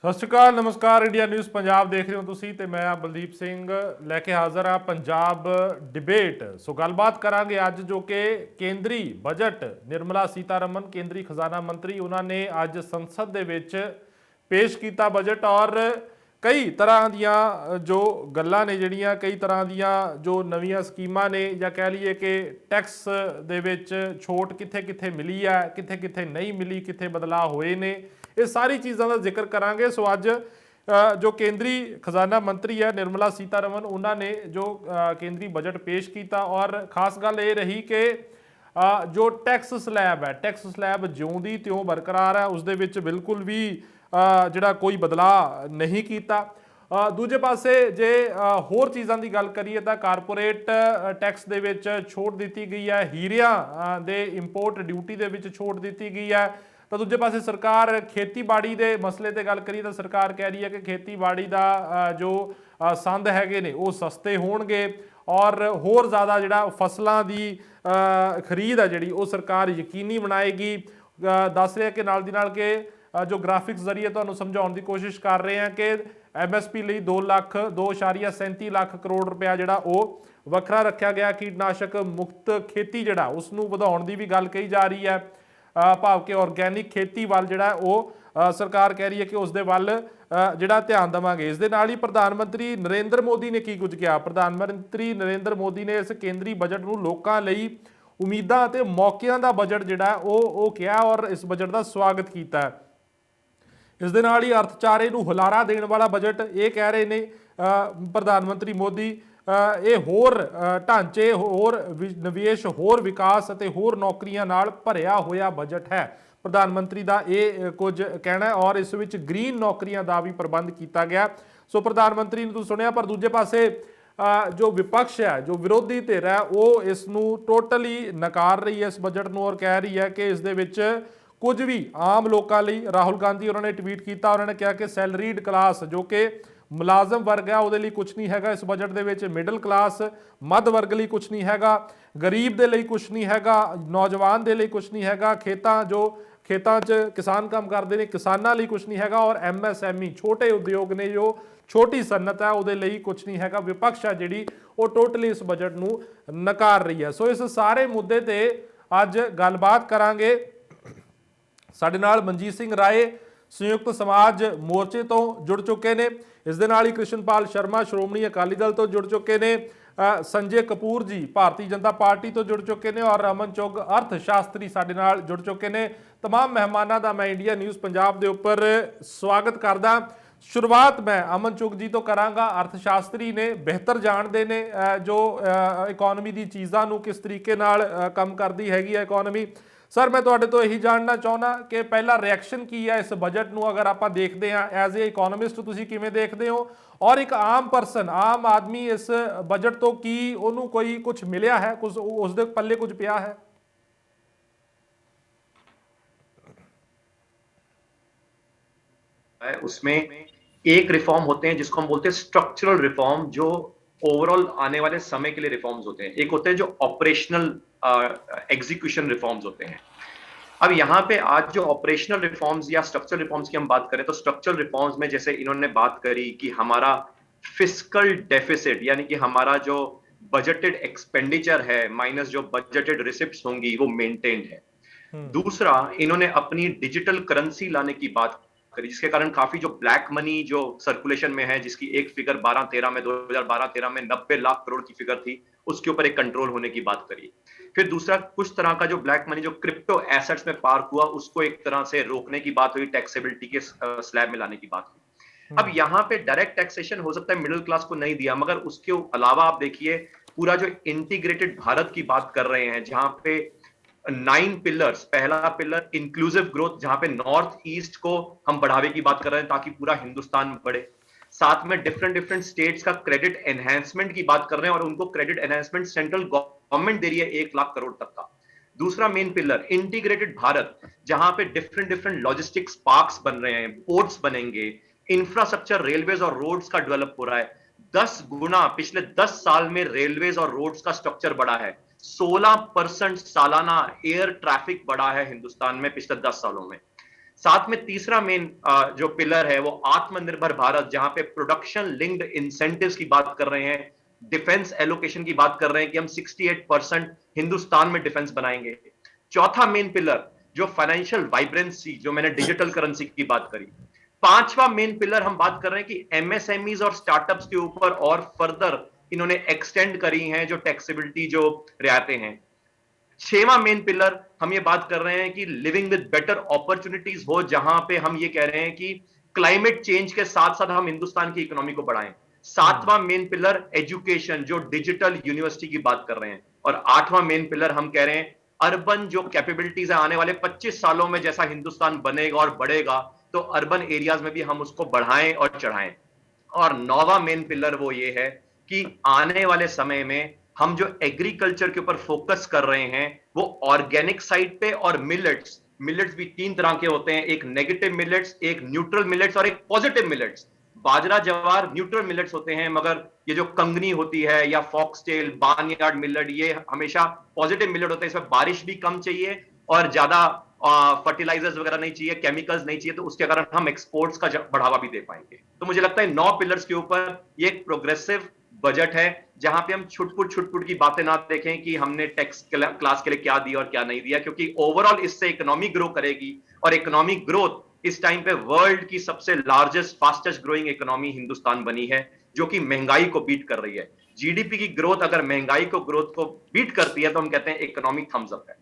ਸਤਿ ਸ਼੍ਰੀ ਅਕਾਲ, ਨਮਸਕਾਰ। India news Punjab ਦੇਖ ਰਹੇ ਹੋ ਤੁਸੀਂ ਤੇ ਮੈਂ ਬਲਦੀਪ ਸਿੰਘ ਲੈ ਕੇ ਹਾਜ਼ਰ ਹਾਂ ਪੰਜਾਬ ਡਿਬੇਟ। ਸੋ ਗੱਲਬਾਤ ਕਰਾਂਗੇ ਅੱਜ ਜੋ ਕਿ ਕੇਂਦਰੀ ਬਜਟ ਨਿਰਮਲਾ ਸੀਤਾਰਮਨ ਕੇਂਦਰੀ ਖਜ਼ਾਨਾ ਮੰਤਰੀ ਉਹਨਾਂ ਨੇ ਅੱਜ ਸੰਸਦ ਦੇ ਵਿੱਚ ਪੇਸ਼ ਕੀਤਾ ਬਜਟ ਔਰ ਕਈ ਤਰ੍ਹਾਂ ਦੀਆਂ ਜੋ ਗੱਲਾਂ ਨੇ ਜਿਹੜੀਆਂ ਕਈ ਤਰ੍ਹਾਂ ਦੀਆਂ ਜੋ ਨਵੀਆਂ ਸਕੀਮਾਂ ਨੇ ਜਾਂ ਕਹਿ ਲਈਏ ਕਿ ਟੈਕਸ ਦੇ ਵਿੱਚ ਛੋਟ ਕਿੱਥੇ ਕਿੱਥੇ ਮਿਲੀ ਹੈ, ਕਿੱਥੇ ਕਿੱਥੇ ਨਹੀਂ ਮਿਲੀ, ਕਿੱਥੇ ਬਦਲਾਅ ਹੋਏ ਨੇ, ਇਹ ਸਾਰੀ ਚੀਜ਼ਾਂ ਦਾ ਜ਼ਿਕਰ ਕਰਾਂਗੇ। ਸੋ ਅੱਜ ਜੋ ਕੇਂਦਰੀ ਖਜ਼ਾਨਾ ਮੰਤਰੀ ਹੈ ਨਿਰਮਲਾ ਸੀਤਾਰਮਨ ਉਹਨਾਂ ਨੇ ਜੋ ਕੇਂਦਰੀ ਬਜਟ ਪੇਸ਼ ਕੀਤਾ ਔਰ ਖਾਸ ਗੱਲ ਇਹ ਰਹੀ ਕਿ ਜੋ ਟੈਕਸ ਸਲੈਬ ਹੈ, ਟੈਕਸ ਸਲੈਬ ਜਿਉਂ ਦੀ ਤਿਉਂ ਬਰਕਰਾਰ ਹੈ, ਉਸ ਦੇ ਵਿੱਚ ਬਿਲਕੁਲ ਵੀ ਜਿਹੜਾ ਕੋਈ ਬਦਲਾਅ ਨਹੀਂ ਕੀਤਾ। ਦੂਜੇ ਪਾਸੇ ਜੇ ਹੋਰ ਚੀਜ਼ਾਂ ਦੀ ਗੱਲ ਕਰੀਏ ਤਾਂ ਕਾਰਪੋਰੇਟ ਟੈਕਸ ਦੇ ਵਿੱਚ ਛੋਟ ਦਿੱਤੀ ਗਈ ਹੈ, ਹੀਰਿਆਂ ਦੇ ਇੰਪੋਰਟ ਡਿਊਟੀ ਦੇ ਵਿੱਚ ਛੋਟ ਦਿੱਤੀ ਗਈ ਹੈ। ਤਾਂ ਦੂਜੇ ਪਾਸੇ ਸਰਕਾਰ ਖੇਤੀਬਾੜੀ ਦੇ ਮਸਲੇ ਤੇ ਗੱਲ ਕਰੀਏ ਤਾਂ ਸਰਕਾਰ ਕਹਿ ਰਹੀ ਹੈ ਕਿ ਖੇਤੀਬਾੜੀ ਦਾ ਜੋ ਸੰਦ ਹੈਗੇ ਨੇ ਉਹ ਸਸਤੇ ਹੋਣਗੇ ਔਰ ਹੋਰ ਜ਼ਿਆਦਾ ਜਿਹੜਾ ਫਸਲਾਂ ਦੀ ਖਰੀਦ ਹੈ ਜਿਹੜੀ ਉਹ ਸਰਕਾਰ ਯਕੀਨੀ ਬਣਾਏਗੀ। ਦੱਸ ਰਿਹਾ ਕਿ ਨਾਲ ਦੀ ਨਾਲ ਕਿ ਜੋ ਗ੍ਰਾਫਿਕਸ ਜ਼ਰੀਏ ਤੁਹਾਨੂੰ ਸਮਝਾਉਣ ਦੀ ਕੋਸ਼ਿਸ਼ ਕਰ ਰਹੇ ਹਾਂ ਕਿ MSP ਲਈ 2.37 ਲੱਖ ਕਰੋੜ ਰੁਪਇਆ ਜਿਹੜਾ ਉਹ ਵੱਖਰਾ ਰੱਖਿਆ ਗਿਆ। ਕੀਟਨਾਸ਼ਕ ਮੁਕਤ ਖੇਤੀ ਜਿਹੜਾ ਉਸ ਨੂੰ ਵਧਾਉਣ ਦੀ ਵੀ ਗੱਲ ਕਹੀ ਜਾ ਰਹੀ ਹੈ, ਭਾਵ ਕਿ ਆਰਗੈਨਿਕ ਖੇਤੀ ਵੱਲ ਜਿਹੜਾ ਉਹ ਸਰਕਾਰ ਕਹਿ ਰਹੀ ਹੈ ਕਿ ਉਸ ਦੇ ਵੱਲ ਜਿਹੜਾ ਧਿਆਨ ਦੇਵਾਂਗੇ। ਇਸ ਦੇ ਨਾਲ ਹੀ ਪ੍ਰਧਾਨ ਮੰਤਰੀ ਨਰਿੰਦਰ ਮੋਦੀ ਨੇ ਕੀ ਕੁਝ ਕਿਹਾ। ਪ੍ਰਧਾਨ ਮੰਤਰੀ ਨਰਿੰਦਰ ਮੋਦੀ ਨੇ ਇਸ ਕੇਂਦਰੀ ਬਜਟ ਨੂੰ ਲੋਕਾਂ ਲਈ ਉਮੀਦਾਂ ਅਤੇ ਮੌਕਿਆਂ ਦਾ ਬਜਟ ਜਿਹੜਾ ਉਹ ਕਿਹਾ ਔਰ ਇਸ ਬਜਟ ਦਾ ਸਵਾਗਤ ਕੀਤਾ। ਇਸ ਦੇ ਨਾਲ ਹੀ ਅਰਥਚਾਰੇ ਨੂੰ ਹੁਲਾਰਾ ਦੇਣ ਵਾਲਾ ਬਜਟ ਇਹ ਕਹਿ ਰਹੇ ਨੇ ਪ੍ਰਧਾਨ ਮੰਤਰੀ ਮੋਦੀ। ਇਹ ਹੋਰ ਢਾਂਚੇ, ਹੋਰ ਨਿਵੇਸ਼, ਹੋਰ ਵਿਕਾਸ ਅਤੇ ਹੋਰ ਨੌਕਰੀਆਂ ਨਾਲ ਭਰਿਆ ਹੋਇਆ ਬਜਟ ਹੈ। ਪ੍ਰਧਾਨ ਮੰਤਰੀ ਦਾ ਇਹ ਕੁਝ ਕਹਿਣਾ ਔਰ ਇਸ ਵਿੱਚ ਗ੍ਰੀਨ ਨੌਕਰੀਆਂ ਦਾ ਵੀ ਪ੍ਰਬੰਧ ਕੀਤਾ ਗਿਆ। ਸੋ ਪ੍ਰਧਾਨ ਮੰਤਰੀ ਨੂੰ ਤੁਸੀਂ ਸੁਣਿਆ, ਪਰ ਦੂਜੇ ਪਾਸੇ ਜੋ ਵਿਪਕਸ਼ ਹੈ, ਜੋ ਵਿਰੋਧੀ ਧਿਰ ਹੈ, ਉਹ ਇਸ ਨੂੰ ਟੋਟਲੀ ਨਕਾਰ ਰਹੀ ਹੈ ਇਸ ਬਜਟ ਨੂੰ ਔਰ ਕਹਿ ਰਹੀ ਹੈ ਕਿ ਇਸ ਦੇ ਵਿੱਚ ਕੁਝ ਵੀ ਆਮ ਲੋਕਾਂ ਲਈ। ਰਾਹੁਲ ਗਾਂਧੀ ਉਹਨਾਂ ਨੇ ਟਵੀਟ ਕੀਤਾ, ਉਹਨਾਂ ਨੇ ਕਿਹਾ ਕਿ ਸੈਲਰੀਡ ਕਲਾਸ ਜੋ ਕਿ ਮੁਲਾਜ਼ਮ ਵਰਗ ਹੈ ਉਹਦੇ ਲਈ ਕੁਝ ਨਹੀਂ ਹੈਗਾ ਇਸ ਬਜਟ ਦੇ ਵਿੱਚ, ਮਿਡਲ ਕਲਾਸ ਮੱਧ ਵਰਗ ਲਈ ਕੁਝ ਨਹੀਂ ਹੈਗਾ, ਗਰੀਬ ਦੇ ਲਈ ਕੁਝ ਨਹੀਂ ਹੈਗਾ, ਨੌਜਵਾਨ ਦੇ ਲਈ ਕੁਝ ਨਹੀਂ ਹੈਗਾ, ਖੇਤਾਂ 'ਚ ਕਿਸਾਨ ਕੰਮ ਕਰਦੇ ਨੇ ਕਿਸਾਨਾਂ ਲਈ ਕੁਝ ਨਹੀਂ ਹੈਗਾ ਔਰ MSME ਛੋਟੇ ਉਦਯੋਗ ਨੇ, ਜੋ ਛੋਟੀ ਸਨਅਤ ਹੈ, ਉਹਦੇ ਲਈ ਕੁਝ ਨਹੀਂ ਹੈਗਾ। ਵਿਪਕਸ਼ ਹੈ ਜਿਹੜੀ ਉਹ ਟੋਟਲੀ ਇਸ ਬਜਟ ਨੂੰ ਨਕਾਰ ਰਹੀ ਹੈ। ਸੋ ਇਸ ਸਾਰੇ ਮੁੱਦੇ ਤੇ ਅੱਜ ਗੱਲਬਾਤ ਕਰਾਂਗੇ। ਸਾਡੇ ਨਾਲ ਮਨਜੀਤ ਸਿੰਘ ਰਾਏ ਸੰਯੁਕਤ ਸਮਾਜ ਮੋਰਚੇ ਤੋਂ ਜੁੜ ਚੁੱਕੇ ਨੇ। ਇਸ ਦੇ ਨਾਲ ਹੀ ਕ੍ਰਿਸ਼ਨਪਾਲ ਸ਼ਰਮਾ ਸ਼੍ਰੋਮਣੀ ਅਕਾਲੀ ਦਲ ਤੋਂ ਜੁੜ ਚੁੱਕੇ ਨੇ, ਸੰਜੇ ਕਪੂਰ ਜੀ ਭਾਰਤੀ ਜਨਤਾ ਪਾਰਟੀ ਤੋਂ ਜੁੜ ਚੁੱਕੇ ਨੇ ਔਰ ਰਮਨ ਚੁੱਗ ਅਰਥ ਸ਼ਾਸਤਰੀ ਸਾਡੇ ਨਾਲ ਜੁੜ ਚੁੱਕੇ ਨੇ। तमाम ਮਹਿਮਾਨਾਂ ਦਾ ਮੈਂ ਇੰਡੀਆ ਨਿਊਜ਼ ਪੰਜਾਬ ਦੇ ਉੱਪਰ ਸਵਾਗਤ ਕਰਦਾ। ਸ਼ੁਰੂਆਤ ਮੈਂ ਅਮਨ ਚੁੱਗ ਜੀ ਤੋਂ ਕਰਾਂਗਾ। ਅਰਥ ਸ਼ਾਸਤਰੀ ਨੇ, ਬਿਹਤਰ ਜਾਣਦੇ ਨੇ ਜੋ ਇਕੋਨਮੀ ਦੀ ਚੀਜ਼ਾਂ ਨੂੰ ਕਿਸ ਤਰੀਕੇ ਨਾਲ ਕੰਮ ਕਰਦੀ ਹੈਗੀ ਹੈ ਇਕੋਨਮੀ। ਸਰ, ਮੈਂ ਤੁਹਾਡੇ ਤੋਂ ਇਹੀ ਜਾਣਨਾ ਚਾਹੁੰਦਾ ਕਿ ਪਹਿਲਾ ਰਿਐਕਸ਼ਨ ਕੀ ਹੈ ਇਸ ਬਜਟ ਨੂੰ ਅਗਰ ਆਪਾਂ ਦੇਖਦੇ ਹਾਂ, ਐਜ਼ ਏ ਇਕੋਨੋਮਿਸਟ ਤੁਸੀਂ ਕਿਵੇਂ ਦੇਖਦੇ ਹੋ ਔਰ ਇੱਕ ਆਮ ਪਰਸਨ, ਆਮ ਆਦਮੀ ਇਸ ਬਜਟ ਤੋਂ ਕੀ ਉਹਨੂੰ ਕੋਈ ਕੁਝ ਮਿਲਿਆ ਹੈ, ਕੁਝ ਉਸ ਦੇ ਪੱਲੇ ਕੁਝ ਪਿਆ ਹੈ? उसमें एक रिफॉर्म होते हैं जिसको हम बोलते हैं स्ट्रक्चरल रिफॉर्म, जो ओवरऑल आने वाले समय के लिए रिफॉर्म्स होते हैं। एक होते हैं जो ऑपरेशनल एग्जीक्यूशन रिफॉर्म्स होते हैं। अब यहाँ पे आज जो ऑपरेशनल रिफॉर्म्स या स्ट्रक्चरल रिफॉर्म्स की हम बात करें तो स्ट्रक्चरल रिफॉर्म्स में जैसे इन्होंने बात करी कि हमारा फिस्कल डेफिसिट यानी कि हमारा जो बजटेड एक्सपेंडिचर है माइनस जो बजटेड रिसिप्ट्स होंगी वो मेंटेन्ड है। दूसरा, इन्होंने अपनी डिजिटल करेंसी लाने की बात करी, जिसके कारण काफी जो ब्लैक मनी जो सर्कुलेशन में है, जिसकी एक फिगर 12-13 में 2012-13 में 90 लाख करोड़ की फिगर थी, उसके ऊपर एक कंट्रोल होने की बात करी। फिर दूसरा, कुछ तरह का जो ब्लैक मनी जो क्रिप्टो एसेट्स में पार्क हुआ उसको एक तरह से रोकने की बात हुई, टैक्सेबिलिटी के स्लैब में लाने की बात हुई। अब यहाँ पे डायरेक्ट टैक्सेशन हो सकता है मिडिल क्लास को नहीं दिया, मगर उसके अलावा आप देखिए पूरा जो इंटीग्रेटेड भारत की बात कर रहे हैं जहां पे 9 पिलर्स, पहला पिलर इंक्लूसिव ग्रोथ, जहां पे नॉर्थ ईस्ट को हम बढ़ावे की बात कर रहे हैं ताकि पूरा हिंदुस्तान बढ़े। साथ में डिफरेंट स्टेट्स का क्रेडिट एनहांसमेंट की बात कर रहे हैं और उनको क्रेडिट एनहांसमेंट सेंट्रल गवर्नमेंट दे रही है 1 लाख करोड़ तक का। दूसरा मेन पिलर इंटीग्रेटेड भारत, जहां पे डिफरेंट लॉजिस्टिक्स पार्क्स बन रहे हैं, पोर्ट्स बनेंगे, इंफ्रास्ट्रक्चर रेलवेज और रोड्स का डेवलप हो रहा है। 10 गुना पिछले 10 साल में रेलवेज और रोड्स का स्ट्रक्चर बढ़ा है। 16% सालाना एयर ट्रैफिक बढ़ा है हिंदुस्तान में पिछले 10 सालों में। साथ में तीसरा मेन जो पिलर है वो आत्मनिर्भर भारत, जहां पे प्रोडक्शन लिंक्ड इंसेंटिव्स की बात कर रहे हैं, डिफेंस एलोकेशन की बात कर रहे हैं कि हम 68% हिंदुस्तान में डिफेंस बनाएंगे। चौथा मेन पिलर जो फाइनेंशियल वाइब्रेंसी, जो मैंने डिजिटल करेंसी की बात करी। पांचवा मेन पिलर हम बात कर रहे हैं कि एमएसएमईज और स्टार्टअप्स के ऊपर और फर्दर इन्होंने एक्सटेंड करी हैं जो टैक्सेबिलिटी, जो रियायतें हैं। छठवां मेन पिलर हम ये बात कर रहे हैं कि लिविंग विद बेटर अपॉर्चुनिटीज हो, जहां पे हम ये कह रहे हैं कि क्लाइमेट चेंज के साथ साथ हम हिंदुस्तान की इकोनॉमी को बढ़ाएं। सातवां मेन पिलर एजुकेशन, जो डिजिटल यूनिवर्सिटी की बात कर रहे हैं। और आठवां मेन पिलर हम कह रहे हैं अर्बन जो कैपेबिलिटीज है, आने वाले 25 सालों में जैसा हिंदुस्तान बनेगा और बढ़ेगा, तो अर्बन एरियाज में भी हम उसको बढ़ाएं और चढ़ाएं। और नौवां मेन पिलर वो ये है कि आने वाले समय में हम जो एग्रीकल्चर के ऊपर फोकस कर रहे हैं वो ऑर्गेनिक साइड पे, और मिलेट्स, मिलेट्स भी तीन तरह के होते हैं, एक नेगेटिव मिलेट्स, एक न्यूट्रल मिलेट्स और एक पॉजिटिव मिलेट्स। बाजरा जवार न्यूट्रल मिलेट्स होते हैं, मगर ये जो कंगनी होती है या फॉक्सटेल, बार्नयार्ड मिलेट, ये हमेशा पॉजिटिव मिलेट होते हैं। इसमें बारिश भी कम चाहिए और ज्यादा फर्टिलाइजर्स वगैरह नहीं चाहिए, केमिकल्स नहीं चाहिए, तो उसके कारण हम एक्सपोर्ट्स का बढ़ावा भी दे पाएंगे। तो मुझे लगता है 9 पिलर्स के ऊपर ये एक प्रोग्रेसिव बजट है, जहां पे हम छुटपुट की बातें ना देखें कि हमने टैक्स क्लास के लिए क्या दिया और क्या नहीं दिया, क्योंकि ओवरऑल इससे इकोनॉमी ग्रो करेगी। और इकोनॉमिक ग्रोथ इस टाइम पे वर्ल्ड की सबसे largest fastest growing economy Hindustan बनी है, जो कि महंगाई को बीट कर रही है। जीडीपी की ग्रोथ अगर महंगाई को ग्रोथ को बीट करती है तो हम कहते हैं इकोनॉमिक थम्स अप है।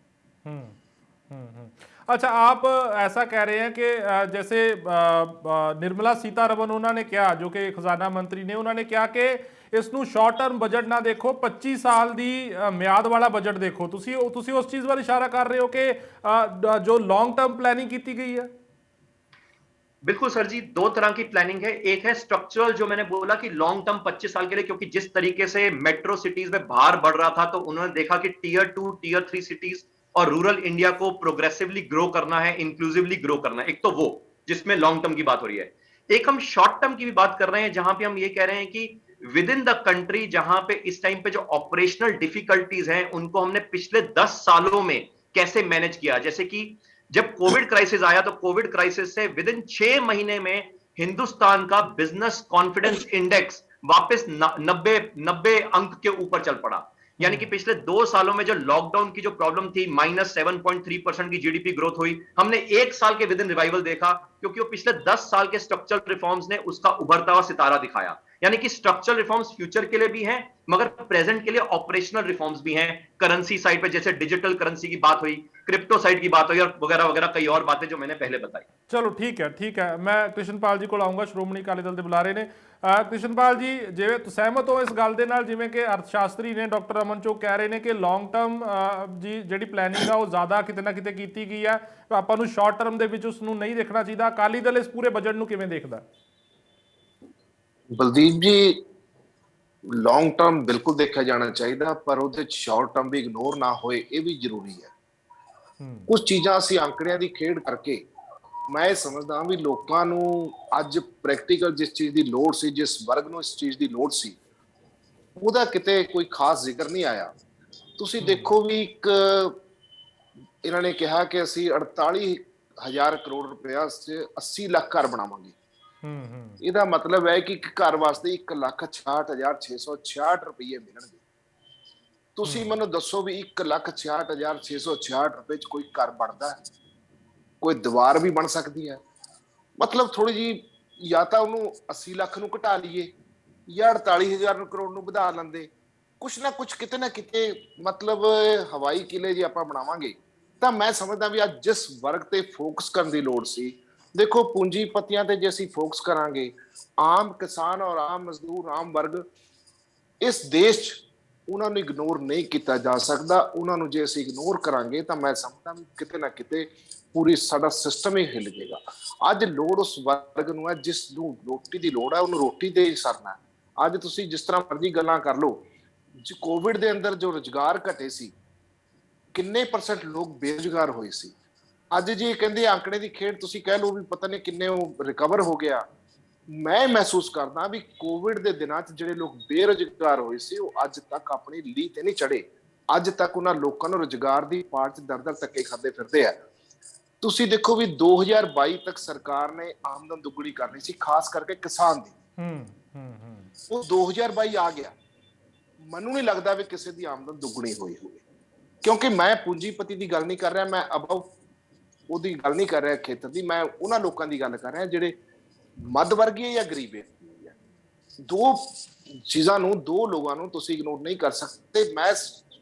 अच्छा, आप ऐसा कह रहे हैं कि जैसे निर्मला सीतारमन उन्होंने क्या, जो कि खजाना मंत्री ने, उन्होंने क्या कि इसनू शॉर्ट टर्म बजट ना देखो, 25 साल दी मियाद वाला बजट देखो। तुसी उस चीज पर इशारा कर रहे हो कि जो लॉन्ग टर्म प्लानिंग की गई है? बिल्कुल सर जी, दो तरह की प्लानिंग है। एक है स्ट्रक्चरल, जो मैंने बोला कि लॉन्ग टर्म 25 साल के लिए, क्योंकि जिस तरीके से मेट्रो सिटीज में भार बढ़ रहा था, तो उन्होंने देखा कि टीयर 2 टीयर 3 सिटीज और रूरल इंडिया को प्रोग्रेसिवली ग्रो करना है, इंक्लूसिवली ग्रो करना है। एक तो वो जिसमें लॉन्ग टर्म की बात हो रही है। एक हम शॉर्ट टर्म की भी बात कर रहे हैं, जहां पे हम ये कह रहे हैं कि विद इन द कंट्री, जहां पे इस टाइम पे जो ऑपरेशनल डिफिकल्टीज हैं उनको हमने पिछले 10 सालों में कैसे मैनेज किया। जैसे कि जब कोविड क्राइसिस आया, तो कोविड क्राइसिस से विद इन 6 महीने में हिंदुस्तान का बिजनेस कॉन्फिडेंस इंडेक्स वापस 90 अंक के ऊपर चल पड़ा। यानी कि पिछले 2 सालों में जो लॉकडाउन की जो प्रॉब्लम थी, -7.3% की जीडीपी ग्रोथ हुई, हमने 1 साल के विद इन रिवाइवल देखा, क्योंकि वो पिछले 10 साल के स्ट्रक्चरल रिफॉर्म्स ने उसका उभरता हुआ सितारा दिखाया। यानी कि स्ट्रक्चरल रिफॉर्म्स फ्यूचर के लिए भी हैं, मगर प्रेजेंट के लिए ऑपरेशनल रिफॉर्म्स भी हैं। करेंसी साइड पे जैसे डिजिटल करेंसी की बात हुई, क्रिप्टो साइड की बात हुई, और वगैरह वगैरह कई और बातें जो मैंने पहले बताई। चलो ठीक है, ठीक है। मैं कृष्णपाल जी को आऊँगा, श्रोमणी अकाली दल के बुलारे ने। कृष्णपाल जी, ਜਿਵੇਂ तो सहमत हो इस गल ਦੇ ਨਾਲ, ਜਿਵੇਂ ਕਿ ਅਰਥਸ਼ਾਸਤਰੀ ਨੇ ਡਾਕਟਰ ਅਮਨ ਚੋਕ ਕਹਿ ਰਹੇ ਨੇ ਕਿ ਲੌਂਗ ਟਰਮ ਜੀ ਜਿਹੜੀ ਪਲੈਨਿੰਗ ਆ ਉਹ ਜ਼ਿਆਦਾ ਕਿਤੇ ਨਾ ਕਿਤੇ ਕੀਤੀ ਗਈ ਹੈ, ਆਪਾਂ ਨੂੰ ਸ਼ਾਰਟ ਟਰਮ ਦੇ ਵਿੱਚ ਉਸ ਨੂੰ ਨਹੀਂ ਦੇਖਣਾ ਚਾਹੀਦਾ। ਅਕਾਲੀ ਦਲ ਇਸ ਪੂਰੇ ਬਜਟ ਨੂੰ ਕਿਵੇਂ ਦੇਖਦਾ? ਬਲਦੀਪ ਜੀ, ਲੌਂਗ ਟਰਮ ਬਿਲਕੁਲ ਦੇਖਿਆ ਜਾਣਾ ਚਾਹੀਦਾ, ਪਰ ਉਹਦੇ ਚ ਸ਼ਾਰਟ ਟਰਮ ਵੀ ਇਗਨੋਰ ਨਾ ਹੋਏ, ਇਹ ਵੀ ਜ਼ਰੂਰੀ ਹੈ। ਕੁਝ ਚੀਜ਼ਾਂ ਅਸੀਂ ਅੰਕੜਿਆਂ ਦੀ ਖੇਡ ਕਰਕੇ, ਮੈਂ ਇਹ ਸਮਝਦਾ ਵੀ ਲੋਕਾਂ ਨੂੰ ਅੱਜ ਪ੍ਰੈਕਟੀਕਲ ਜਿਸ ਚੀਜ਼ ਦੀ ਲੋੜ ਸੀ, ਜਿਸ ਵਰਗ ਨੂੰ ਇਸ ਚੀਜ਼ ਦੀ ਲੋੜ ਸੀ, ਉਹਦਾ ਕਿਤੇ ਕੋਈ ਖਾਸ ਜ਼ਿਕਰ ਨਹੀਂ ਆਇਆ। ਤੁਸੀਂ ਦੇਖੋ ਵੀ ਇੱਕ ਇਹਨਾਂ ਨੇ ਕਿਹਾ ਕਿ ਅਸੀਂ 48,000 ਕਰੋੜ ਰੁਪਇਆ 80 ਲੱਖ ਘਰ ਬਣਾਵਾਂਗੇ। ਇਹਦਾ ਮਤਲਬ ਹੈ ਕਿ ਇੱਕ ਘਰ ਵਾਸਤੇ 1,66,666 ਰੁਪਏ ਮਿਲਣਗੇ। ਤੁਸੀਂ ਮੈਨੂੰ ਦੱਸੋ ਵੀ 1,66,666 ਰੁਪਏ ਚ ਕੋਈ ਘਰ ਬਣਦਾ ਹੈ? ਕੋਈ ਦੀਵਾਰ ਵੀ ਬਣ ਸਕਦੀ ਹੈ? ਮਤਲਬ ਥੋੜੀ ਜੀ, ਜਾਂ ਤਾਂ ਉਹਨੂੰ 80 ਲੱਖ ਨੂੰ ਘਟਾ ਲਈਏ ਜਾਂ 48,000 ਕਰੋੜ ਨੂੰ ਵਧਾ ਲੈਂਦੇ। ਕੁਛ ਨਾ ਕੁਛ ਕਿਤੇ ਨਾ ਕਿਤੇ ਮਤਲਬ ਹਵਾਈ ਕਿਲੇ ਜੇ ਆਪਾਂ ਬਣਾਵਾਂਗੇ ਤਾਂ ਮੈਂ ਸਮਝਦਾ ਵੀ ਅੱਜ ਜਿਸ ਵਰਗ ਤੇ ਫੋਕਸ ਕਰਨ ਦੀ ਲੋੜ ਸੀ, ਦੇਖੋ ਪੂੰਜੀਪਤੀਆਂ ਤੇ ਜੇ ਅਸੀਂ ਫੋਕਸ ਕਰਾਂਗੇ, ਆਮ ਕਿਸਾਨ ਔਰ ਆਮ ਮਜ਼ਦੂਰ, ਆਮ ਵਰਗ ਇਸ ਦੇਸ਼ 'ਚ, ਉਹਨਾਂ ਨੂੰ ਇਗਨੋਰ ਨਹੀਂ ਕੀਤਾ ਜਾ ਸਕਦਾ। ਉਹਨਾਂ ਨੂੰ ਜੇ ਅਸੀਂ ਇਗਨੋਰ ਕਰਾਂਗੇ ਤਾਂ ਮੈਂ ਸਮਝਦਾ ਵੀ ਕਿਤੇ ਨਾ ਕਿਤੇ ਪੂਰੀ ਸਾਡਾ ਸਿਸਟਮ ਹੀ ਹਿੱਲ ਜਾਏਗਾ। ਅੱਜ ਲੋੜ ਉਸ ਵਰਗ ਨੂੰ ਹੈ ਜਿਸ ਨੂੰ ਰੋਟੀ ਦੀ ਲੋੜ ਹੈ, ਉਹਨੂੰ ਰੋਟੀ ਦੇ ਹੀ ਸਰਨਾ। ਅੱਜ ਤੁਸੀਂ ਜਿਸ ਤਰ੍ਹਾਂ ਮਰਜ਼ੀ ਗੱਲਾਂ ਕਰ ਲਓ, ਕੋਵਿਡ ਦੇ ਅੰਦਰ ਜੋ ਰੁਜ਼ਗਾਰ ਘਟੇ ਸੀ, ਕਿੰਨੇ % ਲੋਕ ਬੇਰੁਜ਼ਗਾਰ ਹੋਏ ਸੀ। ਅੱਜ ਜੀ ਕਹਿੰਦੇ ਆંકੜੇ ਦੀ ਖੇਡ, ਤੁਸੀਂ ਕਹਿ ਲਓ ਵੀ ਪਤਾ ਨਹੀਂ ਕਿੰਨੇ ਉਹ ਰਿਕਵਰ ਹੋ ਗਿਆ। ਮੈਂ ਮਹਿਸੂਸ ਕਰਦਾ ਵੀ ਕੋਵਿਡ ਦੇ ਦਿਨਾਂ 'ਚ ਜਿਹੜੇ ਲੋਕ ਬੇਰੁਜ਼ਗਾਰ ਹੋਏ ਸੀ, ਉਹ ਅੱਜ ਤੱਕ ਆਪਣੀ ਲੀਹ ਤੇ ਨਹੀਂ ਚੜੇ। ਅੱਜ ਤੱਕ ਉਹਨਾਂ ਲੋਕਾਂ ਨੂੰ ਰੁਜ਼ਗਾਰ ਦੀ ਪਾੜ 'ਚ ਦਰ-ਦਰ ਧੱਕੇ ਖਾਂਦੇ ਫਿਰਦੇ ਆ। ਤੁਸੀਂ ਦੇਖੋ ਵੀ 2022 ਤੱਕ ਸਰਕਾਰ ਨੇ ਆਮਦਨ ਦੁੱਗਣੀ ਕਰਨੀ ਸੀ, ਖਾਸ ਕਰਕੇ ਕਿਸਾਨ ਦੀ। ਉਹ 2022 ਆ ਗਿਆ, ਮੈਨੂੰ ਨਹੀਂ ਲੱਗਦਾ ਵੀ ਕਿਸੇ ਦੀ ਆਮਦਨ ਦੁੱਗਣੀ ਹੋਈ ਹੋਵੇ, ਕਿਉਂਕਿ ਮੈਂ ਪੂੰਜੀਪਤੀ ਦੀ ਗੱਲ ਨਹੀਂ ਕਰ ਰਿਹਾ, ਮੈਂ ਅਬਵ ਉਹਦੀ ਗੱਲ ਨਹੀਂ ਕਰ ਰਿਹਾ ਖੇਤਰ ਦੀ, ਮੈਂ ਉਹਨਾਂ ਲੋਕਾਂ ਦੀ ਗੱਲ ਕਰ ਰਿਹਾ ਜਿਹੜੇ ਮੱਧ ਵਰਗੀ ਜਾਂ ਗਰੀਬ ਵਿਅਕਤੀ ਹੈ। ਦੋ ਚੀਜ਼ਾਂ ਨੂੰ, ਦੋ ਲੋਕਾਂ ਨੂੰ ਤੁਸੀਂ ਇਗਨੋਰ ਨਹੀਂ ਕਰ ਸਕਦੇ।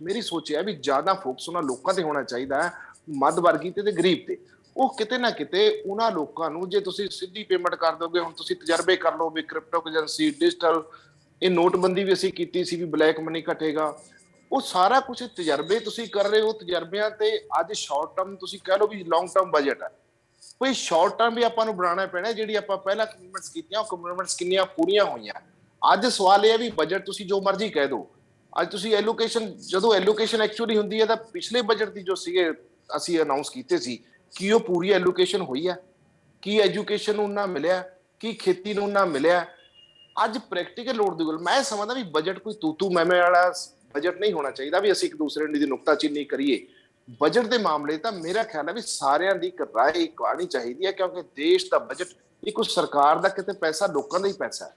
ਮੇਰੀ ਸੋਚ ਹੈ ਵੀ ਜ਼ਿਆਦਾ ਫੋਕਸ ਉਹਨਾਂ ਲੋਕਾਂ ਤੇ ਹੋਣਾ ਚਾਹੀਦਾ ਹੈ, ਮੱਧ ਵਰਗੀ ਤੇ ਗਰੀਬ ਤੇ। ਉਹ ਕਿਤੇ ਨਾ ਕਿਤੇ ਉਹਨਾਂ ਲੋਕਾਂ ਨੂੰ, ਜੇ ਤੁਸੀਂ ਸਿੱਧੀ ਪੇਮੈਂਟ ਕਰ ਦੋਗੇ, ਹੁਣ ਤੁਸੀਂ ਤਜਰਬੇ ਕਰ ਲਓ ਵੀ ਕ੍ਰਿਪਟੋ ਕਰੰਸੀ, ਡਿਜੀਟਲ, ਇਹ ਨੋਟਬੰਦੀ ਵੀ ਅਸੀਂ ਕੀਤੀ ਸੀ ਵੀ ਬਲੈਕ ਮਨੀ ਘਟੇਗਾ, ਉਹ ਸਾਰਾ ਕੁਝ ਤਜਰਬੇ ਤੁਸੀਂ ਕਰ ਰਹੇ ਹੋ। ਤਜਰਬਿਆਂ ਤੇ ਅੱਜ ਸ਼ਾਰਟ ਟਰਮ ਤੁਸੀਂ ਕਹਿ ਲਓ ਵੀ ਲੌਂਗ ਟਰਮ ਬਜਟ ਹੈ, ਕੋਈ ਸ਼ਾਰਟ ਟਰਮ ਵੀ ਆਪਾਂ ਨੂੰ ਬਣਾਉਣਾ ਪੈਣਾ। ਜਿਹੜੀ ਆਪਾਂ ਪਹਿਲਾਂ ਕਮਿਟਮੈਂਟਸ ਕੀਤੀਆਂ, ਉਹ ਕਮਿਟਮੈਂਟਸ ਕਿੰਨੀਆਂ ਪੂਰੀਆਂ ਹੋਈਆਂ। ਅੱਜ ਸਵਾਲ ਇਹ ਹੈ ਵੀ ਬਜਟ ਤੁਸੀਂ ਜੋ ਮਰਜ਼ੀ ਕਹਿ ਦਿਓ, ਅੱਜ ਤੁਸੀਂ ਐਲੋਕੇਸ਼ਨ, ਜਦੋਂ ਐਲੋਕੇਸ਼ਨ ਐਕਚੁਅਲੀ ਹੁੰਦੀ ਹੈ ਤਾਂ ਪਿਛਲੇ ਬਜਟ ਦੀ ਜੋ ਸੀਗੇ ਅਸੀਂ ਅਨਾਉਂਸ ਕੀਤੇ ਸੀ, ਕੀ ਉਹ ਪੂਰੀ ਐਲੋਕੇਸ਼ਨ ਹੋਈ ਹੈ? ਕੀ ਐਜੂਕੇਸ਼ਨ ਨੂੰ ਨਾ ਮਿਲਿਆ? ਕੀ ਖੇਤੀ ਨੂੰ ਨਾ ਮਿਲਿਆ? ਅੱਜ ਪ੍ਰੈਕਟੀਕਲ ਲੋੜ ਦੀ ਗੱਲ, ਮੈਂ ਸਮਝਦਾ ਵੀ ਬਜਟ ਕੋਈ ਤੂਤੂ ਮੈਮੇ ਵਾਲਾ ਬਜਟ ਨਹੀਂ ਹੋਣਾ ਚਾਹੀਦਾ ਵੀ ਅਸੀਂ ਇੱਕ ਦੂਸਰੇ ਦੀ ਨੁਕਤਾਚੀਨੀ ਕਰੀਏ। ਬਜਟ ਦੇ ਮਾਮਲੇ ਤਾਂ ਮੇਰਾ ਖਿਆਲ ਹੈ ਵੀ ਸਾਰਿਆਂ ਦੀ ਇੱਕ ਰਾਏ ਇੱਕ ਆਣੀ ਚਾਹੀਦੀ ਹੈ, ਕਿਉਂਕਿ ਦੇਸ਼ ਦਾ ਬਜਟ ਇਹ ਕੋਈ ਸਰਕਾਰ ਦਾ ਕਿਤੇ ਪੈਸਾ, ਲੋਕਾਂ ਦਾ ਹੀ ਪੈਸਾ ਹੈ।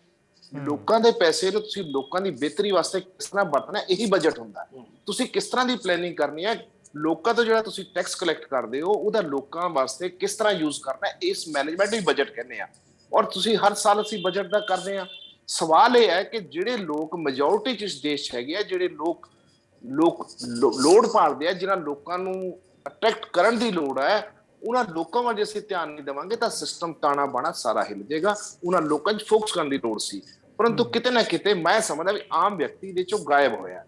ਲੋਕਾਂ ਦੇ ਪੈਸੇ ਨੂੰ ਤੁਸੀਂ ਲੋਕਾਂ ਦੀ ਬਿਹਤਰੀ ਵਾਸਤੇ ਕਿਸ ਤਰ੍ਹਾਂ ਵਰਤਣਾ, ਇਹੀ ਬਜਟ ਹੁੰਦਾ। ਤੁਸੀਂ ਕਿਸ ਤਰ੍ਹਾਂ ਦੀ ਪਲੈਨਿੰਗ ਕਰਨੀ ਹੈ, ਲੋਕਾਂ ਤੋਂ ਜਿਹੜਾ ਤੁਸੀਂ ਟੈਕਸ ਕਲੈਕਟ ਕਰਦੇ ਹੋ ਉਹਦਾ ਲੋਕਾਂ ਵਾਸਤੇ ਕਿਸ ਤਰ੍ਹਾਂ ਯੂਜ਼ ਕਰਨਾ, ਇਸ ਮੈਨੇਜਮੈਂਟ ਵੀ ਬਜਟ ਕਹਿੰਦੇ ਆ। ਔਰ ਤੁਸੀਂ ਹਰ ਸਾਲ ਅਸੀਂ ਬਜਟ ਦਾ ਕਰਦੇ ਆ। ਸਵਾਲ ਇਹ ਹੈ ਕਿ ਜਿਹੜੇ ਲੋਕ ਮੈਜੋਰਿਟੀ ਚ ਇਸ ਦੇਸ਼ ਹੈਗੇ ਆ, ਜਿਹੜੇ ਲੋਕ ਲੋੜ ਭਾਲਦੇ ਆ, ਜਿਹਨਾਂ ਲੋਕਾਂ ਨੂੰ ਅਟਰੈਕਟ ਕਰਨ ਦੀ ਲੋੜ ਹੈ, ਉਹਨਾਂ ਲੋਕਾਂ ਵੱਲ ਜੇ ਅਸੀਂ ਧਿਆਨ ਨਹੀਂ ਦੇਵਾਂਗੇ ਤਾਂ ਸਿਸਟਮ ਤਾਣਾ ਬਾਣਾ ਸਾਰਾ ਹਿੱਲ ਜਾਏਗਾ। ਉਹਨਾਂ ਲੋਕਾਂ 'ਚ ਫੋਕਸ ਕਰਨ ਦੀ ਲੋੜ ਸੀ, ਪਰੰਤੂ ਕਿਤੇ ਨਾ ਕਿਤੇ ਮੈਂ ਸਮਝਦਾ ਵੀ ਆਮ ਵਿਅਕਤੀ ਦੇ ਚੋਂ ਗਾਇਬ ਹੋਇਆ।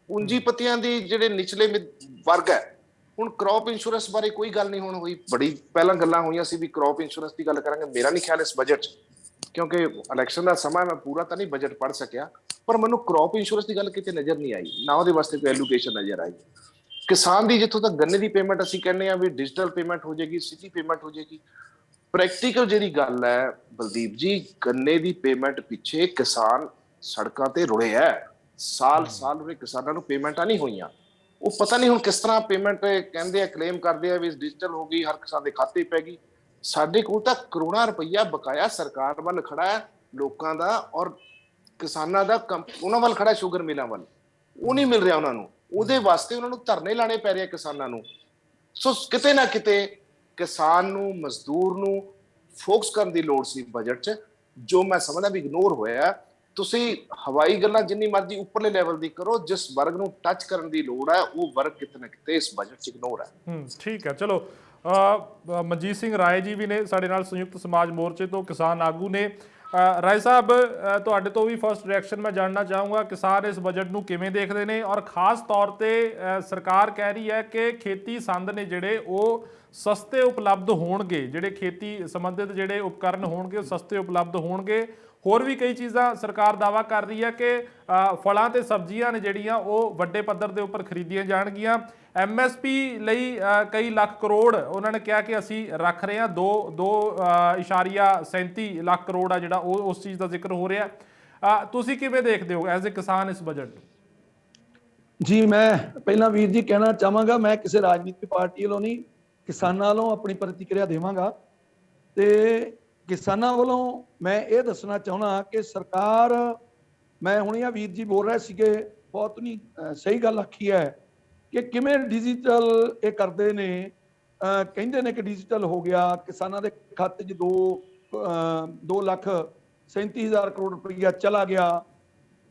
ਪੂੰਜੀਪਤੀਆਂ ਦੀ ਜਿਹੜੇ ਨਿਚਲੇ ਵਰਗ ਹੈ, ਹੁਣ ਕ੍ਰੌਪ ਇੰਸ਼ੋਰੈਂਸ ਬਾਰੇ ਕੋਈ ਗੱਲ ਨਹੀਂ ਹੁਣ ਹੋਈ। ਬੜੀ ਪਹਿਲਾਂ ਗੱਲਾਂ ਹੋਈਆਂ ਸੀ ਵੀ ਕ੍ਰੌਪ ਇੰਸ਼ੋਰੈਂਸ ਦੀ ਗੱਲ ਕਰਾਂਗੇ, ਮੇਰਾ ਨਹੀਂ ਖਿਆਲ ਇਸ ਬਜਟ 'ਚ, ਕਿਉਂਕਿ ਇਲੈਕਸ਼ਨ ਦਾ ਸਮਾਂ, ਮੈਂ ਪੂਰਾ ਤਾਂ ਨਹੀਂ ਬਜਟ ਪੜ੍ਹ ਸਕਿਆ, ਪਰ ਮੈਨੂੰ ਕ੍ਰੌਪ ਇੰਸ਼ੋਰੈਂਸ ਦੀ ਗੱਲ ਕਿਤੇ ਨਜ਼ਰ ਨਹੀਂ ਆਈ, ਨਾ ਉਹਦੇ ਵਾਸਤੇ ਕੋਈ ਐਲੋਕੇਸ਼ਨ ਨਜ਼ਰ ਆਈ। ਕਿਸਾਨ ਦੀ ਜਿੱਥੋਂ ਤੱਕ ਗੰਨੇ ਦੀ ਪੇਮੈਂਟ ਅਸੀਂ ਕਹਿੰਦੇ ਆ ਵੀ ਡਿਜੀਟਲ ਪੇਮੈਂਟ ਹੋ ਜਾਏਗੀ, ਸਿੱਧੀ ਪੇਮੈਂਟ ਹੋ ਜਾਏਗੀ। ਪ੍ਰੈਕਟੀਕਲ ਜਿਹੜੀ ਗੱਲ ਹੈ ਬਲਦੀਪ ਜੀ, ਗੰਨੇ ਦੀ ਪੇਮੈਂਟ ਪਿੱਛੇ ਕਿਸਾਨ ਸੜਕਾਂ ਤੇ ਰੁੜੇ ਹੈ, ਸਾਲ ਉਹਦੇ ਕਿਸਾਨਾਂ ਨੂੰ ਪੇਮੈਂਟਾਂ ਨਹੀਂ ਹੋਈਆਂ। ਉਹ ਪਤਾ ਨਹੀਂ ਹੁਣ ਕਿਸ ਤਰ੍ਹਾਂ ਪੇਮੈਂਟ ਕਹਿੰਦੇ ਆ, ਕਲੇਮ ਕਰਦੇ ਆ ਵੀ ਡਿਜੀਟਲ ਹੋ ਗਈ, ਹਰ ਕਿਸਾਨ ਦੇ ਖਾਤੇ ਪੈ ਗਈ। ਸਾਡੇ ਕੋਲ ਤਾਂ ਕਰੋੜਾਂ ਰੁਪਈਆ ਬਕਾਇਆ ਸਰਕਾਰ ਵੱਲ ਖੜਾ ਹੈ, ਲੋਕਾਂ ਦਾ ਔਰ ਕਿਸਾਨਾਂ ਦਾ, ਉਹਨਾਂ ਵੱਲ ਖੜਾ, ਸ਼ੂਗਰ ਮਿਲਾਂ ਵੱਲ, ਉਹ ਨਹੀਂ ਮਿਲ ਰਿਹਾ ਉਹਨਾਂ ਨੂੰ। ਉਹਦੇ ਵਾਸਤੇ ਉਹਨਾਂ ਨੂੰ ਧਰਨੇ ਲਾਣੇ ਪੈ ਰਹੇ ਕਿਸਾਨਾਂ ਨੂੰ। ਸੋ ਕਿਤੇ ਨਾ ਕਿਤੇ ਕਿਸਾਨ ਨੂੰ, ਮਜ਼ਦੂਰ ਨੂੰ ਫੋਕਸ ਕਰਨ ਦੀ ਲੋੜ ਸੀ ਬਜਟ 'ਚ, ਜੋ ਮੈਂ ਸਮਝਦਾ ਵੀ ਇਗਨੋਰ ਹੋਇਆ। ਤੁਸੀਂ ਹਵਾਈ ਗੱਲਾਂ ਜਿੰਨੀ ਮਰਜ਼ੀ ਉੱਪਰਲੇ ਲੈਵਲ ਦੀ ਕਰੋ, ਜਿਸ ਵਰਗ ਨੂੰ ਟੱਚ ਕਰਨ ਦੀ ਲੋੜ ਹੈ ਉਹ ਵਰਗ ਕਿਤੇ ਨਾ ਕਿਤੇ ਇਸ ਬਜਟ 'ਚ ਇਗਨੋਰ ਹੈ। ਠੀਕ ਹੈ, ਚਲੋ ਮਨਜੀਤ ਸਿੰਘ ਰਾਏ ਜੀ ਵੀ ਨੇ ਸਾਡੇ ਨਾਲ, ਸੰਯੁਕਤ ਸਮਾਜ ਮੋਰਚੇ ਤੋਂ ਕਿਸਾਨ ਆਗੂ ਨੇ। ਰਾਏ ਸਾਹਿਬ, ਤੁਹਾਡੇ ਤੋਂ ਵੀ ਫਸਟ ਰਿਐਕਸ਼ਨ ਮੈਂ ਜਾਣਨਾ ਚਾਹੂੰਗਾ, ਕਿਸਾਨ ਇਸ ਬਜਟ ਨੂੰ ਕਿਵੇਂ ਦੇਖਦੇ ਨੇ, ਔਰ ਖਾਸ ਤੌਰ ਤੇ ਸਰਕਾਰ ਕਹਿ ਰਹੀ ਹੈ ਕਿ ਖੇਤੀ ਸੰਦ ਨੇ ਜਿਹੜੇ ਉਹ ਸਸਤੇ ਉਪਲਬਧ ਹੋਣਗੇ, ਜਿਹੜੇ ਖੇਤੀ ਸੰਬੰਧਿਤ ਜਿਹੜੇ ਉਪਕਰਨ ਹੋਣਗੇ ਉਹ ਸਸਤੇ ਉਪਲਬਧ ਹੋਣਗੇ। ਹੋਰ ਵੀ ਕਈ ਚੀਜ਼ਾਂ ਸਰਕਾਰ ਦਾਅਵਾ ਕਰ ਰਹੀ ਹੈ ਕਿ ਫਲਾਂ ਤੇ ਸਬਜ਼ੀਆਂ ਨੇ ਜਿਹੜੀਆਂ ਉਹ ਵੱਡੇ ਪੱਧਰ ਦੇ ਉੱਪਰ ਖਰੀਦੀਆਂ ਜਾਣਗੀਆਂ। MSP ਲਈ ਕਈ ਲੱਖ ਕਰੋੜ ਉਹਨਾਂ ਨੇ ਕਿਹਾ ਕਿ ਅਸੀਂ ਰੱਖ ਰਹੇ ਹਾਂ, 2.37 ਲੱਖ ਕਰੋੜ ਆ ਜਿਹੜਾ ਉਹ ਉਸ ਚੀਜ਼ ਦਾ ਜ਼ਿਕਰ ਹੋ ਰਿਹਾ। ਤੁਸੀਂ ਕਿਵੇਂ ਦੇਖਦੇ ਹੋ ਐਜ਼ ਏ ਕਿਸਾਨ ਇਸ ਬਜਟ ਨੂੰ? ਜੀ, ਮੈਂ ਪਹਿਲਾਂ ਵੀਰ ਜੀ ਕਹਿਣਾ ਚਾਹਾਂਗਾ, ਮੈਂ ਕਿਸੇ ਰਾਜਨੀਤਿਕ ਪਾਰਟੀ ਵੱਲੋਂ ਨਹੀਂ, ਕਿਸਾਨਾਂ ਵੱਲੋਂ ਆਪਣੀ ਪ੍ਰਤੀਕਿਰਿਆ ਦੇਵਾਂਗਾ। ਤੇ ਕਿਸਾਨਾਂ ਵੱਲੋਂ ਮੈਂ ਇਹ ਦੱਸਣਾ ਚਾਹੁੰਦਾ ਕਿ ਸਰਕਾਰ, ਮੈਂ ਹੁਣੇ ਆ ਵੀਰ ਜੀ ਬੋਲ ਰਹੇ ਸੀਗੇ, ਬਹੁਤ ਨਹੀਂ ਸਹੀ ਗੱਲ ਆਖੀ ਹੈ ਕਿ ਕਿਵੇਂ ਡਿਜੀਟਲ ਇਹ ਕਰਦੇ ਨੇ, ਕਹਿੰਦੇ ਨੇ ਕਿ ਡਿਜੀਟਲ ਹੋ ਗਿਆ, ਕਿਸਾਨਾਂ ਦੇ ਖਾਤੇ 'ਚ 2,37,000 ਕਰੋੜ ਰੁਪਈਆ ਚਲਾ ਗਿਆ।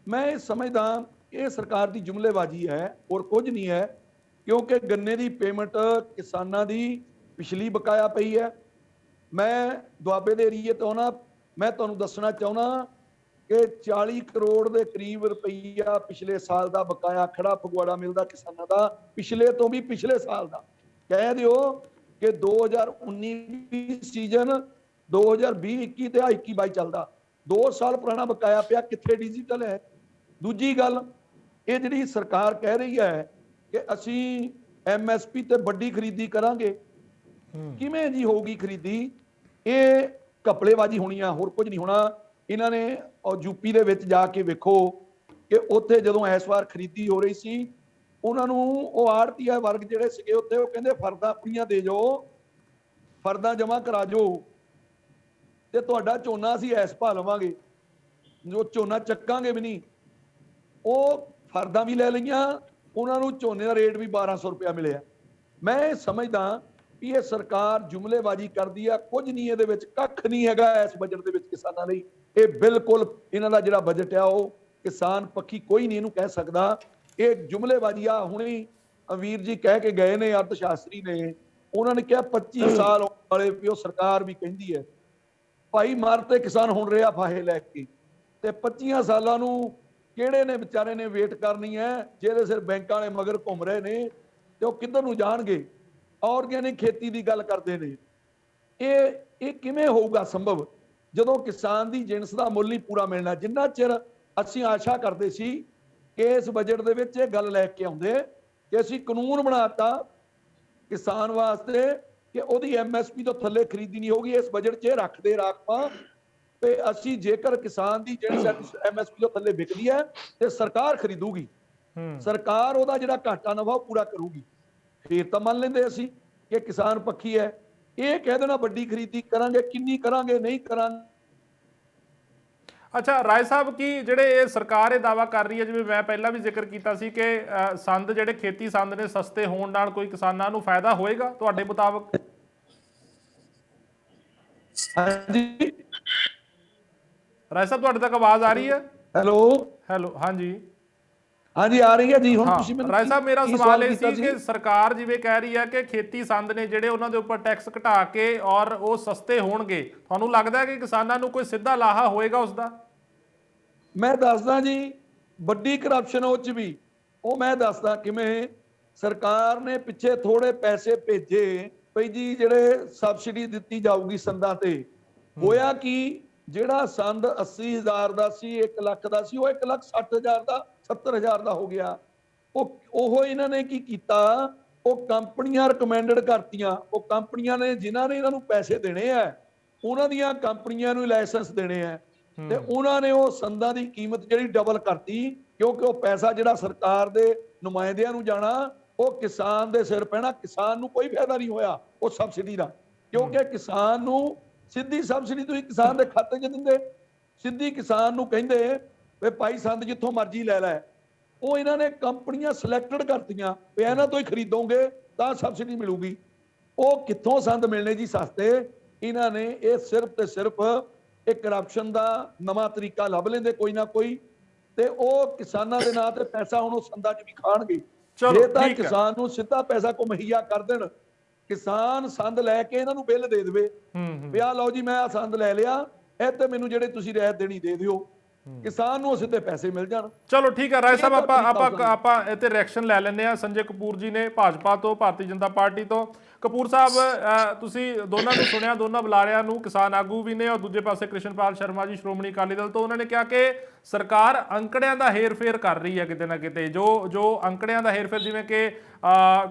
ਮੈਂ ਇਹ ਸਮਝਦਾ ਇਹ ਸਰਕਾਰ ਦੀ ਜੁਮਲੇਬਾਜ਼ੀ ਹੈ, ਹੋਰ ਕੁਝ ਨਹੀਂ ਹੈ, ਕਿਉਂਕਿ ਗੰਨੇ ਦੀ ਪੇਮੈਂਟ ਕਿਸਾਨਾਂ ਦੀ ਪਿਛਲੀ ਬਕਾਇਆ ਪਈ ਹੈ। ਮੈਂ ਦੁਆਬੇ ਦੇ ਏਰੀਏ ਤੋਂ ਨਾ, ਮੈਂ ਤੁਹਾਨੂੰ ਦੱਸਣਾ ਚਾਹੁੰਦਾ ਕਿ 40 ਕਰੋੜ ਦੇ ਕਰੀਬ ਰੁਪਈਆ ਪਿਛਲੇ ਸਾਲ ਦਾ ਬਕਾਇਆ ਖੜਾ ਫਗਵਾੜਾ ਮਿਲਦਾ ਕਿਸਾਨਾਂ ਦਾ, ਪਿਛਲੇ ਤੋਂ ਵੀ ਪਿਛਲੇ ਸਾਲ ਦਾ। ਕਹਿ ਦਿਓ ਕਿ 2019 ਸੀਜ਼ਨ 2020-21 ਤੇ 21-22 ਚੱਲਦਾ, 2 ਸਾਲ ਪੁਰਾਣਾ ਬਕਾਇਆ ਪਿਆ। ਕਿੱਥੇ ਡਿਜੀਟਲ ਹੈ? ਦੂਜੀ ਗੱਲ, ਇਹ ਜਿਹੜੀ ਸਰਕਾਰ ਕਹਿ ਰਹੀ ਹੈ ਕਿ ਅਸੀਂ MSP ਤੇ ਵੱਡੀ ਖਰੀਦੀ ਕਰਾਂਗੇ, ਕਿਵੇਂ ਜੀ ਹੋਊਗੀ ਖਰੀਦੀ? ਇਹ ਘਪਲੇਬਾਜ਼ੀ ਹੋਣੀ ਆ, ਹੋਰ ਕੁਝ ਨਹੀਂ ਹੋਣਾ। ਇਹਨਾਂ ਨੇ ਯੂਪੀ ਦੇ ਵਿੱਚ ਜਾ ਕੇ ਵੇਖੋ ਕਿ ਉੱਥੇ ਜਦੋਂ ਇਸ ਵਾਰ ਖਰੀਦੀ ਹੋ ਰਹੀ ਸੀ, ਉਹਨਾਂ ਨੂੰ ਉਹ ਆੜਤੀਆ ਵਰਗ ਜਿਹੜੇ ਸੀਗੇ ਉੱਥੇ, ਉਹ ਕਹਿੰਦੇ ਫਰਦਾਂ ਆਪਣੀਆਂ ਦੇ ਜਾਓ, ਫਰਦਾਂ ਜਮ੍ਹਾਂ ਕਰਾ ਜੋ ਤੇ ਤੁਹਾਡਾ ਝੋਨਾ ਅਸੀਂ ਐਸ ਭਾ ਲਵਾਂਗੇ, ਜੋ ਝੋਨਾ ਚੱਕਾਂਗੇ ਵੀ ਨਹੀਂ। ਉਹ ਫਰਦਾਂ ਵੀ ਲੈ ਲਈਆਂ, ਉਹਨਾਂ ਨੂੰ ਝੋਨੇ ਦਾ ਰੇਟ ਵੀ 1200 ਰੁਪਇਆ ਮਿਲਿਆ। ਮੈਂ ਇਹ ਸਮਝਦਾ ਵੀ ਇਹ ਸਰਕਾਰ ਜੁਮਲੇਬਾਜ਼ੀ ਕਰਦੀ ਆ, ਕੁਝ ਨਹੀਂ ਇਹਦੇ ਵਿੱਚ, ਕੱਖ ਨਹੀਂ ਹੈਗਾ ਇਸ ਬਜਟ ਦੇ ਵਿੱਚ ਕਿਸਾਨਾਂ ਲਈ। ਇਹ ਬਿਲਕੁਲ ਇਹਨਾਂ ਦਾ ਜਿਹੜਾ ਬਜਟ ਆ ਉਹ ਕਿਸਾਨ ਪੱਖੀ ਕੋਈ ਨਹੀਂ ਇਹਨੂੰ ਕਹਿ ਸਕਦਾ। ਇਹ ਜੁਮਲੇਬਾਜ਼ੀ ਆ। ਹੁਣੇ ਵੀਰ ਜੀ ਕਹਿ ਕੇ ਗਏ ਨੇ, ਅਰਥ ਸ਼ਾਸਤਰੀ ਨੇ, ਉਹਨਾਂ ਨੇ ਕਿਹਾ 25 ਸਾਲ ਵਾਲੇ ਵੀ ਉਹ ਸਰਕਾਰ ਵੀ ਕਹਿੰਦੀ ਹੈ ਭਾਈ ਮਰ ਤੇ ਕਿਸਾਨ ਹੁਣ ਰਿਹਾ ਫਾਹੇ ਲੈ ਕੇ, ਤੇ 25 ਸਾਲਾਂ ਨੂੰ ਕਿਹੜੇ ਨੇ ਵਿਚਾਰੇ ਨੇ ਵੇਟ ਕਰਨੀ ਹੈ, ਜਿਹੜੇ ਸਿਰ ਬੈਂਕਾਂ ਵਾਲੇ ਮਗਰ ਘੁੰਮ ਰਹੇ ਨੇ, ਤੇ ਉਹ ਕਿੱਧਰ ਨੂੰ ਜਾਣਗੇ। ਆਰਗੈਨਿਕ ਖੇਤੀ ਦੀ ਗੱਲ ਕਰਦੇ ਨੇ। ਇਹ ਕਿਵੇਂ ਹੋਊਗਾ ਸੰਭਵ ਜਦੋਂ ਕਿਸਾਨ ਦੀ ਜਿਣਸ ਦਾ ਮੁੱਲ ਹੀ ਪੂਰਾ ਮਿਲਣਾ। ਜਿੰਨਾ ਚਿਰ ਅਸੀਂ ਆਸ਼ਾ ਕਰਦੇ ਸੀ ਕਿ ਇਸ ਬਜਟ ਦੇ ਵਿੱਚ ਇਹ ਗੱਲ ਲੈ ਕੇ ਆਉਂਦੇ ਕਿ ਅਸੀਂ ਕਾਨੂੰਨ ਬਣਾਤਾ ਕਿਸਾਨ ਵਾਸਤੇ ਕਿ ਉਹਦੀ ਐਮਐਸਪੀ ਤੋਂ ਥੱਲੇ ਖਰੀਦੀ ਨਹੀਂ ਹੋਗੀ, ਇਸ ਬਜਟ 'ਚ ਰੱਖਦੇ ਰਾਖਵਾਂ ਤੇ ਅਸੀਂ ਜੇਕਰ ਕਿਸਾਨ ਦੀ ਜਿਹੜੀ ਐਮਐਸਪੀ ਤੋਂ ਥੱਲੇ ਵਿਕਦੀ ਹੈ ਤੇ ਸਰਕਾਰ ਖਰੀਦੂਗੀ, ਸਰਕਾਰ ਉਹਦਾ ਜਿਹੜਾ ਘਾਟਾ ਨਫਾ ਉਹ ਪੂਰਾ ਕਰੂਗੀ, ਫਿਰ ਤਾਂ ਮੰਨ ਲੈਂਦੇ ਅਸੀਂ ਕਿ ਕਿਸਾਨ ਪੱਖੀ ਹੈ। ਇਹ ਕਹਿ ਦੇਣਾ ਵੱਡੀ ਖਰੀਦੀ ਕਰਾਂਗੇ, ਕਿੰਨੀ ਕਰਾਂਗੇ, ਨਹੀਂ ਕਰਾਂਗੇ। ਅੱਛਾ ਰਾਏ ਸਾਹਿਬ, ਕੀ ਜਿਹੜੇ ਇਹ ਸਰਕਾਰ ਇਹ ਦਾਵਾ ਕਰ ਰਹੀ ਹੈ, ਜਿਵੇਂ ਮੈਂ ਪਹਿਲਾਂ ਵੀ ਜ਼ਿਕਰ ਕੀਤਾ ਸੀ ਕਿ ਸੰਦ ਜਿਹੜੇ ਖੇਤੀ ਸੰਦ ਨੇ ਸਸਤੇ ਹੋਣ ਨਾਲ ਕੋਈ ਕਿਸਾਨਾਂ ਨੂੰ ਫਾਇਦਾ ਹੋਏਗਾ ਤੁਹਾਡੇ ਮੁਤਾਬਕ? ਹਾਂਜੀ ਰਾਏ ਸਾਹਿਬ, ਤੁਹਾਡੇ ਤੱਕ ਆਵਾਜ਼ ਆ ਰਹੀ ਹੈ? ਹੈਲੋ ਹਾਂਜੀ ਹਾਂਜੀ ਆ ਰਹੀ ਹੈ ਜੀ। ਹੁਣ ਤੁਸੀਂ ਮੈਨੂੰ ਰਾਏ ਸਾਹਿਬ, ਮੇਰਾ ਸਵਾਲ ਇਹ ਸੀ ਕਿ ਸਰਕਾਰ ਜਿਵੇਂ ਕਹਿ ਰਹੀ ਹੈ ਕਿ ਖੇਤੀ ਸੰਦ ਨੇ ਜਿਹੜੇ ਉਹਨਾਂ ਦੇ ਉੱਪਰ ਟੈਕਸ ਘਟਾ ਕੇ ਔਰ ਉਹ ਸਸਤੇ ਹੋਣਗੇ, ਤੁਹਾਨੂੰ ਲੱਗਦਾ ਹੈ ਕਿ ਕਿਸਾਨਾਂ ਨੂੰ ਕੋਈ ਸਿੱਧਾ ਲਾਹਾ ਹੋਏਗਾ ਉਸ ਦਾ? ਮੈਂ ਦੱਸਦਾ ਜੀ, ਵੱਡੀ ਕਰਪਸ਼ਨ ਉਹ 'ਚ ਵੀ, ਉਹ ਮੈਂ ਦੱਸਦਾ ਕਿਵੇਂ। ਸਰਕਾਰ ਨੇ ਪਿੱਛੇ ਥੋੜੇ ਪੈਸੇ ਭੇਜੇ ਭਈ ਜੀ ਜਿਹੜੇ ਸਬਸਿਡੀ ਦਿੱਤੀ ਜਾਊਗੀ ਸੰਦਾਂ ਤੇ। ਹੋਇਆ ਕਿ ਜਿਹੜਾ ਸੰਦ 80,000 ਦਾ ਸੀ, 1 ਲੱਖ ਦਾ ਸੀ, ਉਹ 1,60,000 ਦਾ 70,000 ਦਾ ਹੋ ਗਿਆ। ਉਹ ਇਹਨਾਂ ਨੇ ਕੀ ਕੀਤਾ, ਉਹ ਕੰਪਨੀਆਂ ਰਿਕਮੈਂਡਡ ਕਰਤੀਆਂ। ਉਹ ਕੰਪਨੀਆਂ ਨੇ ਜਿਨ੍ਹਾਂ ਨੇ ਇਹਨਾਂ ਨੂੰ ਪੈਸੇ ਦੇਣੇ ਆ, ਉਹਨਾਂ ਦੀਆਂ ਕੰਪਨੀਆਂ ਨੂੰ ਲਾਇਸੈਂਸ ਦੇਣੇ ਆ, ਤੇ ਉਹਨਾਂ ਨੇ ਉਹ ਸੰਦਾਂ ਦੀ ਕੀਮਤ ਜਿਹੜੀ ਡਬਲ ਕਰਤੀ, ਕਿਉਂਕਿ ਉਹ ਪੈਸਾ ਜਿਹੜਾ ਸਰਕਾਰ ਦੇ ਨੁਮਾਇੰਦਿਆਂ ਨੂੰ ਜਾਣਾ ਉਹ ਕਿਸਾਨ ਦੇ ਸਿਰ ਪੈਣਾ। ਕਿਸਾਨ ਨੂੰ ਕੋਈ ਫਾਇਦਾ ਨਹੀਂ ਹੋਇਆ ਉਹ ਸਬਸਿਡੀ ਦਾ, ਕਿਉਂਕਿ ਕਿਸਾਨ ਨੂੰ ਸਿੱਧੀ ਸਬਸਿਡੀ ਤੁਸੀਂ ਕਿਸਾਨ ਦੇ ਖਾਤੇ 'ਚ ਦਿੰਦੇ, ਸਿੱਧੀ ਕਿਸਾਨ ਨੂੰ ਕਹਿੰਦੇ ਵੀ ਭਾਈ ਸੰਦ ਜਿੱਥੋਂ ਮਰਜ਼ੀ ਲੈ ਲੈ। ਉਹ ਇਹਨਾਂ ਨੇ ਕੰਪਨੀਆਂ ਸਿਲੈਕਟਡ ਕਰਤੀਆਂ ਵੀ ਇਹਨਾਂ ਤੋਂ ਹੀ ਖਰੀਦੋਗੇ ਤਾਂ ਸਬਸਿਡੀ ਮਿਲੂਗੀ। ਉਹ ਕਿੱਥੋਂ ਸੰਦ ਮਿਲਣੇ ਜੀ ਸਸਤੇ? ਇਹਨਾਂ ਨੇ ਇਹ ਸਿਰਫ ਤੇ ਸਿਰਫ ਇਹ ਕਰਪਸ਼ਨ ਦਾ ਨਵਾਂ ਤਰੀਕਾ ਲੱਭ ਲੈਂਦੇ ਕੋਈ ਨਾ ਕੋਈ, ਤੇ ਉਹ ਕਿਸਾਨਾਂ ਦੇ ਨਾਂ ਤੇ ਪੈਸਾ ਹੁਣ ਉਹ ਸੰਦਾਂ 'ਚ ਵੀ ਖਾਣਗੇ। ਜੇ ਤਾਂ ਕਿਸਾਨ ਨੂੰ ਸਿੱਧਾ ਪੈਸਾ ਕੋ ਮੁਹੱਈਆ ਕਰ ਦੇਣ, ਕਿਸਾਨ ਸੰਦ ਲੈ ਕੇ ਇਹਨਾਂ ਨੂੰ ਬਿੱਲ ਦੇ ਦੇਵੇ ਵੀ ਆਹ ਲਓ ਜੀ ਮੈਂ ਆ ਸੰਦ ਲੈ ਲਿਆ, ਇਹ ਤੇ ਮੈਨੂੰ ਜਿਹੜੇ ਤੁਸੀਂ ਰਹਿਤ ਦੇਣੀ ਦੇ ਦਿਓ, ਕਿਸਾਨ ਨੂੰ ਸਿੱਧੇ ਪੈਸੇ ਮਿਲ ਜਾਣ। ਚਲੋ ਠੀਕ ਹੈ ਰਾਏ ਸਾਹਿਬ, ਆਪਾਂ ਇਹ ਤੇ ਰਿਐਕਸ਼ਨ ਲੈ ਲੈਂਦੇ ਆ। ਸੰਜੇ ਕਪੂਰ ਜੀ ਨੇ ਭਾਜਪਾ ਤੋਂ, ਭਾਰਤੀ ਜਨਤਾ ਪਾਰਟੀ ਤੋਂ। ਕਪੂਰ ਸਾਹਿਬ, ਤੁਸੀਂ ਦੋਨਾਂ ਨੂੰ ਸੁਣਿਆ, ਦੋਨਾਂ ਬੁਲਾਰਿਆਂ ਨੂੰ, ਕਿਸਾਨ ਆਗੂ ਵੀ ਨੇ ਔਰ ਦੂਜੇ ਪਾਸੇ ਕ੍ਰਿਸ਼ਨਪਾਲ ਸ਼ਰਮਾ ਜੀ ਸ਼੍ਰੋਮਣੀ ਅਕਾਲੀ ਦਲ ਤੋਂ। ਉਹਨਾਂ ਨੇ ਕਿਹਾ ਕਿ ਸਰਕਾਰ ਅੰਕੜਿਆਂ ਦਾ ਹੇਰ-ਫੇਰ ਕਰ ਰਹੀ ਹੈ ਕਿਤੇ ਨਾ ਕਿਤੇ। ਜੋ ਅੰਕੜਿਆਂ ਦਾ ਹੇਰ-ਫੇਰ, ਜਿਵੇਂ ਕਿ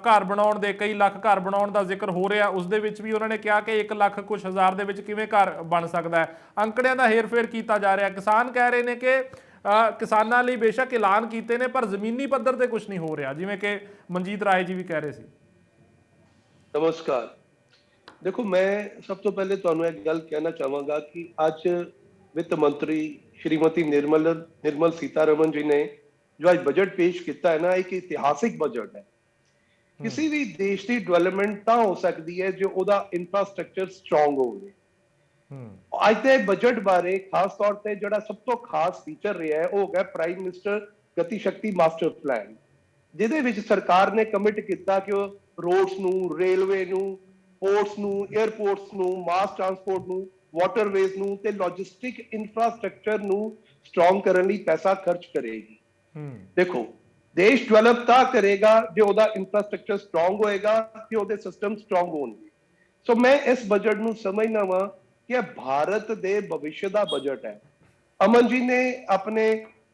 ਘਰ ਬਣਾਉਣ ਦੇ ਕਈ ਲੱਖ ਘਰ ਬਣਾਉਣ ਦਾ ਜ਼ਿਕਰ ਹੋ ਰਿਹਾ, ਉਸ ਦੇ ਵਿੱਚ ਵੀ ਉਹਨਾਂ ਨੇ ਕਿਹਾ ਕਿ 1 ਲੱਖ ਕੁਛ ਹਜ਼ਾਰ ਦੇ ਵਿੱਚ ਕਿਵੇਂ ਘਰ ਬਣ ਸਕਦਾ ਹੈ। ਅੰਕੜਿਆਂ ਦਾ ਹੇਰ-ਫੇਰ ਕੀਤਾ ਜਾ ਰਿਹਾ। ਕਿਸਾਨ ਕਹਿ ਰਹੇ ਨੇ ਕਿ ਕਿਸਾਨਾਂ ਲਈ ਬੇਸ਼ੱਕ ਐਲਾਨ ਕੀਤੇ ਨੇ ਪਰ ਜ਼ਮੀਨੀ ਪੱਧਰ ਤੇ ਕੁਝ ਨਹੀਂ ਹੋ ਰਿਹਾ, ਜਿਵੇਂ ਕਿ ਮਨਜੀਤ ਰਾਏ ਜੀ ਵੀ ਕਹਿ ਰਹੇ ਸੀ। नमस्कार। देखो, मैं सब तो पहले ਤੁਹਾਨੂੰ एक गल कहना चाहूंगा कि आज वित्त मंत्री श्रीमती निर्मल सीतारमन जी ने जो आज बजट पेश किया है ना, एक इतिहासिक बजट है। किसी भी देश की डेवलपमेंट ਤਾਂ ਹੋ ਸਕਦੀ ਹੈ ਜੋ ਉਹਦਾ ਇੰਫਰਾਸਟ੍ਰਕਚਰ ਸਟਰੋਂਗ ਹੋਵੇ। ਅੱਜ ਦੇ ਬਜਟ ਬਾਰੇ ਖਾਸ ਤੌਰ ਤੇ ਜਿਹੜਾ ਸਭ ਤੋਂ ਖਾਸ ਫੀਚਰ ਰਿਹਾ ਹੈ ਉਹ ਹੈਗਾ ਪ੍ਰਾਈਮ ਮਿਨਿਸਟਰ ਗਤੀ ਸ਼ਕਤੀ ਮਾਸਟਰ ਪਲਾਨ, ਜਿਹਦੇ ਵਿੱਚ ਸਰਕਾਰ ਨੇ ਕਮਿਟ ਕੀਤਾ ਕਿ ਉਹ ਰੋਡਸ ਨੂੰ, ਰੇਲਵੇ ਨੂੰ, ਪੋਰਟਸ ਨੂੰ, 에ਅਰਪੋਰਟਸ ਨੂੰ, ਮਾਸ ਟਰਾਂਸਪੋਰਟ ਨੂੰ, ਵਾਟਰਵੇਜ਼ ਨੂੰ ਤੇ ਲੌਜਿਸਟਿਕ ਇਨਫਰਾਸਟ੍ਰਕਚਰ ਨੂੰ ਸਟਰੋਂਗ ਕਰਨ ਲਈ ਪੈਸਾ ਖਰਚ ਕਰੇਗੀ। ਦੇਖੋ, ਦੇਸ਼ ਡਿਵੈਲਪ ਤਾਂ ਕਰੇਗਾ ਜੇ ਉਹਦਾ ਇਨਫਰਾਸਟ੍ਰਕਚਰ ਸਟਰੋਂਗ ਹੋਏਗਾ ਤੇ ਉਹਦੇ ਸਿਸਟਮ ਸਟਰੋਂਗ ਹੋਣਗੇ। ਸੋ ਮੈਂ ਇਸ ਬਜਟ ਨੂੰ ਸਮਝਦਾ ਵਾਂ ਕਿ ਇਹ ਭਾਰਤ ਦੇ ਭਵਿੱਖ ਦਾ ਬਜਟ ਹੈ। ਅਮਨ ਜੀ ਨੇ ਆਪਣੇ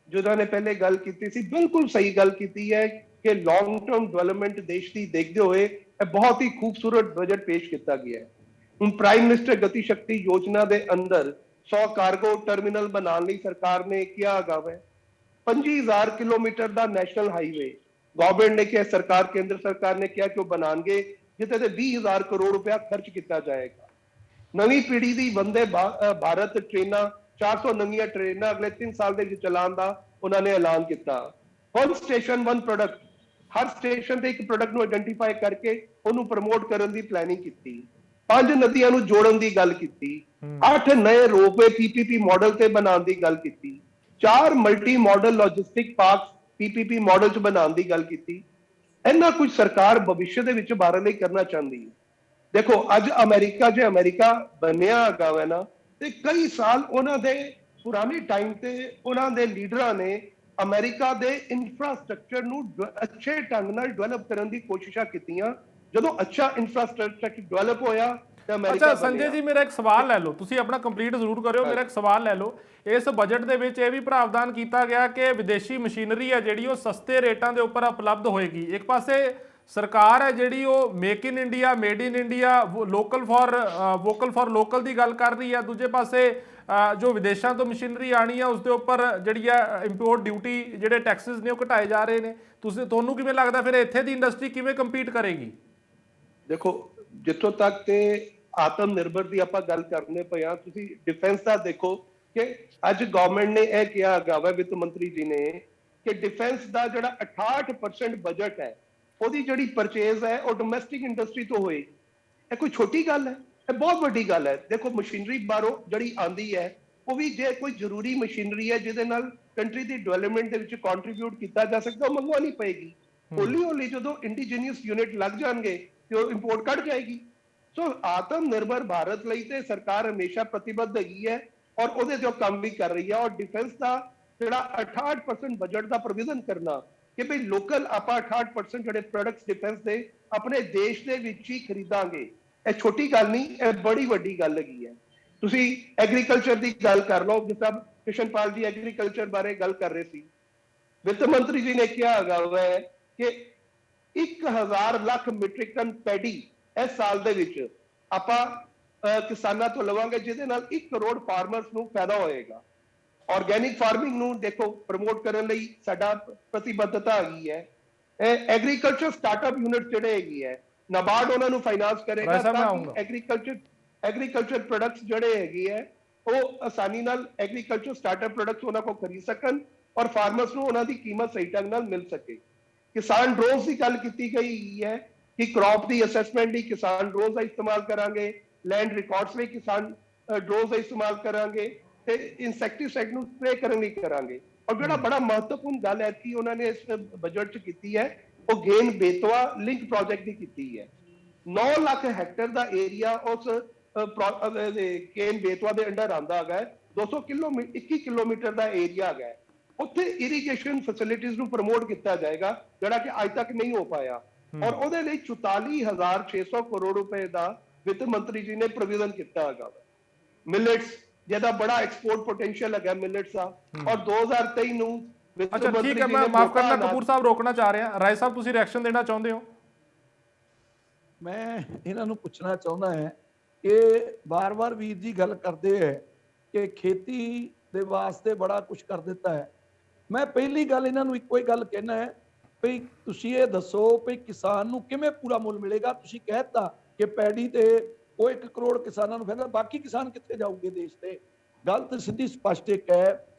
ਜਿਹਨਾਂ ਨੇ ਪਹਿਲੇ ਗੱਲ ਕੀਤੀ ਸੀ, ਬਿਲਕੁਲ ਸਹੀ ਗੱਲ ਕੀਤੀ ਹੈ ਕਿ ਲੌਂਗ ਟਰਮ ਡਿਵੈਲਪਮੈਂਟ ਦੇਸ਼ ਦੀ ਦੇਖਦੇ ਹੋਏ ਇਹ ਬਹੁਤ ਹੀ ਖੂਬਸੂਰਤ ਬਜਟ ਪੇਸ਼ ਕੀਤਾ ਗਿਆ ਹੈ। ਹੁਣ ਪ੍ਰਾਈਮ ਮਿਨਿਸਟਰ ਗਤੀ ਸ਼ਕਤੀ ਯੋਜਨਾ ਦੇ ਅੰਦਰ 100 ਕਾਰਗੋ ਟਰਮੀਨਲ ਬਣਾਉਣ ਲਈ ਸਰਕਾਰ ਨੇ ਕਿਹਾ ਹੈਗਾ ਹੈ। 25,000 ਕਿਲੋਮੀਟਰ ਦਾ ਨੈਸ਼ਨਲ ਹਾਈਵੇ ਗਵਰਨਮੈਂਟ ਨੇ ਕਿਹਾ, ਸਰਕਾਰ ਕੇਂਦਰ ਸਰਕਾਰ ਨੇ ਕਿਹਾ ਕਿ ਉਹ ਬਣਾਉਣਗੇ। ਜਿੱਥੇ ਤੇ 20,000 ਕਰੋੜ ਰੁਪਇਆ ਖਰਚ ਕੀਤਾ ਜਾਏਗਾ। ਨਵੀਂ ਪੀੜ੍ਹੀ ਦੀ ਵੰਦੇ ਭਾਰਤ ਟ੍ਰੇਨਾਂ 400 ਨਵੀਆਂ ਟ੍ਰੇਨਾਂ ਅਗਲੇ 3 ਸਾਲ ਦੇ ਵਿੱਚ ਚਲਾਉਣ ਦਾ ਉਹਨਾਂ ਨੇ ਐਲਾਨ ਕੀਤਾ। ਵਨ ਸਟੇਸ਼ਨ ਵਨ ਪ੍ਰੋਡਕਟ, ਹਰ ਸਟੇਸ਼ਨ ਤੇ ਇੱਕ ਪ੍ਰੋਡਕਟ ਨੂੰ ਆਇਡੈਂਟੀਫਾਈ ਕਰਕੇ ਉਹਨੂੰ ਪ੍ਰਮੋਟ ਕਰਨ ਦੀ ਪਲੈਨਿੰਗ ਕੀਤੀ। 5 ਨਦੀਆਂ ਨੂੰ ਜੋੜਨ ਦੀ ਗੱਲ ਕੀਤੀ। 8 ਨਏ ਰੋਪਵੇ ਪੀਪੀਪੀ ਮਾਡਲ ਤੇ ਬਣਾਉਣ ਦੀ ਗੱਲ ਕੀਤੀ। 4 multi modal logistic parks PPP model 'ਚ ਬਣਾਉਣ ਦੀ ਗੱਲ ਕੀਤੀ। ਇੰਨਾ ਕੁਝ ਸਰਕਾਰ ਭਵਿੱਖ ਦੇ ਵਿੱਚ ਭਾਰਤ ਲਈ ਕਰਨਾ ਚਾਹੁੰਦੀ ਹੈ। ਦੇਖੋ ਅੱਜ ਅਮਰੀਕਾ ਜੇ ਅਮਰੀਕਾ ਬਣਿਆ ਹੈਗਾ ਵਾ ਨਾ, ਤੇ ਕਈ ਸਾਲ ਉਹਨਾਂ ਦੇ ਪੁਰਾਣੇ ਟਾਈਮ ਤੇ ਉਹਨਾਂ ਦੇ ਲੀਡਰਾਂ ਨੇ ਅਮਰੀਕਾ ਦੇ ਇਨਫਰਾਸਟ੍ਰਕਚਰ ਨੂੰ ਅੱਛੇ ਢੰਗ ਨਾਲ ਡਿਵੈਲਪ ਕਰਨ ਦੀ ਕੋਸ਼ਿਸ਼ਾਂ ਕੀਤੀਆਂ। ਜਦੋਂ ਅੱਛਾ ਇਨਫਰਾਸਟ੍ਰਕਚਰ ਡਿਵੈਲਪ ਹੋਇਆ ਤੇ ਅਮਰੀਕਾ ਅੱਛਾ ਸੰਜੇ ਜੀ, ਮੇਰਾ ਇੱਕ ਸਵਾਲ ਲੈ ਲਓ, ਤੁਸੀਂ ਆਪਣਾ ਕੰਪਲੀਟ ਜ਼ਰੂਰ ਕਰਿਓ। ਮੇਰਾ ਇੱਕ ਸਵਾਲ ਲੈ ਲਓ, ਇਸ ਬਜਟ ਦੇ ਵਿੱਚ ਇਹ ਵੀ ਪ੍ਰਾਵਧਾਨ ਕੀਤਾ ਗਿਆ ਕਿ ਵਿਦੇਸ਼ੀ ਮਸ਼ੀਨਰੀ ਹੈ ਜਿਹੜੀ ਉਹ ਸਸਤੇ ਰੇਟਾਂ ਦੇ ਉੱਪਰ ਉਪਲਬਧ ਹੋਏਗੀ। ਇੱਕ ਪਾਸੇ ਸਰਕਾਰ ਹੈ ਜਿਹੜੀ ਉਹ make in India, made in India, vocal for local ਦੀ ਗੱਲ ਕਰ ਰਹੀ ਹੈ। ਦੂਜੇ ਪਾਸੇ ਜੋ ਵਿਦੇਸ਼ਾਂ ਤੋਂ ਮਸ਼ੀਨਰੀ ਆਣੀ ਹੈ ਉਸ ਦੇ ਉੱਪਰ ਜਿਹੜੀ ਹੈ ਇੰਪੋਰਟ ਡਿਊਟੀ, ਜਿਹੜੇ ਟੈਕਸਿਸ ਨੇ ਉਹ ਘਟਾਏ ਜਾ ਰਹੇ ਨੇ। ਤੁਹਾਨੂੰ ਕਿਵੇਂ ਲੱਗਦਾ ਫਿਰ ਇੱਥੇ ਦੀ ਇੰਡਸਟਰੀ ਕਿਵੇਂ ਕੰਪੀਟ ਕਰੇਗੀ? ਦੇਖੋ ਜਿੱਥੋਂ ਤੱਕ ਤੇ ਆਤਮ ਨਿਰਭਰ ਦੀ ਆਪਾਂ ਗੱਲ ਕਰਨੇ ਪਏ ਆ, ਤੁਸੀਂ ਡਿਫੈਂਸ ਦਾ ਦੇਖੋ ਕਿ ਅੱਜ ਗਵਰਨਮੈਂਟ ਨੇ ਇਹ ਕਿਹਾ ਹੈਗਾ ਵਾ, ਵਿੱਤ ਮੰਤਰੀ ਜੀ ਨੇ, ਕਿ ਡਿਫੈਂਸ ਦਾ ਜਿਹੜਾ 68% ਬਜਟ ਹੈ ਉਹਦੀ ਜਿਹੜੀ ਪਰਚੇਜ਼ ਹੈ ਉਹ ਡੋਮੈਸਟਿਕ ਇੰਡਸਟਰੀ ਤੋਂ ਹੋਏ। ਇਹ ਕੋਈ ਛੋਟੀ ਗੱਲ ਹੈ, ਇਹ ਬਹੁਤ ਵੱਡੀ ਗੱਲ ਹੈ। ਦੇਖੋ ਮਸ਼ੀਨਰੀ ਬਾਹਰੋਂ ਜਿਹੜੀ ਆਂਦੀ ਹੈ ਉਹ ਵੀ ਜੇ ਕੋਈ ਜ਼ਰੂਰੀ ਮਸ਼ੀਨਰੀ ਹੈ ਜਿਹਦੇ ਨਾਲ ਕੰਟਰੀ ਦੀ ਡਿਵੈਲਪਮੈਂਟ ਦੇ ਵਿੱਚ ਕੰਟਰੀਬਿਊਟ ਕੀਤਾ ਜਾ ਸਕਦਾ, ਉਹ ਮੰਗਵਾਉਣੀ ਪਏਗੀ। ਹੌਲੀ ਹੌਲੀ ਜਦੋਂ ਇੰਡੀਜੀਨੀਅਸ ਯੂਨਿਟ ਲੱਗ ਜਾਣਗੇ ਤੇ ਉਹ ਇੰਪੋਰਟ ਘਟ ਜਾਏਗੀ। ਸੋ ਆਤਮ ਨਿਰਭਰ ਭਾਰਤ ਲਈ ਤੇ ਸਰਕਾਰ ਹਮੇਸ਼ਾ ਪ੍ਰਤੀਬੱਧ ਹੈਗੀ ਹੈ ਔਰ ਉਹਦੇ ਤੇ ਕੰਮ ਵੀ ਕਰ ਰਹੀ ਹੈ। ਔਰ ਡਿਫੈਂਸ ਦਾ ਜਿਹੜਾ 68% ਬਜਟ ਦਾ ਪ੍ਰੋਵੀਜ਼ਨ ਕਰਨਾ ਕਿ ਭਈ ਲੋਕਲ ਆਪਾਂ 68% ਜਿਹੜੇ ਪ੍ਰੋਡਕਟਸ ਡਿਫੈਂਸ ਦੇ ਆਪਣੇ ਦੇਸ਼ ਦੇ ਵਿੱਚ ਹੀ ਖਰੀਦਾਂਗੇ, ਇਹ ਛੋਟੀ ਗੱਲ ਨਹੀਂ, ਇਹ ਬੜੀ ਵੱਡੀ ਗੱਲ ਹੈਗੀ ਹੈ। ਤੁਸੀਂ ਐਗਰੀਕਲਚਰ ਦੀ ਗੱਲ ਕਰ ਲਓ, ਜਿਸ ਤਰ੍ਹਾਂ ਕ੍ਰਿਸ਼ਨਪਾਲ ਜੀ ਐਗਰੀਕਲਚਰ ਬਾਰੇ ਗੱਲ ਕਰ ਰਹੇ ਸੀ। ਵਿੱਤ ਮੰਤਰੀ ਜੀ ਨੇ ਕਿਹਾ ਹੈਗਾ ਹੈ ਕਿ 1000 ਲੱਖ ਮੀਟ੍ਰਿਕ ਟਨ ਪੈਡੀ ਇਸ ਸਾਲ ਦੇ ਵਿੱਚ ਆਪਾਂ ਕਿਸਾਨਾਂ ਤੋਂ ਲਵਾਂਗੇ, ਜਿਹਦੇ ਨਾਲ 1 ਕਰੋੜ ਫਾਰਮਰਸ ਨੂੰ ਫਾਇਦਾ ਹੋਏਗਾ। ਆਰਗੈਨਿਕ ਫਾਰਮਿੰਗ ਨੂੰ ਦੇਖੋ ਪ੍ਰਮੋਟ ਕਰਨ ਲਈ ਸਾਡਾ ਪ੍ਰਤੀਬੱਧਤਾ ਹੈਗੀ ਹੈ। ਐਗਰੀਕਲਚਰ ਸਟਾਰਟਅਪ ਯੂਨਿਟ ਜਿਹੜੇ ਹੈਗੀ ਹੈ, ਨਾਬਾਰਡ ਉਹਨਾਂ ਨੂੰ ਫਾਈਨਾਂਸ ਕਰੇਗਾ ਤਾਂ ਕਿ ਐਗਰੀਕਲਚਰ ਪ੍ਰੋਡਕਟਸ ਜਿਹੜੇ ਹੈਗੇ ਹੈ ਉਹ ਆਸਾਨੀ ਨਾਲ ਐਗਰੀਕਲਚਰ ਸਟਾਰਟਅਪ ਪ੍ਰੋਡਕਟਸ ਉਹਨਾਂ ਕੋਲ ਖਰੀਦ ਸਕਣ ਔਰ ਫਾਰਮਰਸ ਨੂੰ ਉਹਨਾਂ ਦੀ ਕੀਮਤ ਸਹੀ ਢੰਗ ਨਾਲ ਮਿਲ ਸਕੇ। ਕਿਸਾਨ ਡਰੋਨਸ ਦੀ ਗੱਲ ਕੀਤੀ ਗਈ ਹੈ ਕਿ ਕ੍ਰੌਪ ਦੀ ਅਸੈਸਮੈਂਟ ਲਈ ਕਿਸਾਨ ਡਰੋਨਸ ਦਾ ਇਸਤੇਮਾਲ ਕਰਾਂਗੇ, ਲੈਂਡ ਰਿਕਾਰਡਸ ਲਈ ਕਿਸਾਨ ਡਰੋਨਸ ਦਾ ਇਸਤੇਮਾਲ ਕਰਾਂਗੇ ਤੇ ਇਨਸੈਕਟੀਸਾਈਡ ਨੂੰ ਸਪਰੇ ਕਰਨ ਲਈ ਕਰਾਂਗੇ। ਔਰ ਜਿਹੜਾ ਬੜਾ ਮਹੱਤਵਪੂਰਨ ਗੱਲ ਹੈ ਕਿ ਉਹਨਾਂ ਨੇ ਇਸ ਬਜਟ 'ਚ ਕੀਤੀ ਹੈ ਉਹ ਗੇਨ ਬੇਤਵਾ ਲਿੰਕ ਪ੍ਰੋਜੈਕਟ ਦੀ ਕੀਤੀ ਹੈ। 9 ਲੱਖ ਹੈਕਟੇਅਰ ਦਾ ਏਰੀਆ ਉਸ ਗੇਨ ਬੇਤਵਾ ਦੇ ਅੰਡਰ ਆਉਂਦਾ ਹੈਗਾ। 21 ਕਿਲੋਮੀਟਰ ਦਾ ਏਰੀਆ ਹੈਗਾ। ਉੱਥੇ ਇਰੀਗੇਸ਼ਨ ਫੈਸਿਲਿਟੀਜ਼ ਨੂੰ ਪ੍ਰਮੋਟ ਕੀਤਾ ਜਾਏਗਾ ਜਿਹੜਾ ਕਿ ਅੱਜ ਤੱਕ ਨਹੀਂ ਹੋ ਪਾਇਆ ਔਰ ਉਹਦੇ ਲਈ 44,600 ਕਰੋੜ ਰੁਪਏ ਦਾ ਵਿੱਤ ਮੰਤਰੀ ਜੀ ਨੇ ਪ੍ਰੋਵੀਜ਼ਨ ਕੀਤਾ ਹੈਗਾ। ਮਿਲਟਸ ਜਿਹਦਾ ਬੜਾ ਐਕਸਪੋਰਟ ਪੋਟੈਂਸ਼ੀਅਲ ਹੈਗਾ ਮਿਲਟਸ ਦਾ, ਔਰ 2023 ਨੂੰ ਵਿੱਤ ਮੰਤਰੀ ਜੀ ਨੇ ਮਾਫ ਕਰਨਾ ਕਪੂਰ ਸਾਹਿਬ ਰੋਕਣਾ ਚਾਹ ਰਿਹਾ। ਰਾਏ ਸਾਹਿਬ ਤੁਸੀਂ ਰਿਐਕਸ਼ਨ ਦੇਣਾ ਚਾਹੁੰਦੇ ਹੋ? ਮੈਂ ਇਹਨਾਂ ਨੂੰ ਪੁੱਛਣਾ ਚਾਹੁੰਦਾ ਹੈ ਕਿ ਵਾਰ-ਵਾਰ ਵੀਰ ਜੀ ਗੱਲ ਕਰਦੇ ਹੈ ਕਿ ਖੇਤੀ ਦੇ ਵਾਸਤੇ ਬੜਾ ਕੁਝ ਕਰ ਦਿੱਤਾ ਹੈ। ਮੈਂ ਪਹਿਲੀ ਗੱਲ ਇਹਨਾਂ ਨੂੰ ਇੱਕੋ ਹੀ ਗੱਲ ਕਹਿਣਾ ਹੈ ਵੀ ਤੁਸੀਂ ਇਹ ਦੱਸੋ ਵੀ ਕਿਸਾਨ ਨੂੰ ਕਿਵੇਂ ਪੂਰਾ ਮੁੱਲ ਮਿਲੇਗਾ। ਤੁਸੀਂ ਕਹਿਤਾ ਕਿ ਪੈਡੀ ਤੇ ਉਹ 1 ਕਰੋੜ ਕਿਸਾਨਾਂ ਨੂੰ ਫਾਇਦਾ, ਬਾਕੀ ਕਿਸਾਨ ਕਿੱਥੇ ਜਾਊਗੇ ਦੇਸ਼ ਤੇ? ਗੱਲ ਤਾਂ ਸਿੱਧੀ ਸਪਸ਼ਟ ਇੱਕ ਹੈ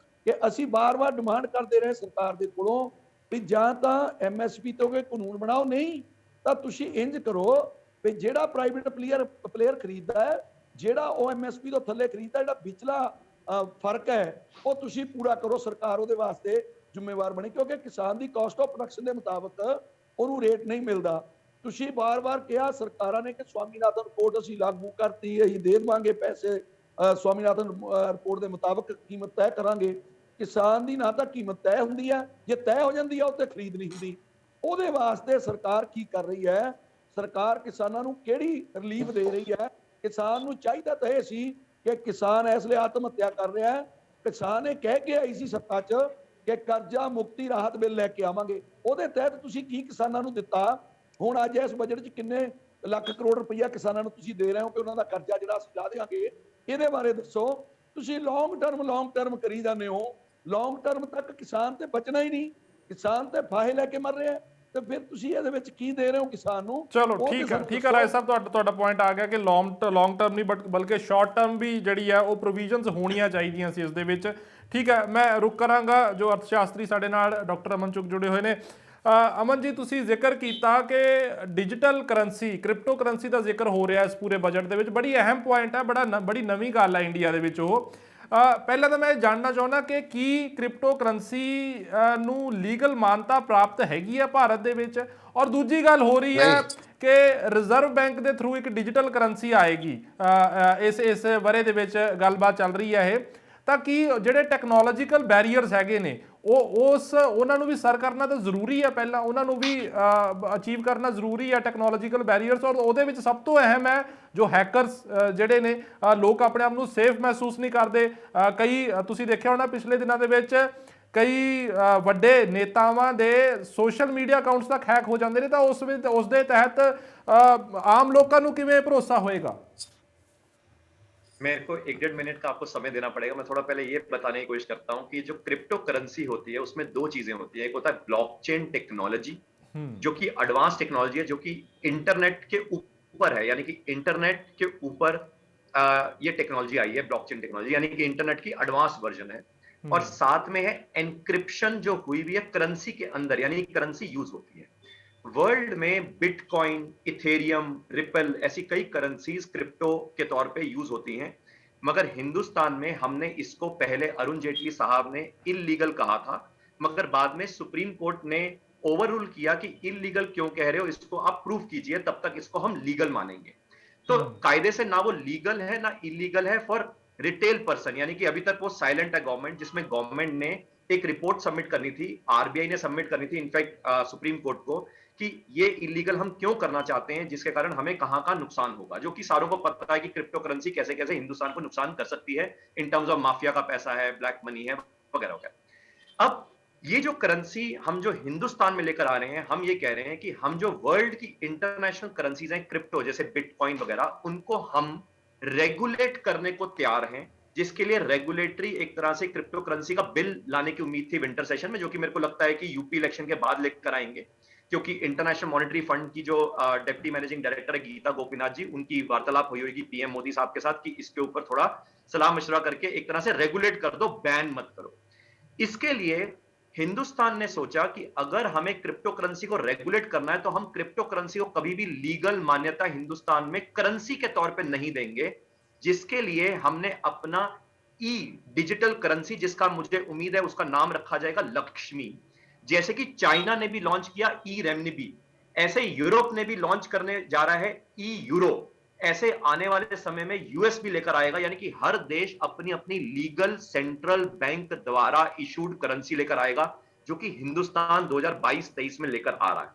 ਕਿ ਅਸੀਂ ਵਾਰ-ਵਾਰ ਡਿਮਾਂਡ ਕਰਦੇ ਰਹੇ ਸਰਕਾਰ ਦੇ ਕੋਲੋਂ ਵੀ ਜਾਂ ਤਾਂ MSP ਤੋਂ ਕੋਈ ਕਾਨੂੰਨ ਬਣਾਓ, ਨਹੀਂ ਤਾਂ ਤੁਸੀਂ ਇੰਜ ਕਰੋ ਵੀ ਜਿਹੜਾ ਪ੍ਰਾਈਵੇਟ ਪਲੇਅਰ ਖਰੀਦਦਾ ਹੈ, ਜਿਹੜਾ ਉਹ MSP ਤੋਂ ਥੱਲੇ ਖਰੀਦਦਾ, ਜਿਹੜਾ ਵਿਚਲਾ ਫਰਕ ਹੈ ਉਹ ਤੁਸੀਂ ਪੂਰਾ ਕਰੋ। ਸਰਕਾਰ ਉਹਦੇ ਵਾਸਤੇ ਜ਼ਿੰਮੇਵਾਰ ਬਣੇ ਕਿਉਂਕਿ ਕਿਸਾਨ ਦੀ ਕਾਸਟ ਆਫ ਪ੍ਰੋਡਕਸ਼ਨ ਦੇ ਮੁਤਾਬਕ ਉਹਨੂੰ ਰੇਟ ਨਹੀਂ ਮਿਲਦਾ। ਤੁਸੀਂ ਵਾਰ-ਵਾਰ ਕਿਹਾ ਸਰਕਾਰਾਂ ਨੇ ਕਿ ਸਵਾਮੀਨਾਥਨ ਰਿਪੋਰਟ ਅਸੀਂ ਲਾਗੂ ਕਰਤੀ, ਅਸੀਂ ਦੇ ਦੇਵਾਂਗੇ ਪੈਸੇ, ਸਵਾਮੀਨਾਥਨ ਰਿਪੋਰਟ ਦੇ ਮੁਤਾਬਕ ਕੀਮਤ ਤੈਅ ਕਰਾਂਗੇ। ਕਿਸਾਨ ਦੀ ਨਾ ਤਾਂ ਕੀਮਤ ਤੈਅ ਹੁੰਦੀ ਹੈ, ਜੇ ਤੈਅ ਹੋ ਜਾਂਦੀ ਹੈ ਉਹ ਤੇ ਖਰੀਦ ਨਹੀਂ ਹੁੰਦੀ। ਉਹਦੇ ਵਾਸਤੇ ਸਰਕਾਰ ਕੀ ਕਰ ਰਹੀ ਹੈ? ਸਰਕਾਰ ਕਿਸਾਨਾਂ ਨੂੰ ਕਿਹੜੀ ਰਿਲੀਫ ਦੇ ਰਹੀ ਹੈ? ਕਿਸਾਨ ਨੂੰ ਚਾਹੀਦਾ ਤਾਂ ਇਹ ਸੀ ਕਿ ਕਿਸਾਨ ਇਸ ਲਈ ਆਤਮ ਹੱਤਿਆ ਕਰ ਰਿਹਾ ਹੈ। ਕਿਸਾਨ ਇਹ ਕਹਿ ਕੇ ਆਈ ਸੀ ਸੱਤਾ 'ਚ ਕਿ ਕਰਜ਼ਾ ਮੁਕਤੀ ਰਾਹਤ ਬਿੱਲ ਲੈ ਕੇ ਆਵਾਂਗੇ, ਉਹਦੇ ਤਹਿਤ ਤੁਸੀਂ ਕੀ ਕਿਸਾਨਾਂ ਨੂੰ ਦਿੱਤਾ? ਹੁਣ ਅੱਜ ਇਸ ਬਜਟ 'ਚ ਕਿੰਨੇ ਲੱਖ ਕਰੋੜ ਰੁਪਈਆ ਕਿਸਾਨਾਂ ਨੂੰ ਤੁਸੀਂ ਦੇ ਰਹੇ ਹੋ ਕਿ ਉਹਨਾਂ ਦਾ ਕਰਜ਼ਾ ਜਿਹੜਾ ਅਸੀਂ ਲਾ ਦੇਵਾਂਗੇ? ਇਹਦੇ ਬਾਰੇ ਦੱਸੋ। ਤੁਸੀਂ ਲੌਂਗ ਟਰਮ ਕਰੀ ਜਾਂਦੇ ਹੋ। ਲੌਂਗ ਟਰਮ ਤੱਕ ਕਿਸਾਨ ਤੇ ਬਚਣਾ ਹੀ ਨਹੀਂ, ਕਿਸਾਨ ਤੇ ਫਾਹੇ ਲੈ ਕੇ ਮਰ ਰਿਹਾ। ਤੇ ਫਿਰ ਤੁਸੀਂ ਇਹਦੇ ਵਿੱਚ ਕੀ ਦੇ ਰਹੇ ਹੋ ਕਿਸਾਨ ਨੂੰ? ਚਲੋ ਉਹ ਤੇ ਠੀਕ ਹੈ ਸਾਨੂੰ ਠੀਕ ਹੈ ਦੱਸੋ। ਰਾਏ ਸਾਹਿਬ, ਤੁਹਾਡਾ ਪੁਆਇੰਟ ਆ ਗਿਆ ਕਿ ਲੌਂਗ ਟਰਮ ਨਹੀਂ ਬਲਕਿ ਸ਼ਾਰਟ ਟਰਮ ਵੀ ਜਿਹੜੀ ਹੈ ਉਹ ਪ੍ਰੋਵੀਜ਼ਨਸ ਹੋਣੀਆਂ ਚਾਹੀਦੀਆਂ ਸੀ ਇਸ ਦੇ ਵਿੱਚ। ਠੀਕ ਹੈ, ਮੈਂ ਰੁਕ ਕਰਾਂਗਾ। ਜੋ ਅਰਥ ਸ਼ਾਸਤਰੀ ਸਾਡੇ ਨਾਲ ਡਾਕਟਰ ਅਮਨ ਚੁਗ ਜੁੜੇ ਹੋਏ ਨੇ। ਅਮਨ ਜੀ, ਤੁਸੀਂ ਜ਼ਿਕਰ ਕੀਤਾ ਕਿ ਡਿਜੀਟਲ ਕਰੰਸੀ, ਕ੍ਰਿਪਟੋ ਕਰੰਸੀ ਦਾ ਜ਼ਿਕਰ ਹੋ ਰਿਹਾ ਇਸ ਪੂਰੇ ਬਜਟ ਦੇ ਵਿੱਚ। ਬੜੀ ਅਹਿਮ ਪੁਆਇੰਟ ਹੈ, ਬੜੀ ਨਵੀਂ ਗੱਲ ਹੈ ਇੰਡੀਆ ਦੇ ਵਿੱਚ ਉਹ। ਪਹਿਲਾਂ ਤਾਂ ਮੈਂ ਜਾਣਨਾ ਚਾਹੁੰਦਾ ਕਿ ਕੀ ਕ੍ਰਿਪਟੋ ਕਰੰਸੀ ਨੂੰ ਲੀਗਲ ਮਾਨਤਾ ਪ੍ਰਾਪਤ ਹੈਗੀ ਹੈ ਭਾਰਤ ਦੇ ਵਿੱਚ? ਔਰ ਦੂਜੀ ਗੱਲ ਹੋ ਰਹੀ ਹੈ ਕਿ ਰਿਜ਼ਰਵ ਬੈਂਕ ਦੇ ਥਰੂ ਇੱਕ ਡਿਜੀਟਲ ਕਰੰਸੀ ਆਏਗੀ ਇਸ ਵਰੇ ਦੇ ਵਿੱਚ, ਗੱਲਬਾਤ ਚੱਲ ਰਹੀ ਹੈ ਇਹ। ਤਾਂ ਕੀ ਜਿਹੜੇ ਟੈਕਨੋਲੋਜੀਕਲ ਬੈਰੀਅਰਸ ਹੈਗੇ ਨੇ ਉਹਨਾਂ ਨੂੰ ਵੀ ਸਰ ਕਰਨਾ ਤਾਂ ਜ਼ਰੂਰੀ ਹੈ, ਪਹਿਲਾਂ ਉਹਨਾਂ ਨੂੰ ਵੀ ਅਚੀਵ ਕਰਨਾ ਜ਼ਰੂਰੀ ਹੈ ਟੈਕਨੋਲੋਜੀਕਲ ਬੈਰੀਅਰਸ। ਔਰ ਉਹਦੇ ਵਿੱਚ ਸਭ ਤੋਂ ਅਹਿਮ ਹੈ ਜੋ ਹੈਕਰਸ ਜਿਹੜੇ ਨੇ, ਲੋਕ ਆਪਣੇ ਆਪ ਨੂੰ ਸੇਫ ਮਹਿਸੂਸ ਨਹੀਂ ਕਰਦੇ। ਕਈ ਤੁਸੀਂ ਦੇਖਿਆ ਹੋਣਾ ਪਿਛਲੇ ਦਿਨਾਂ ਦੇ ਵਿੱਚ ਕਈ ਵੱਡੇ ਨੇਤਾਵਾਂ ਦੇ ਸੋਸ਼ਲ ਮੀਡੀਆ ਅਕਾਊਂਟਸ ਤੱਕ ਹੈਕ ਹੋ ਜਾਂਦੇ ਨੇ। ਤਾਂ ਉਸ ਦੇ ਤਹਿਤ ਆਮ ਲੋਕਾਂ ਨੂੰ ਕਿਵੇਂ ਭਰੋਸਾ होएगा? मेरे को 1-1.5 मिनट का आपको समय देना पड़ेगा। मैं थोड़ा पहले ये बताने की कोशिश करता हूँ कि जो क्रिप्टो करेंसी होती है उसमें दो चीजें होती है। एक होता है ब्लॉकचेन टेक्नोलॉजी, जो कि एडवांस टेक्नोलॉजी है, जो कि इंटरनेट के ऊपर है, यानी कि इंटरनेट के ऊपर ये टेक्नोलॉजी आई है, ब्लॉकचेन टेक्नोलॉजी, यानी कि इंटरनेट की एडवांस वर्जन है। और साथ में है एनक्रिप्शन जो हुई हुई है करेंसी के अंदर, यानी करेंसी यूज होती है। वर्ल्ड में बिटकॉइन, इथेरियम, रिपल ऐसी कई करेंसीज क्रिप्टो के तौर पे यूज होती हैं, मगर हिंदुस्तान में हमने इसको पहले अरुण जेटली साहब ने इलीगल कहा था, मगर बाद में सुप्रीम कोर्ट ने ओवररूल किया कि इलीगल क्यों कह रहे हो, इसको आप प्रूव कीजिए, तब तक इसको हम लीगल मानेंगे। तो कायदे से ना वो लीगल है ना इलीगल है फॉर रिटेल पर्सन, यानी कि अभी तक वो साइलेंट है गवर्नमेंट, जिसमें गवर्नमेंट ने एक रिपोर्ट सबमिट करनी थी, आरबीआई ने सबमिट करनी थी इनफैक्ट सुप्रीम कोर्ट को, कि ये इलीगल हम क्यों करना चाहते हैं, जिसके कारण हमें कहां का नुकसान होगा, जो कि सारों को पता है कि क्रिप्टो करेंसी कैसे कैसे हिंदुस्तान को नुकसान कर सकती है इन टर्म्स ऑफ माफिया का पैसा है, ब्लैक मनी है, वगैरह वगैरह। अब ये जो करेंसी हम जो हिंदुस्तान में लेकर आ रहे हैं, हम ये कह रहे हैं कि हम जो वर्ल्ड की इंटरनेशनल करेंसीज हैं क्रिप्टो, जैसे बिटकॉइन वगैरह, उनको हम रेगुलेट करने को तैयार हैं, जिसके लिए रेगुलेटरी एक तरह से क्रिप्टो करेंसी का बिल लाने की उम्मीद थी विंटर सेशन में, जो कि मेरे को लगता है कि यूपी इलेक्शन के बाद लेकर आएंगे, क्योंकि इंटरनेशनल मॉनेटरी फंड की जो डिप्टी मैनेजिंग डायरेक्टर है गीता गोपीनाथ जी, उनकी वार्तालाप हुई होगी पीएम मोदी साहब के साथ कि इसके ऊपर थोड़ा सलाह मशवरा करके एक तरह से रेगुलेट कर दो, बैन मत करो। इसके लिए हिंदुस्तान ने सोचा कि अगर हमें क्रिप्टो करेंसी को रेगुलेट करना है तो हम क्रिप्टो करेंसी को कभी भी लीगल मान्यता हिंदुस्तान में करेंसी के तौर पे नहीं देंगे, जिसके लिए हमने अपना ई डिजिटल करेंसी, जिसका मुझे उम्मीद है उसका नाम रखा जाएगा लक्ष्मी। जैसे कि चाइना ने भी लॉन्च किया ई रेमनिबी, ऐसे यूरोप ने भी लॉन्च करने जा रहा है ई यूरो, ऐसे आने वाले समय में यूएस भी लेकर आएगा, यानी कि हर देश अपनी अपनी लीगल सेंट्रल बैंक द्वारा इशूड करेंसी लेकर आएगा, जो कि हिंदुस्तान 2022-23 में लेकर आ रहा है।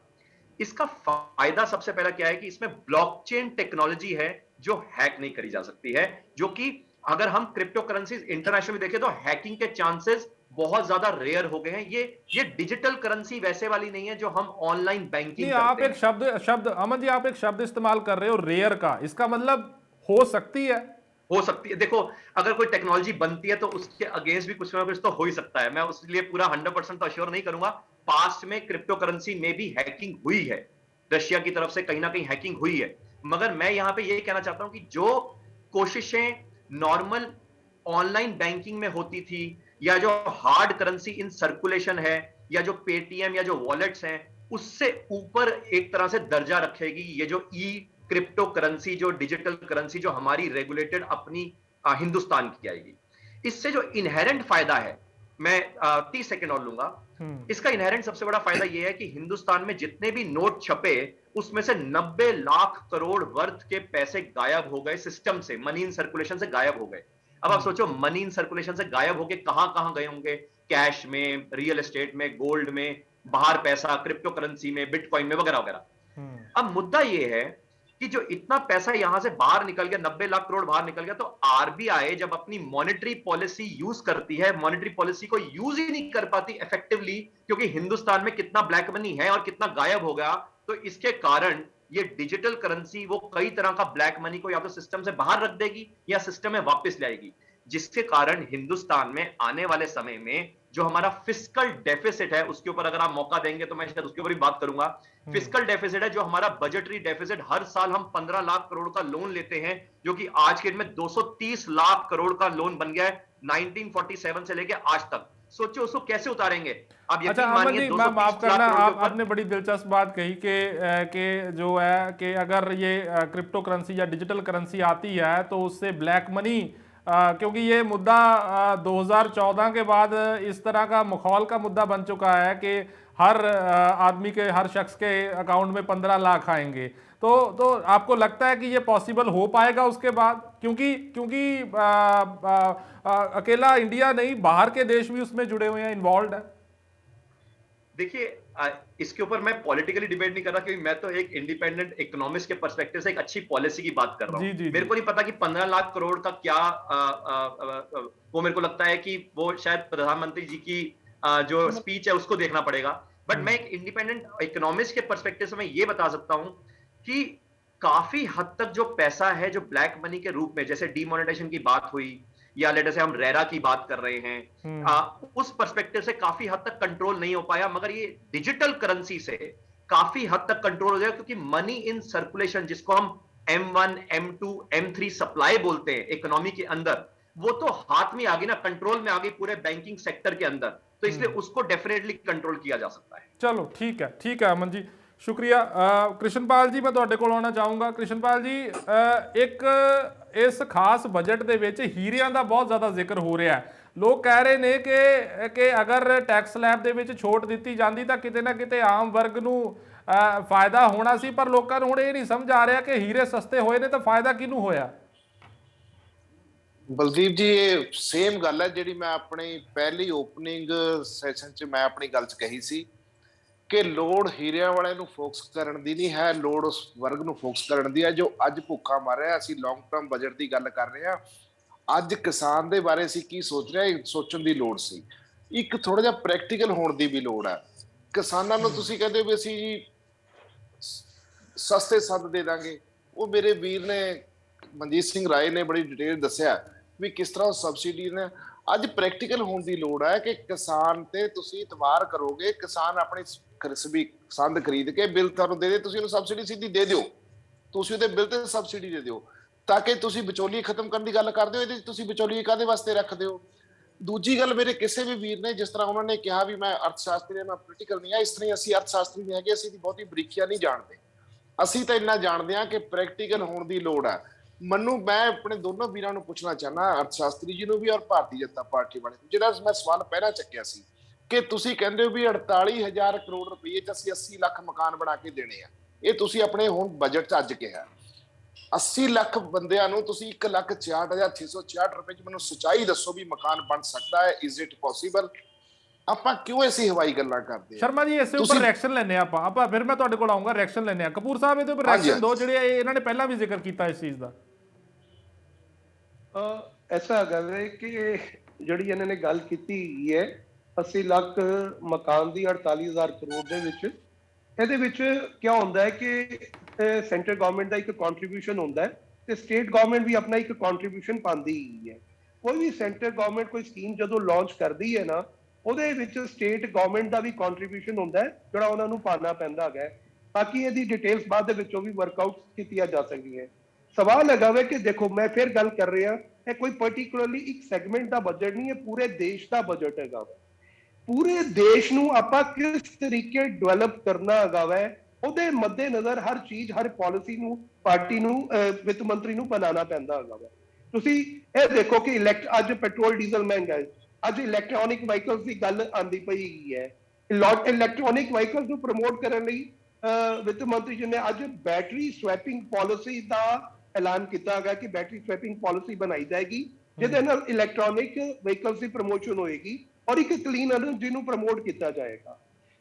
इसका फायदा सबसे पहला क्या है कि इसमें ब्लॉकचेन टेक्नोलॉजी है जो हैक नहीं करी जा सकती है, जो कि अगर हम क्रिप्टो करेंसीज इंटरनेशनल देखें तो हैकिंग के चांसेस बहुत ज्यादा रेयर हो गए हैं। ये डिजिटल करेंसी वैसे वाली नहीं है जो हम ऑनलाइन बैंकिंग करते आप एक शब्द अमन जी, आप एक शब्द इस्तेमाल कर रहे हो रेयर का, इसका मतलब हो सकती है? हो सकती है। देखो, अगर कोई टेक्नोलॉजी बनती है तो उसके अगेंस्ट भी कुछ ना कुछ तो हो ही सकता है। मैं उसके लिए पूरा 100% तो अश्योर नहीं करूंगा। पास्ट में क्रिप्टो करेंसी में भी हैकिंग हुई है, रशिया की तरफ से कहीं ना कहीं हैकिंग हुई है, मगर मैं यहां पे ये कहना चाहता हूं कि जो कोशिशें नॉर्मल ऑनलाइन बैंकिंग में होती थी, या जो हार्ड करेंसी इन सर्कुलेशन है, या जो पेटीएम या जो वॉलेट्स हैं, उससे ऊपर एक तरह से दर्जा रखेगी ये जो ई क्रिप्टो करेंसी, जो डिजिटल करेंसी जो हमारी रेगुलेटेड अपनी हिंदुस्तान की आएगी। इससे जो इनहेरेंट फायदा है, मैं 30 सेकंड और लूंगा। इसका इनहेरेंट सबसे बड़ा फायदा यह है कि हिंदुस्तान में जितने भी नोट छपे उसमें से 90 लाख करोड़ वर्थ के पैसे गायब हो गए सिस्टम से, मनी इन सर्कुलेशन से गायब हो गए। अब आप सोचो, मनी इन सर्कुलेशन से गायब होके कहां कहां गए होंगे? कैश में, रियल एस्टेट में, गोल्ड में, बाहर पैसा क्रिप्टो करेंसी में, बिटकॉइन में, वगैरह वगैरह। अब मुद्दा यह है कि जो इतना पैसा यहां से बाहर निकल गया, 90 लाख करोड़ बाहर निकल गया, तो आरबीआई जब अपनी मॉनेटरी पॉलिसी यूज करती है, मॉनेटरी पॉलिसी को यूज ही नहीं कर पाती इफेक्टिवली, क्योंकि हिंदुस्तान में कितना ब्लैक मनी है और कितना गायब हो गया, तो इसके कारण ये डिजिटल करेंसी वो कई तरह का ब्लैक मनी को या तो सिस्टम से बाहर रख देगी या सिस्टम में वापस लाएगी, जिसके कारण हिंदुस्तान में आने वाले समय में जो हमारा फिस्कल डेफिसिट है, उसके ऊपर अगर आप मौका देंगे तो मैं शायद उसके ऊपर भी बात करूंगा। फिस्कल डेफिसिट है जो हमारा बजटरी डेफिसिट, हर साल हम 15 लाख करोड़ का लोन लेते हैं, जो कि आज के दिन में 230 लाख करोड़ का लोन बन गया है 1947 से लेके आज तक। सोचिए उसको कैसे उतारेंगे। आप अच्छा यकीन अमन मानिए जी, 230 माफ लाख करना, करोड़ के ऊपर आपने बड़ी दिलचस्प बात कही कि जो है कि अगर ये क्रिप्टो करेंसी या डिजिटल करेंसी आती है तो उससे ब्लैक मनी, क्योंकि ये मुद्दा 2014 के बाद इस तरह का माहौल का मुद्दा बन चुका है कि हर आदमी के, हर शख्स के अकाउंट में 15 लाख आएंगे। तो आपको लगता है कि ये पॉसिबल हो पाएगा उसके बाद? क्योंकि क्योंकि अकेला इंडिया नहीं, बाहर के देश भी उसमें जुड़े हुए हैं, इन्वॉल्व है। देखिए, इसके ऊपर मैं पॉलिटिकली डिबेट नहीं कर रहा, क्योंकि मैं तो एक इंडिपेंडेंट इकोनॉमिस्ट के पर्सपेक्टिव से एक अच्छी पॉलिसी की बात कर रहा हूं। जी। मेरे को नहीं पता कि 15 लाख करोड़ का क्या वो मेरे को लगता है कि वो शायद प्रधानमंत्री जी की जो स्पीच है उसको देखना पड़ेगा। बट मैं एक इंडिपेंडेंट इकोनॉमिस्ट के पर्सपेक्टिव से मैं ये बता सकता हूं कि काफी हद तक जो पैसा है जो ब्लैक मनी के रूप में, जैसे डीमोनेटाइजेशन की बात हुई या लेटर से हम रेरा की बात कर रहे हैं, उस पर्सपेक्टिव से काफी हद तक कंट्रोल नहीं हो पाया। मगर ये डिजिटल करेंसी से काफी हद तक कंट्रोल हो जाएगा, क्योंकि मनी इन सर्कुलेशन, जिसको हम M1, M2, M3 सप्लाई बोलते हैं इकोनॉमी के अंदर, वो तो हाथ में आ गई ना, कंट्रोल में आ गई पूरे बैंकिंग सेक्टर के अंदर। तो इसलिए उसको डेफिनेटली कंट्रोल किया जा सकता है। चलो ठीक है अमन जी, शुक्रिया। कृष्णपाल जी, मैं ਤੁਹਾਡੇ ਕੋਲ ਆਉਣਾ ਚਾਹੂੰਗਾ। कृष्णपाल जी, एक इस खास बजट ਦੇ ਵਿੱਚ ਹੀਰਿਆਂ ਦਾ ਬਹੁਤ ਜ਼ਿਆਦਾ ਜ਼ਿਕਰ ਹੋ ਰਿਹਾ ਹੈ। ਲੋਕ ਕਹਿ ਰਹੇ ਨੇ ਕਿ ਅਗਰ ਟੈਕਸ ਸਲੈਬ ਦੇ ਵਿੱਚ ਛੋਟ ਦਿੱਤੀ ਜਾਂਦੀ ਤਾਂ ਕਿਤੇ ਨਾ ਕਿਤੇ ਆਮ ਵਰਗ ਨੂੰ ਫਾਇਦਾ ਹੋਣਾ ਸੀ, ਪਰ ਲੋਕਾਂ ਨੂੰ ਹੁਣ ਇਹ ਨਹੀਂ ਸਮਝ ਆ ਰਿਹਾ ਕਿ ਹੀਰੇ ਸਸਤੇ ਹੋਏ ਨੇ ਤਾਂ ਫਾਇਦਾ ਕਿਹਨੂੰ ਹੋਇਆ। ਬਲਦੀਪ ਜੀ, ਇਹ ਸੇਮ ਗੱਲ ਹੈ ਜਿਹੜੀ ਮੈਂ ਆਪਣੀ ਪਹਿਲੀ ਓਪਨਿੰਗ ਸੈਸ਼ਨ 'ਚ ਮੈਂ ਆਪਣੀ ਗੱਲ 'ਚ ਕਹੀ ਸੀ ਕਿ ਲੋੜ ਹੀਰਿਆਂ ਵਾਲਿਆਂ ਨੂੰ ਫੋਕਸ ਕਰਨ ਦੀ ਨਹੀਂ ਹੈ, ਲੋੜ ਉਸ ਵਰਗ ਨੂੰ ਫੋਕਸ ਕਰਨ ਦੀ ਹੈ ਜੋ ਅੱਜ ਭੁੱਖਾ ਮਰ ਰਿਹਾ। ਅਸੀਂ ਲੌਂਗ ਟਰਮ ਬਜਟ ਦੀ ਗੱਲ ਕਰ ਰਹੇ ਹਾਂ। ਅੱਜ ਕਿਸਾਨ ਦੇ ਬਾਰੇ ਅਸੀਂ ਕੀ ਸੋਚ ਰਹੇ ਹਾਂ, ਸੋਚਣ ਦੀ ਲੋੜ ਸੀ। ਇੱਕ ਥੋੜਾ ਜਿਹਾ ਪ੍ਰੈਕਟੀਕਲ ਹੋਣ ਦੀ ਵੀ ਲੋੜ ਹੈ। ਕਿਸਾਨਾਂ ਨੂੰ ਤੁਸੀਂ ਕਹਿੰਦੇ ਵੀ ਅਸੀਂ ਜੀ ਸਸਤੇ ਸੰਦ ਦੇ ਦਾਂਗੇ, ਉਹ ਮੇਰੇ ਵੀਰ ਨੇ ਮਨਜੀਤ ਸਿੰਘ ਰਾਏ ਨੇ ਬੜੀ ਡਿਟੇਲ ਦੱਸਿਆ ਵੀ ਕਿਸ ਤਰ੍ਹਾਂ ਸਬਸਿਡੀ ਨੇ। ਅੱਜ ਪ੍ਰੈਕਟੀਕਲ ਹੋਣ ਦੀ ਲੋੜ ਹੈ ਕਿ ਕਿਸਾਨ ਤੇ ਤੁਸੀਂ ਇਤਬਾਰ ਕਰੋਗੇ। ਕਿਸਾਨ ਆਪਣੀ ਸੰਦ ਖਰੀਦ ਕੇ ਬਿੱਲ ਤੁਹਾਨੂੰ ਦੇ ਦੇ, ਤੁਸੀਂ ਉਹਨੂੰ ਸਬਸਿਡੀ ਸਿੱਧੀ ਦੇ ਦਿਓ, ਤੁਸੀਂ ਉਹਦੇ ਬਿੱਲ ਤੇ ਸਬਸਿਡੀ ਦੇ ਦਿਓ, ਤਾਂ ਕਿ ਤੁਸੀਂ ਵਿਚੋਲੀ ਖਤਮ ਕਰਨ ਦੀ ਗੱਲ ਕਰਦੇ ਹੋ। ਇਹਦੇ ਤੁਸੀਂ ਵਿਚੋਲੀ ਕਾਹਦੇ ਵਾਸਤੇ ਰੱਖਦੇ ਹੋ? ਦੂਜੀ ਗੱਲ, ਮੇਰੇ ਕਿਸੇ ਵੀ ਵੀਰ ਨੇ ਜਿਸ ਤਰ੍ਹਾਂ ਉਹਨਾਂ ਨੇ ਕਿਹਾ ਵੀ ਮੈਂ ਅਰਥ ਸ਼ਾਸਤਰੀ ਹਾਂ, ਮੈਂ ਪੋਲੀਟੀਕਲ ਨਹੀਂ ਆ, ਇਸ ਤਰ੍ਹਾਂ ਅਸੀਂ ਅਰਥ ਸ਼ਾਸਤਰੀ ਨਹੀਂ ਹੈਗੇ, ਅਸੀਂ ਦੀ ਬਹੁਤੀ ਬਰੀਕੀਆਂ ਨਹੀਂ ਜਾਣਦੇ। ਅਸੀਂ ਤਾਂ ਇੰਨਾ ਜਾਣਦੇ ਹਾਂ ਕਿ ਪ੍ਰੈਕਟੀਕਲ ਹੋਣ ਦੀ ਲੋੜ ਹੈ। ਮੈਨੂੰ, ਮੈਂ ਆਪਣੇ ਦੋਨੋਂ ਵੀਰਾਂ ਨੂੰ ਪੁੱਛਣਾ ਚਾਹੁੰਦਾ, ਅਰਥ ਸ਼ਾਸਤਰੀ ਜੀ ਨੂੰ ਵੀ ਔਰ ਭਾਰਤੀ ਜਨਤਾ ਪਾਰਟੀ ਵਾਲੇ ਨੂੰ, ਜਿਹੜਾ ਮੈਂ ਸਵਾਲ ਪਹਿਲਾਂ ਚੱਕਿਆ ਸੀ ਕਿ ਤੁਸੀਂ ਕਹਿੰਦੇ ਹੋ ਵੀ 48,000 ਕਰੋੜ ਰੁਪਏ 'ਚ ਅਸੀਂ 80 ਲੱਖ ਮਕਾਨ ਬਣਾ ਕੇ ਦੇਣੇ ਆ। ਇਹ ਤੁਸੀਂ ਆਪਣੇ ਹੁਣ ਬਜਟ 'ਚ ਅੱਜ ਕਿਹਾ 80 ਲੱਖ ਬੰਦਿਆਂ ਨੂੰ ਤੁਸੀਂ 1,66,666 ਰੁਪਏ 'ਚ ਮੈਨੂੰ ਸੱਚਾਈ ਦੱਸੋ ਵੀ ਮਕਾਨ ਬਣ ਸਕਦਾ ਹੈ? Is it possible? ਆਪਾਂ ਕਿਉਂ ਐਸੀ ਹਵਾਈ ਗੱਲਾਂ ਕਰਦੇ? ਸ਼ਰਮਾ ਜੀ, ਇਸੇ ਉੱਪਰ ਰਿਐਕਸ਼ਨ ਲੈਣੇ ਆਪਾਂ ਫਿਰ ਮੈਂ ਤੁਹਾਡੇ ਕੋਲ ਆਉਂਗਾ, ਰਿਐਕਸ਼ਨ ਲੈਣੇ ਆ। ਕਪੂਰ ਸਾਹਿਬ, ਇਹਦੇ ਉੱਪਰ ਰਿਐਕਸ਼ਨ ਦਿਓ, ਜਿਹੜੇ ਇਹਨਾਂ ਨੇ ਪਹਿਲਾਂ ਵੀ ਜ਼ਿਕਰ ਕੀਤਾ ਇਸ ਚੀਜ਼ ਦਾ। ਐਸਾ ਗੱਲ ਹੈ ਕਿ ਜਿਹੜੀ ਇਹਨਾਂ ਨੇ ਗੱਲ ਕੀਤੀ ਹੈ 80 ਲੱਖ ਮਕਾਨ ਦੀ 48,000 ਕਰੋੜ ਦੇ ਵਿੱਚ, ਇਹਦੇ ਵਿੱਚ ਕੀ ਹੁੰਦਾ ਹੈ ਕਿ ਸੈਂਟਰ ਗਵਰਨਮੈਂਟ ਦਾ ਇੱਕ ਕੰਟਰੀਬਿਊਸ਼ਨ ਹੁੰਦਾ ਹੈ ਤੇ ਸਟੇਟ ਗਵਰਨਮੈਂਟ ਵੀ ਆਪਣਾ ਇੱਕ ਕੰਟਰੀਬਿਊਸ਼ਨ ਪਾਉਂਦੀ ਹੈ। ਕੋਈ ਵੀ ਸੈਂਟਰ ਗਵਰਨਮੈਂਟ ਕੋਈ ਸਕੀਮ ਜਦੋਂ ਲਾਂਚ ਕਰਦੀ ਹੈ ਨਾ, ਉਹਦੇ ਵਿੱਚ ਸਟੇਟ ਗਵਰਨਮੈਂਟ ਦਾ ਵੀ ਕੰਟਰੀਬਿਊਸ਼ਨ ਹੁੰਦਾ ਹੈ ਜਿਹੜਾ ਉਹਨਾਂ ਨੂੰ ਪਾਣਾ ਪੈਂਦਾ ਹੈ, ਤਾਂ ਕਿ ਇਹਦੀ ਡਿਟੇਲਸ ਬਾਅਦ ਦੇ ਵਿੱਚੋਂ ਵੀ ਵਰਕਆਊਟ ਕੀਤੀਆਂ ਜਾ ਸਕਦੀਆਂ। ਸਵਾਲ ਹੈਗਾ ਵੇ ਕਿ ਦੇਖੋ, ਮੈਂ ਫਿਰ ਗੱਲ ਕਰ ਰਿਹਾ, ਇਹ ਕੋਈ ਪਾਰਟਿਕੂਲਰਲੀ ਇੱਕ ਸੈਗਮੈਂਟ ਦਾ ਬਜਟ ਨਹੀਂ ਹੈ, ਪੂਰੇ ਦੇਸ਼ ਦਾ ਬਜਟ ਹੈਗਾ। ਪੂਰੇ ਦੇਸ਼ ਨੂੰ ਆਪਾਂ ਕਿਸ ਤਰੀਕੇ ਡਿਵੈਲਪ ਕਰਨਾ ਹੈਗਾ ਵੈ, ਉਹਦੇ ਮੱਦੇ ਨਜ਼ਰ ਹਰ ਚੀਜ਼, ਹਰ ਪਾਲਿਸੀ ਨੂੰ ਪਾਰਟੀ ਨੂੰ, ਵਿੱਤ ਮੰਤਰੀ ਨੂੰ ਬਣਾਉਣਾ ਪੈਂਦਾ ਹੈਗਾ ਵੈ। ਤੁਸੀਂ ਇਹ ਦੇਖੋ ਕਿ ਅੱਜ ਪੈਟਰੋਲ ਡੀਜ਼ਲ ਮਹਿੰਗਾ ਹੈ, ਅੱਜ ਇਲੈਕਟ੍ਰੋਨਿਕ ਵਾਹੀਕਲਸ ਦੀ ਗੱਲ ਆਉਂਦੀ ਪਈ ਹੈ। ਇਲੈਕਟ੍ਰੋਨਿਕ ਵਾਹੀਕਲਸ ਨੂੰ ਪ੍ਰਮੋਟ ਕਰਨ ਲਈ ਵਿੱਤ ਮੰਤਰੀ ਜੀ ਨੇ ਅੱਜ ਬੈਟਰੀ ਸਵੈਪਿੰਗ ਪਾਲਿਸੀ ਦਾ ਐਲਾਨ ਕੀਤਾ ਹੈਗਾ ਕਿ ਬੈਟਰੀ ਸਵੈਪਿੰਗ ਪਾਲਿਸੀ ਬਣਾਈ ਜਾਏਗੀ, ਜਿਹਦੇ ਨਾਲ ਇਲੈਕਟ੍ਰੋਨਿਕ ਵਾਹੀਕਲਸ ਦੀ ਪ੍ਰਮੋਸ਼ਨ ਹੋਏਗੀ ਔਰ ਇੱਕ ਕਲੀਨ ਐਨਰਜੀ ਨੂੰ ਪ੍ਰਮੋਟ ਕੀਤਾ ਜਾਏਗਾ।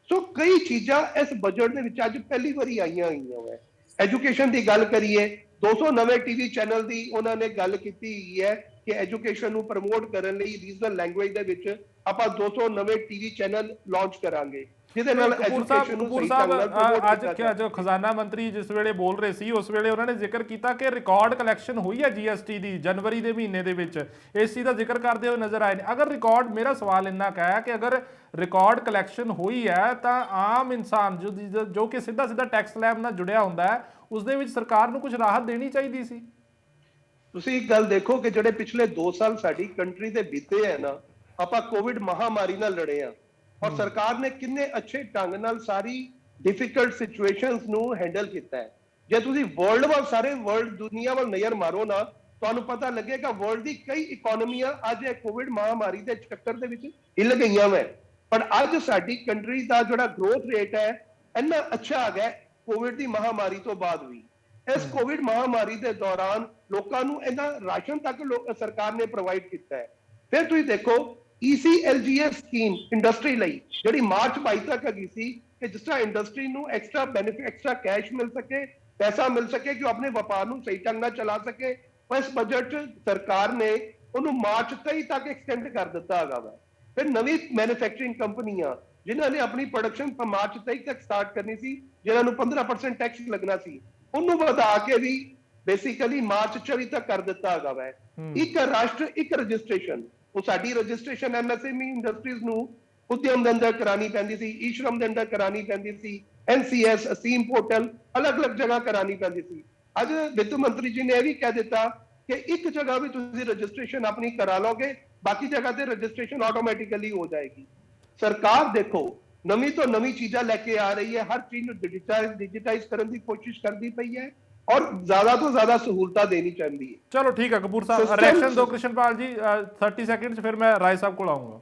ਸੋ ਕਈ ਚੀਜ਼ਾਂ ਇਸ ਬਜਟ ਦੇ ਵਿੱਚ ਅੱਜ ਪਹਿਲੀ ਵਾਰੀ ਆਈਆਂ ਹੈ। ਐਜੂਕੇਸ਼ਨ ਦੀ ਗੱਲ ਕਰੀਏ, 200 ਨਵੇਂ ਟੀਵੀ ਚੈਨਲ ਦੀ ਉਹਨਾਂ ਨੇ ਗੱਲ ਕੀਤੀ ਹੈ ਕਿ ਐਜੂਕੇਸ਼ਨ ਨੂੰ ਪ੍ਰਮੋਟ ਕਰਨ ਲਈ ਰੀਜਨਲ ਲੈਂਗੁਏਜ ਦੇ ਵਿੱਚ ਆਪਾਂ 200 ਨਵੇਂ ਟੀਵੀ ਚੈਨਲ ਲਾਂਚ ਕਰਾਂਗੇ। ਜਿਹਦੇ ਨਾਲ ਕਪੂਰ ਸਾਹਿਬ ਐਜੂਕੇਸ਼ਨ ਨੂੰ ਕਪੂਰ ਸਹੀ ਸਾਹਿਬ ਢੰਗ ਨਾਲ ਪ੍ਰਮੋਟ ਅੱਜ ਕੀਤਾ ਜੋ ਖਜ਼ਾਨਾ ਮੰਤਰੀ ਜਿਸ ਵੇਲੇ ਬੋਲ ਰਹੇ ਸੀ ਉਸ ਵੇਲੇ ਉਹਨਾਂ ਨੇ ਜ਼ਿਕਰ ਕੀਤਾ ਕਿ ਰਿਕਾਰਡ ਕਲੈਕਸ਼ਨ ਹੋਈ ਹੈ ਜੀਐਸਟੀ ਦੀ ਜਨਵਰੀ ਦੇ ਮਹੀਨੇ ਦੇ ਵਿੱਚ, ਇਸ ਚੀਜ਼ ਦਾ ਜ਼ਿਕਰ ਕਰਦੇ ਹੋਏ ਨਜ਼ਰ ਆਏ ਨੇ। ਅਗਰ ਰਿਕਾਰਡ, ਮੇਰਾ ਸਵਾਲ ਇੰਨਾ ਕੁ ਹੈ ਕਿ ਅਗਰ ਰਿਕਾਰਡ ਕਲੈਕਸ਼ਨ ਹੋਈ ਹੈ ਤਾਂ ਆਮ ਇਨਸਾਨ ਜੋ ਕਿ ਸਿੱਧਾ ਸਿੱਧਾ ਟੈਕਸ ਲੈਬ ਨਾਲ ਜੁੜਿਆ ਹੁੰਦਾ ਹੈ, ਉਸ ਦੇ ਵਿੱਚ ਸਰਕਾਰ ਨੂੰ ਕੁਝ ਰਾਹਤ ਦੇਣੀ ਚਾਹੀਦੀ ਸੀ। ਤੁਸੀਂ ਇੱਕ ਗੱਲ ਦੇਖੋ ਕਿ ਜਿਹੜੇ ਪਿਛਲੇ 2 ਸਾਲ ਸਾਡੀ ਕੰਟਰੀ ਦੇ ਬੀਤੇ ਹੈ ਨਾ, ਆਪਾਂ ਕੋਵਿਡ ਮਹਾਮਾਰੀ ਨਾਲ ਲੜੇ ਆ ਔਰ ਸਰਕਾਰ ਨੇ ਕਿੰਨੇ ਅੱਛੇ ਢੰਗ ਨਾਲ ਸਾਰੀ ਡਿਫਿਕਲਟ ਸਿਚੁਏਸ਼ਨਸ ਨੂੰ ਹੈਂਡਲ ਕੀਤਾ ਹੈ। ਜੇ ਤੁਸੀਂ ਵਰਲਡ ਵੱਲ, ਸਾਰੇ ਵਰਲਡ ਦੁਨੀਆ ਵੱਲ ਨਜ਼ਰ ਮਾਰੋ ਨਾ, ਤੁਹਾਨੂੰ ਪਤਾ ਲੱਗੇਗਾ ਵਰਲਡ ਦੀ ਕਈ ਇਕਨੋਮੀਆਂ ਅੱਜ ਇਹ ਕੋਵਿਡ ਮਹਾਮਾਰੀ ਦੇ ਚੱਕਰ ਦੇ ਵਿੱਚ ਹਿੱਲ ਗਈਆਂ ਵੈ, ਪਰ ਅੱਜ ਸਾਡੀ ਕੰਟਰੀ ਦਾ ਜਿਹੜਾ ਗਰੋਥ ਰੇਟ ਹੈ ਇੰਨਾ ਅੱਛਾ ਆ ਗਿਆ ਕੋਵਿਡ ਦੀ ਮਹਾਮਾਰੀ ਤੋਂ ਬਾਅਦ ਵੀ। ਇਸ ਕੋਵਿਡ ਮਹਾਮਾਰੀ ਦੇ ਦੌਰਾਨ ਲੋਕਾਂ ਨੂੰ ਇਹਨਾਂ ਰਾਸ਼ਨ ਤੱਕ ਸਰਕਾਰ ਨੇ ਪ੍ਰੋਵਾਈਡ ਕੀਤਾ ਹੈ। ਫਿਰ ਤੁਸੀਂ ਦੇਖੋ ECLGS ਸਕੀਮ ਇੰਡਸਟਰੀ ਲਈ ਜਿਹੜੀ ਮਾਰਚ 22 ਤੱਕ ਹੈਗੀ ਸੀ ਕਿ ਜਿਸ ਤਰ੍ਹਾਂ ਇੰਡਸਟਰੀ ਨੂੰ ਐਕਸਟਰਾ ਬੈਨੀਫਿਟ, ਐਕਸਟਰਾ ਕੈਸ਼ ਮਿਲ ਸਕੇ, ਪੈਸਾ ਮਿਲ ਸਕੇ ਕਿ ਉਹ ਆਪਣੇ ਵਪਾਰ ਨੂੰ ਸਹੀ ਢੰਗ ਨਾਲ ਚਲਾ ਸਕੇ। ਪਰ ਇਸ ਬਜਟ ਸਰਕਾਰ ਨੇ ਉਹਨੂੰ ਮਾਰਚ 23 ਤੱਕ ਐਕਸਟੈਂਡ ਕਰ ਦਿੱਤਾ ਹੈਗਾ ਵਾ। ਫਿਰ ਨਵੀਂ ਮੈਨੂਫੈਕਚਰਿੰਗ ਕੰਪਨੀਆਂ ਜਿਨ੍ਹਾਂ ਨੇ ਆਪਣੀ ਪ੍ਰੋਡਕਸ਼ਨ ਮਾਰਚ 23 ਤੱਕ ਸਟਾਰਟ ਕਰਨੀ ਸੀ, ਜਿਨ੍ਹਾਂ ਨੂੰ 15% ਟੈਕਸ ਲੱਗਣਾ ਸੀ, ਉਹਨੂੰ ਵਧਾ ਕੇ ਵੀ ਬੇਸਿਕਲੀ ਮਾਰਚ 24 ਤੱਕ ਕਰ ਦਿੱਤਾ ਹੈਗਾ ਵਾ। ਇੱਕ ਰਾਸ਼ਟਰ ਇੱਕ ਰਜਿਸਟ੍ਰੇਸ਼ਨ, ਉਹ ਸਾਡੀ ਰਜਿਸਟ੍ਰੇਸ਼ਨ MSME ਇੰਡਸਟਰੀਜ਼ ਨੂੰ ਉਦਯਮ ਦੇ ਅੰਦਰ ਕਰਾਣੀ ਪੈਂਦੀ ਸੀ, ਈਸ਼ਰਮ ਦੇ ਅੰਦਰ ਕਰਾਣੀ ਪੈਂਦੀ ਸੀ, NCS ਅਸੀਮ ਪੋਰਟਲ ਅਲੱਗ-ਅਲੱਗ ਜਗ੍ਹਾ ਕਰਾਣੀ ਪੈਂਦੀ ਸੀ। ਅੱਜ ਵਿੱਤ ਮੰਤਰੀ ਜੀ ਨੇ ਇਹ ਵੀ ਕਹਿ ਦਿੱਤਾ ਕਿ ਇੱਕ ਜਗ੍ਹਾ ਵੀ ਤੁਸੀਂ ਰਜਿਸਟ੍ਰੇਸ਼ਨ ਆਪਣੀ ਕਰਾ ਲਓਗੇ, ਬਾਕੀ ਜਗ੍ਹਾ ਤੇ ਰਜਿਸਟ੍ਰੇਸ਼ਨ ਆਟੋਮੈਟਿਕਲੀ ਹੋ ਜਾਏਗੀ। ਸਰਕਾਰ ਦੇਖੋ ਨਵੀਂ ਤੋਂ ਨਵੀਂ ਚੀਜ਼ਾਂ ਲੈ ਕੇ ਆ ਰਹੀ ਹੈ, ਹਰ ਚੀਜ਼ ਨੂੰ ਡਿਜੀਟਾਈਜ਼ ਕਰਨ ਦੀ ਕੋਸ਼ਿਸ਼ ਕਰਦੀ ਪਈ ਹੈ ਔਰ ਜ਼ਿਆਦਾ ਤੋਂ ਜ਼ਿਆਦਾ ਸਹੂਲਤਾਂ ਦੇਣੀ ਚਾਹੁੰਦੀ ਹੈ। ਚਲੋ ਠੀਕ ਹੈ ਕਪੂਰ ਸਾਹਿਬ, ਰਿਐਕਸ਼ਨ ਦੋ ਕ੍ਰਿਸ਼ਨਪਾਲ ਜੀ 30 ਸੈਕਿੰਡ 'ਚ, ਫਿਰ ਮੈਂ ਰਾਏ ਸਾਹਿਬ ਕੋਲ ਆਉਂਗਾ।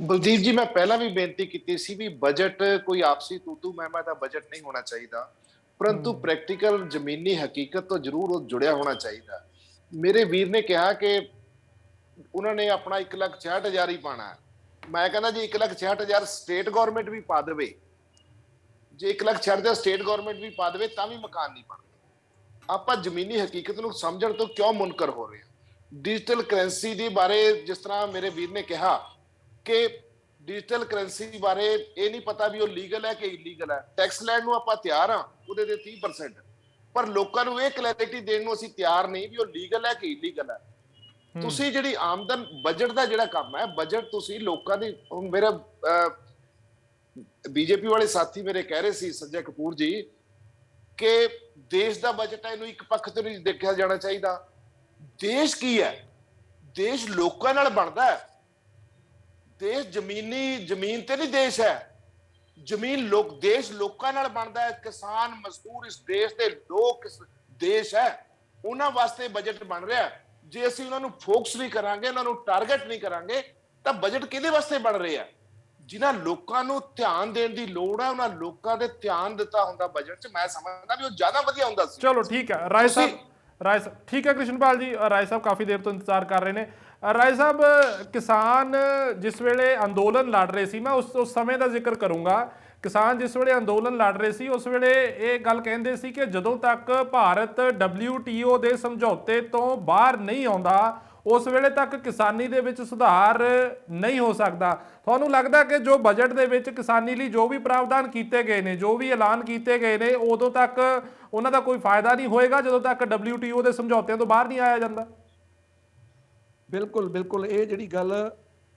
ਬਲਦੀਪ ਜੀ, ਮੈਂ ਪਹਿਲਾਂ ਵੀ ਬੇਨਤੀ ਕੀਤੀ ਸੀ ਵੀ ਬਜਟ ਕੋਈ ਆਪਸੀ ਤੂਤੂ ਮਹਿਮਾ ਦਾ ਬਜਟ ਨਹੀਂ ਹੋਣਾ ਚਾਹੀਦਾ, ਪਰੰਤੂ ਪ੍ਰੈਕਟੀਕਲ ਜ਼ਮੀਨੀ ਹਕੀਕਤ ਤੋਂ ਜ਼ਰੂਰ ਉਹ ਜੁੜਿਆ ਹੋਣਾ ਚਾਹੀਦਾ। ਮੇਰੇ ਵੀਰ ਨੇ ਕਿਹਾ ਕਿ ਉਹਨਾਂ ਨੇ ਆਪਣਾ 1,66,000 ਹੀ ਪਾਣਾ ਹੈ। ਮੈਂ ਕਹਿੰਦਾ ਜੀ 1,66,000 ਸਟੇਟ ਗਵਰਨਮੈਂਟ ਵੀ ਪਾ ਦੇਵੇ, ਜੇ 1,66,000 ਸਟੇਟ ਗਵਰਨਮੈਂਟ ਵੀ ਪਾ ਦੇਵੇ ਤਾਂ ਵੀ ਮਕਾਨ ਨਹੀਂ ਬਣਦੇ। ਆਪਾਂ ਜ਼ਮੀਨੀ ਹਕੀਕਤ ਨੂੰ ਸਮਝਣ ਤੋਂ ਕਿਉਂ ਮੁਨਕਰ ਹੋ ਰਹੇ ਹਾਂ। ਡਿਜੀਟਲ ਕਰੰਸੀ ਦੇ ਬਾਰੇ ਜਿਸ ਤਰ੍ਹਾਂ ਮੇਰੇ ਵੀਰ ਨੇ ਕਿਹਾ ਕਿ ਡਿਜੀਟਲ ਕਰੰਸੀ ਬਾਰੇ ਇਹ ਨਹੀਂ ਪਤਾ ਵੀ ਉਹ ਲੀਗਲ ਹੈ ਕਿ ਇਲੀਗਲ ਹੈ। ਟੈਕਸ ਲੈਣ ਨੂੰ ਆਪਾਂ ਤਿਆਰ ਹਾਂ ਉਹਦੇ ਤੇ 30%, ਪਰ ਲੋਕਾਂ ਨੂੰ ਇਹ ਕਲੈਰਿਟੀ ਦੇਣ ਨੂੰ ਅਸੀਂ ਤਿਆਰ ਨਹੀਂ ਵੀ ਉਹ ਲੀਗਲ ਹੈ ਕਿ ਇਲੀਗਲ ਹੈ। ਤੁਸੀਂ ਜਿਹੜੀ ਆਮਦਨ ਬਜਟ ਦਾ ਜਿਹੜਾ ਕੰਮ ਹੈ, ਬਜਟ ਤੁਸੀਂ ਲੋਕਾਂ ਦੀ, ਮੇਰਾ ਬੀਜੇਪੀ ਵਾਲੇ ਸਾਥੀ ਮੇਰੇ ਕਹਿ ਰਹੇ ਸੀ ਸੰਜੇ ਕਪੂਰ ਜੀ ਕਿ ਦੇਸ਼ ਦਾ ਬਜਟ ਹੈ, ਇਹਨੂੰ ਇੱਕ ਪੱਖ ਤੋਂ ਨਹੀਂ ਦੇਖਿਆ ਜਾਣਾ ਚਾਹੀਦਾ। ਦੇਸ਼ ਕੀ ਹੈ? ਦੇਸ਼ ਲੋਕਾਂ ਨਾਲ ਬਣਦਾ ਹੈ। ਦੇਸ਼ ਜ਼ਮੀਨ ਤੇ ਨਹੀਂ ਦੇਸ਼ ਹੈ, ਜ਼ਮੀਨ ਦੇਸ਼ ਲੋਕਾਂ ਨਾਲ ਬਣਦਾ ਹੈ। ਕਿਸਾਨ ਮਜ਼ਦੂਰ ਇਸ ਦੇਸ਼ ਦੇ ਲੋਕ ਦੇਸ਼ ਹੈ, ਉਹਨਾਂ ਵਾਸਤੇ ਬਜਟ ਬਣ ਰਿਹਾ। ਜੇ ਅਸੀਂ ਉਹਨਾਂ ਨੂੰ ਫੋਕਸ ਨਹੀਂ ਕਰਾਂਗੇ, ਉਹਨਾਂ ਨੂੰ ਟਾਰਗੇਟ ਨਹੀਂ ਕਰਾਂਗੇ, ਤਾਂ ਬਜਟ ਕਿਹਦੇ ਵਾਸਤੇ ਬਣ ਰਿਹਾ? ਜਿਨ੍ਹਾਂ ਲੋਕਾਂ ਨੂੰ ਧਿਆਨ ਦੇਣ ਦੀ ਲੋੜ ਹੈ, ਉਹਨਾਂ ਲੋਕਾਂ ਦੇ ਧਿਆਨ ਦਿੱਤਾ ਹੁੰਦਾ ਬਜਟ 'ਚ, ਮੈਂ ਸਮਝਦਾ ਵੀ ਉਹ ਜ਼ਿਆਦਾ ਵਧੀਆ ਹੁੰਦਾ ਸੀ। ਚਲੋ ਠੀਕ ਹੈ ਰਾਏ ਸਾਹਿਬ ਠੀਕ ਹੈ ਕ੍ਰਿਸ਼ਨਪਾਲ ਜੀ, ਰਾਏ ਸਾਹਿਬ ਕਾਫੀ ਦੇਰ ਤੋਂ ਇੰਤਜ਼ਾਰ ਕਰ ਰਹੇ ਨੇ। ਰਾਏ ਸਾਹਿਬ, ਕਿਸਾਨ ਜਿਸ ਵੇਲੇ ਅੰਦੋਲਨ ਲੜ ਰਹੇ ਸੀ, ਮੈਂ ਉਸ ਸਮੇਂ ਦਾ ਜ਼ਿਕਰ ਕਰੂੰਗਾ। ਕਿਸਾਨ ਜਿਸ ਵੇਲੇ ਅੰਦੋਲਨ ਲੜ ਰਹੇ ਸੀ ਉਸ ਵੇਲੇ ਇਹ ਗੱਲ ਕਹਿੰਦੇ ਸੀ ਕਿ ਜਦੋਂ ਤੱਕ ਭਾਰਤ WTO ਦੇ ਸਮਝੌਤੇ ਤੋਂ ਬਾਹਰ ਨਹੀਂ ਆਉਂਦਾ ਉਸ ਵੇਲੇ ਤੱਕ ਕਿਸਾਨੀ ਦੇ ਵਿੱਚ ਸੁਧਾਰ ਨਹੀਂ ਹੋ ਸਕਦਾ। ਤੁਹਾਨੂੰ ਲੱਗਦਾ ਕਿ ਜੋ ਬਜਟ ਦੇ ਵਿੱਚ ਕਿਸਾਨੀ ਲਈ ਜੋ ਵੀ ਪ੍ਰਾਵਧਾਨ ਕੀਤੇ ਗਏ ਨੇ, ਜੋ ਵੀ ਐਲਾਨ ਕੀਤੇ ਗਏ ਨੇ, ਉਦੋਂ ਤੱਕ ਉਹਨਾਂ ਦਾ ਕੋਈ ਫਾਇਦਾ ਨਹੀਂ ਹੋਏਗਾ ਜਦੋਂ ਤੱਕ WTO ਦੇ ਸਮਝੌਤਿਆਂ ਤੋਂ ਬਾਹਰ ਨਹੀਂ ਆਇਆ ਜਾਂਦਾ? ਬਿਲਕੁਲ ਬਿਲਕੁਲ, ਇਹ ਜਿਹੜੀ ਗੱਲ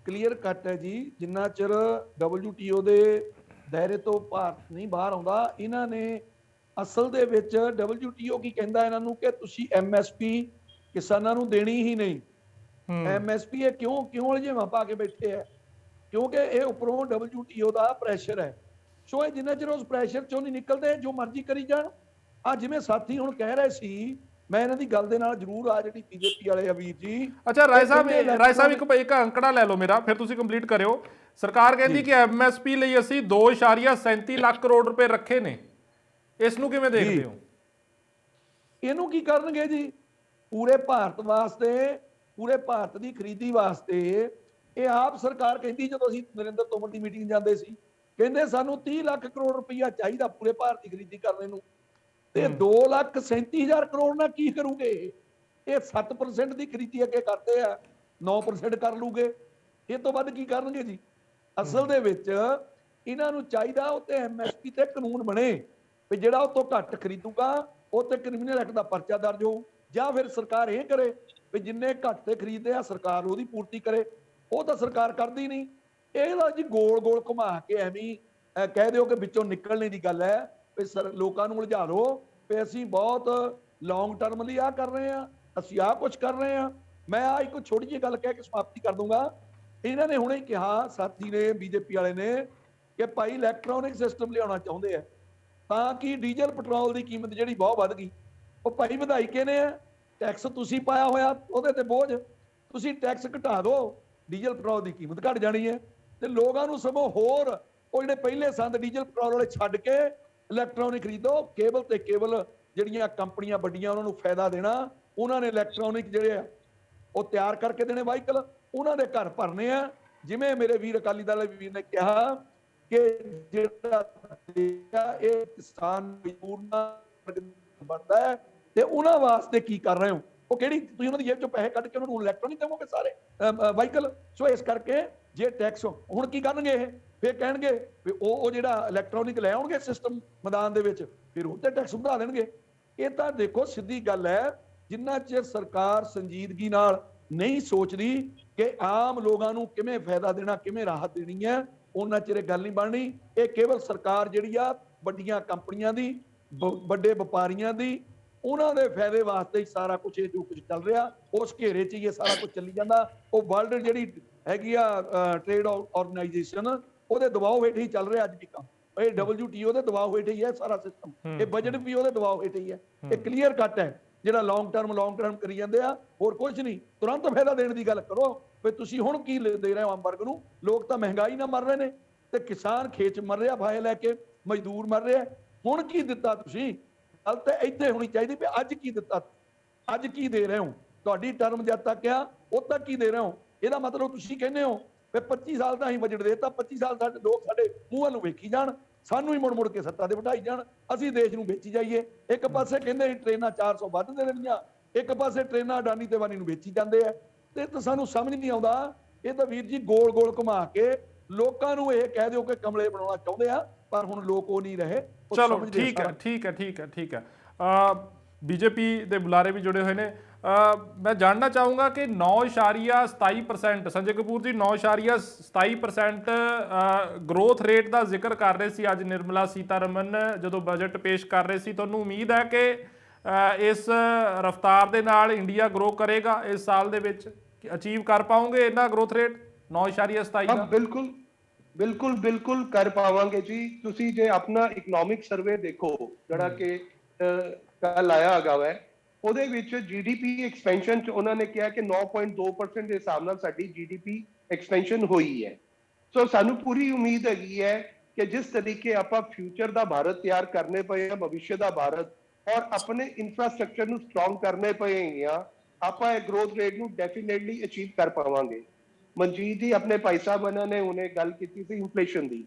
ਕਲੀਅਰ ਕੱਟ ਹੈ ਜੀ। ਜਿੰਨਾ ਚਿਰ WTO ਦੇ ਦਾਇਰੇ ਤੋਂ ਭਾਰਤ ਨਹੀਂ ਬਾਹਰ ਆਉਂਦਾ, ਇਹਨਾਂ ਨੇ ਅਸਲ ਦੇ ਵਿੱਚ WTO ਕੀ ਕਹਿੰਦਾ ਇਹਨਾਂ ਨੂੰ ਕਿ ਤੁਸੀਂ MSP ਕਿਸਾਨਾਂ ਨੂੰ ਦੇਣੀ ਹੀ ਨਹੀਂ। MSP ਇਹ ਕਿਉਂ ਅਲਝੇਵਾਂ ਪਾ ਕੇ ਬੈਠੇ ਹੈ? ਕਿਉਂਕਿ ਇਹ ਉੱਪਰੋਂ WTO ਦਾ ਪ੍ਰੈਸ਼ਰ ਹੈ। ਸੋ ਇਹ ਜਿੰਨਾ ਚਿਰ ਉਸ ਪ੍ਰੈਸ਼ਰ ਚੋਂ ਨਹੀਂ ਨਿਕਲਦੇ ਜੋ ਮਰਜ਼ੀ ਕਰੀ ਜਾਣ। ਆ ਜਿਵੇਂ ਸਾਥੀ ਹੁਣ ਕਹਿ ਰਹੇ ਸੀ, ਮੈਂ ਇਹਨਾਂ ਦੀ ਗੱਲ ਦੇ ਨਾਲ ਜ਼ਰੂਰ ਆ ਜਿਹੜੀ BJP ਵਾਲੇ ਆ ਵੀਰ ਜੀ। ਅੱਛਾ ਰਾਏ ਸਾਹਿਬ ਇੱਕ ਅੰਕੜਾ ਲੈ ਲਓ ਮੇਰਾ, ਫਿਰ ਤੁਸੀਂ ਕੰਪਲੀਟ ਕਰਿਓ। ਸਰਕਾਰ ਕਹਿੰਦੀ ਕਿ MSP ਲਈ ਅਸੀਂ 2.37 ਲੱਖ ਕਰੋੜ ਰੁਪਏ ਰੱਖੇ ਨੇ, ਇਸ ਨੂੰ ਕਿਵੇਂ ਦੇਖਦੇ ਹੋ? ਇਹਨੂੰ ਕੀ ਕਰਨਗੇ ਜੀ? ਪੂਰੇ ਭਾਰਤ ਵਾਸਤੇ, ਪੂਰੇ ਭਾਰਤ ਦੀ ਖਰੀਦੀ ਵਾਸਤੇ ਇਹ ਆਪ ਸਰਕਾਰ ਕਹਿੰਦੀ, ਜਦੋਂ ਅਸੀਂ ਨਰਿੰਦਰ ਤੋਮਰ ਦੀ ਮੀਟਿੰਗ ਜਾਂਦੇ ਸੀ, ਕਹਿੰਦੇ ਸਾਨੂੰ 30 ਲੱਖ ਕਰੋੜ ਰੁਪਈਆ ਚਾਹੀਦਾ ਪੂਰੇ ਭਾਰਤ ਦੀ ਖਰੀਦੀ ਕਰਨ ਨੂੰ, ਤੇ 2,37,000 ਕਰੋੜ ਨਾਲ ਕੀ ਕਰੂਗੇ? ਇਹ 7% ਦੀ ਖਰੀਦੀ ਅੱਗੇ ਕਰਦੇ ਆ, 9% ਕਰ ਲੂਗੇ, ਇਹ ਤੋਂ ਵੱਧ ਕੀ ਕਰਨਗੇ ਜੀ? ਅਸਲ ਦੇ ਵਿੱਚ ਇਹਨਾਂ ਨੂੰ ਚਾਹੀਦਾ ਉੱਤੇ ਐਮਐਸਪੀ ਤੇ ਕਾਨੂੰਨ ਬਣੇ ਵੀ ਜਿਹੜਾ ਉਹ ਤੋਂ ਘੱਟ ਖਰੀਦੂਗਾ ਉਹ ਤੇ ਕ੍ਰਿਮੀਨਲ ਐਕਟ ਦਾ ਪਰਚਾ ਦਰਜ ਹੋਊ, ਜਾਂ ਫਿਰ ਸਰਕਾਰ ਇਹ ਕਰੇ ਵੀ ਜਿੰਨੇ ਘੱਟ ਤੇ ਖਰੀਦਦੇ ਆ ਸਰਕਾਰ ਉਹਦੀ ਪੂਰਤੀ ਕਰੇ। ਉਹ ਤਾਂ ਸਰਕਾਰ ਕਰਦੀ ਨਹੀਂ। ਇਹਦਾ ਜੀ ਗੋਲ ਗੋਲ ਘੁਮਾ ਕੇ ਐਵੇਂ ਕਹਿ ਦਿਓ ਕਿ ਵਿੱਚੋਂ ਨਿਕਲਣੇ ਦੀ ਗੱਲ ਹੈ ਵੀ ਲੋਕਾਂ ਨੂੰ ਉਲਝਾ ਲਓ ਵੀ ਅਸੀਂ ਬਹੁਤ ਲੌਂਗ ਟਰਮ ਲਈ ਆ ਕਰ ਰਹੇ ਆ, ਅਸੀਂ ਆਹ ਕੁਝ ਕਰ ਰਹੇ ਆ। ਮੈਂ ਆ ਇੱਕ ਛੋਟੀ ਜਿਹੀ ਗੱਲ ਕਹਿ ਕੇ ਸਮਾਪਤੀ ਕਰ ਦੂੰਗਾ। ਇਹਨਾਂ ਨੇ ਹੁਣੇ ਕਿਹਾ ਸਾਥੀ ਨੇ, ਬੀਜੇਪੀ ਵਾਲੇ ਨੇ, ਕਿ ਭਾਈ ਇਲੈਕਟ੍ਰੋਨਿਕ ਸਿਸਟਮ ਲਿਆਉਣਾ ਚਾਹੁੰਦੇ ਆ ਤਾਂ ਕਿ ਡੀਜ਼ਲ ਪੈਟਰੋਲ ਦੀ ਕੀਮਤ ਜਿਹੜੀ ਬਹੁਤ ਵੱਧ ਗਈ। ਉਹ ਭਾਈ ਵਧਾਈ ਕਿਹਨੇ ਆ? ਟੈਕਸ ਤੁਸੀਂ ਪਾਇਆ ਹੋਇਆ, ਉਹਦੇ ਤੇ ਬੋਝ ਤੁਸੀਂ ਟੈਕਸ ਘਟਾ ਦਿਓ, ਡੀਜ਼ਲ ਪੈਟਰੋਲ ਦੀ ਕੀਮਤ ਘਟ ਜਾਣੀ ਹੈ ਤੇ ਲੋਕਾਂ ਨੂੰ ਸਗੋਂ ਹੋਰ ਉਹ ਜਿਹੜੇ ਪਹਿਲੇ ਸੰਦ ਡੀਜ਼ਲ ਪੈਟਰੋਲ ਵਾਲੇ ਛੱਡ ਕੇ ਇਲੈਕਟ੍ਰੋਨਿਕ ਖਰੀਦੋ। ਕੇਬਲ ਤੇ ਕੇਬਲ ਜਿਹੜੀਆਂ ਕੰਪਨੀਆਂ ਵੱਡੀਆਂ ਉਹਨਾਂ ਨੂੰ ਫਾਇਦਾ ਦੇਣਾ, ਉਹਨਾਂ ਨੇ ਇਲੈਕਟ੍ਰੋਨਿਕ ਜਿਹੜੇ ਆ ਉਹ ਤਿਆਰ ਕਰਕੇ ਦੇਣੇ ਵਾਹੀਕਲ, ਉਹਨਾਂ ਦੇ ਘਰ ਭਰਨੇ ਆ। ਜਿਵੇਂ ਮੇਰੇ ਵੀਰ ਅਕਾਲੀ ਦਲ ਵੀਰ ਨੇ ਕਿਹਾ ਕਿ ਜਿਹੜਾ ਇਹ ਕਿਸਾਨ ਮਜ਼ਦੂਰ ਨਾਲ ਬਣਦਾ ਹੈ ਤੇ ਉਹਨਾਂ ਵਾਸਤੇ ਕੀ ਕਰ ਰਹੇ ਹੋ? ਉਹ ਕਿਹੜੀ ਤੁਸੀਂ ਉਹਨਾਂ ਦੀ ਜੇਬ ਚੋਂ ਪੈਸੇ ਕੱਢ ਕੇ ਉਹਨਾਂ ਨੂੰ ਇਲੈਕਟ੍ਰੋਨਿਕ ਦੇਵੋਗੇ ਸਾਰੇ ਵਾਹੀਕਲ? ਸੋ ਇਸ ਕਰਕੇ ਜੇ ਟੈਕਸ ਹੁਣ ਕੀ ਕਰਨਗੇ ਇਹ? ਫਿਰ ਕਹਿਣਗੇ ਵੀ ਉਹ ਜਿਹੜਾ ਇਲੈਕਟ੍ਰੋਨਿਕ ਲੈ ਆਉਣਗੇ ਸਿਸਟਮ ਮੈਦਾਨ ਦੇ ਵਿੱਚ, ਫਿਰ ਉਹ ਤੇ ਟੈਕਸ ਵਧਾ ਦੇਣਗੇ। ਇਹ ਤਾਂ ਦੇਖੋ ਸਿੱਧੀ ਗੱਲ ਹੈ, ਜਿੰਨਾ ਚਿਰ ਸਰਕਾਰ ਸੰਜੀਦਗੀ ਨਾਲ ਨਹੀਂ ਸੋਚਦੀ ਕਿ ਆਮ ਲੋਕਾਂ ਨੂੰ ਕਿਵੇਂ ਫਾਇਦਾ ਦੇਣਾ, ਕਿਵੇਂ ਰਾਹਤ ਦੇਣੀ ਹੈ, ਉਹਨਾਂ ਚਿਰ ਇਹ ਗੱਲ ਨਹੀਂ ਬਣਨੀ। ਇਹ ਕੇਵਲ ਸਰਕਾਰ ਜਿਹੜੀ ਆ ਵੱਡੀਆਂ ਕੰਪਨੀਆਂ ਦੀ, ਵੱਡੇ ਵਪਾਰੀਆਂ ਦੀ, ਉਹਨਾਂ ਦੇ ਫਾਇਦੇ ਵਾਸਤੇ ਹੀ ਸਾਰਾ ਕੁਝ ਇਹ ਜੋ ਕੁਝ ਚੱਲ ਰਿਹਾ, ਉਸ ਘੇਰੇ 'ਚ ਹੀ ਇਹ ਸਾਰਾ ਕੁਝ ਚੱਲੀ ਜਾਂਦਾ। ਉਹ ਵਰਲਡ ਜਿਹੜੀ ਹੈਗੀ ਆ ਟ੍ਰੇਡ ਆਰਗੇਨਾਈਜੇਸ਼ਨ, ਉਹਦੇ ਦਬਾਅ ਹੇਠ ਹੀ ਚੱਲ ਰਿਹਾ ਅੱਜ ਵੀ ਕੰਮ। ਇਹ WTO ਦੇ ਦਬਾਅ ਹੇਠ ਹੀ ਹੈ ਸਾਰਾ ਸਿਸਟਮ, ਇਹ ਬਜਟ ਵੀ ਉਹਦੇ ਦਬਾਅ ਹੇਠ ਹੀ ਹੈ। ਇਹ ਕਲੀਅਰ ਕੱਟ ਹੈ ਜਿਹੜਾ ਲੌਂਗ ਟਰਮ ਕਰੀ ਜਾਂਦੇ ਆ, ਹੋਰ ਕੁਝ ਨਹੀਂ। ਤੁਰੰਤ ਫਾਇਦਾ ਦੇਣ ਦੀ ਗੱਲ ਕਰੋ ਵੀ ਤੁਸੀਂ ਹੁਣ ਕੀ ਦੇ ਰਹੇ ਹੋ ਆਮ ਵਰਗ ਨੂੰ? ਲੋਕ ਤਾਂ ਮਹਿੰਗਾਈ ਨਾਲ ਮਰ ਰਹੇ ਨੇ ਤੇ ਕਿਸਾਨ ਖੇਤ 'ਚ ਮਰ ਰਿਹਾ ਫਾਇਲ ਲੈ ਕੇ, ਮਜ਼ਦੂਰ ਮਰ ਰਿਹਾ। ਹੁਣ ਕੀ ਦਿੱਤਾ ਤੁਸੀਂ? ਗੱਲ ਤਾਂ ਇੱਥੇ ਹੋਣੀ ਚਾਹੀਦੀ ਵੀ ਅੱਜ ਕੀ ਦਿੱਤਾ, ਅੱਜ ਕੀ ਦੇ ਰਹੇ ਹੋ? ਤੁਹਾਡੀ ਟਰਮ ਜਦ ਤੱਕ ਆ ਉਦ ਤੱਕ ਕੀ ਦੇ ਰਹੇ ਹੋ? ਇਹਦਾ ਮਤਲਬ ਤੁਸੀਂ ਕਹਿੰਦੇ ਹੋ ਵੀ 25 ਸਾਲ ਦਾ ਅਸੀਂ ਬਜਟ ਦੇਤਾ, 25 ਸਾਲ ਸਾਡੇ ਲੋਕ ਸਾਡੇ ਮੂੰਹਾਂ ਨੂੰ ਵੇਖੀ ਜਾਣ, ਸਾਨੂੰ ਹੀ ਮੁੜ ਕੇ ਸੱਤਾ ਤੇ ਬਿਠਾਈ ਜਾਣ, ਅਸੀਂ ਦੇਸ਼ ਨੂੰ ਵੇਚੀ ਜਾਈਏ। ਇੱਕ ਪਾਸੇ ਕਹਿੰਦੇ ਟ੍ਰੇਨਾਂ 400 ਵੱਧ ਦੇ ਦੇਣੀਆਂ, ਇੱਕ ਪਾਸੇ ਟ੍ਰੇਨਾਂ ਅਡਾਨੀ ਤੇ ਵਾਨੀ ਨੂੰ ਵੇਚੀ ਜਾਂਦੇ ਆ। ਤੇ ਤਾਂ ਸਾਨੂੰ ਸਮਝ ਨਹੀਂ ਆਉਂਦਾ। ਇਹ ਤਾਂ ਵੀਰ ਜੀ ਗੋਲ ਗੋਲ ਘੁਮਾ ਕੇ ਲੋਕਾਂ ਨੂੰ ਇਹ ਕਹਿ ਦਿਓ ਕਿ ਕਮਲੇ ਬਣਾਉਣਾ ਚਾਹੁੰਦੇ ਆ, ਪਰ ਹੁਣ ਲੋਕ ਉਹ ਨਹੀਂ ਰਹੇ। ਚਲੋ ਠੀਕ ਹੈ। ਬੀਜੇਪੀ ਦੇ ਬੁਲਾਰੇ ਵੀ ਜੁੜੇ ਹੋਏ ਨੇ। ਮੈਂ ਜਾਣਨਾ ਚਾਹੂੰਗਾ ਕਿ 9.27% ਸੰਜੇ ਕਪੂਰ ਜੀ 9.27% ਗਰੋਥ ਰੇਟ ਦਾ ਜ਼ਿਕਰ ਕਰ ਰਹੇ ਸੀ ਅੱਜ ਨਿਰਮਲਾ ਸੀਤਾਰਮਨ ਜਦੋਂ ਬਜਟ ਪੇਸ਼ ਕਰ ਰਹੇ ਸੀ। ਤੁਹਾਨੂੰ ਉਮੀਦ ਹੈ ਕਿ ਇਸ ਰਫਤਾਰ ਦੇ ਨਾਲ ਇੰਡੀਆ ਗਰੋ ਕਰੇਗਾ ਇਸ ਸਾਲ ਦੇ ਵਿੱਚ? ਅਚੀਵ ਕਰ ਪਾਓਗੇ ਇਹਨਾਂ ਗਰੋਥ ਰੇਟ 9.27 ਦਾ? ਬਿਲਕੁਲ ਕਰ ਪਾਵਾਂਗੇ ਜੀ। ਤੁਸੀਂ ਜੇ ਆਪਣਾ ਇਕਨੋਮਿਕ ਸਰਵੇ ਦੇਖੋ ਜਿਹੜਾ ਕਿ ਕੱਲ ਆਇਆ ਹੈਗਾ ਵੈ, ਉਹਦੇ ਵਿੱਚ GDP ਐਕਸਪੈਂਸ਼ਨ ਚ ਉਹਨਾਂ ਨੇ ਕਿਹਾ ਕਿ 9.2% ਦੇ ਹਿਸਾਬ ਨਾਲ ਸਾਡੀ GDP ਐਕਸਪੈਂਸ਼ਨ ਹੋਈ ਹੈ। ਸੋ ਸਾਨੂੰ ਪੂਰੀ ਉਮੀਦ ਹੈਗੀ ਹੈ ਕਿ ਜਿਸ ਤਰੀਕੇ ਆਪਾਂ ਫਿਊਚਰ ਦਾ ਭਾਰਤ ਤਿਆਰ ਕਰਨੇ ਪਏ ਆ, ਭਵਿੱਖ ਦਾ ਭਾਰਤ, ਔਰ ਆਪਣੇ ਇਨਫਰਾਸਟ੍ਰਕਚਰ ਨੂੰ ਸਟਰੋਂਗ ਕਰਨੇ ਪਏ ਆ, ਆਪਾਂ ਇਹ ਗਰੋਥ ਰੇਟ ਨੂੰ ਡੈਫੀਨੇਟਲੀ ਅਚੀਵ ਕਰ ਪਾਵਾਂਗੇ। ਮਨਜੀਤ ਜੀ ਆਪਣੇ ਭਾਈ ਸਾਹਿਬ ਉਹਨਾਂ ਨੇ ਉਹਨੇ ਗੱਲ ਕੀਤੀ ਸੀ ਇਨਫਲੇਸ਼ਨ ਦੀ,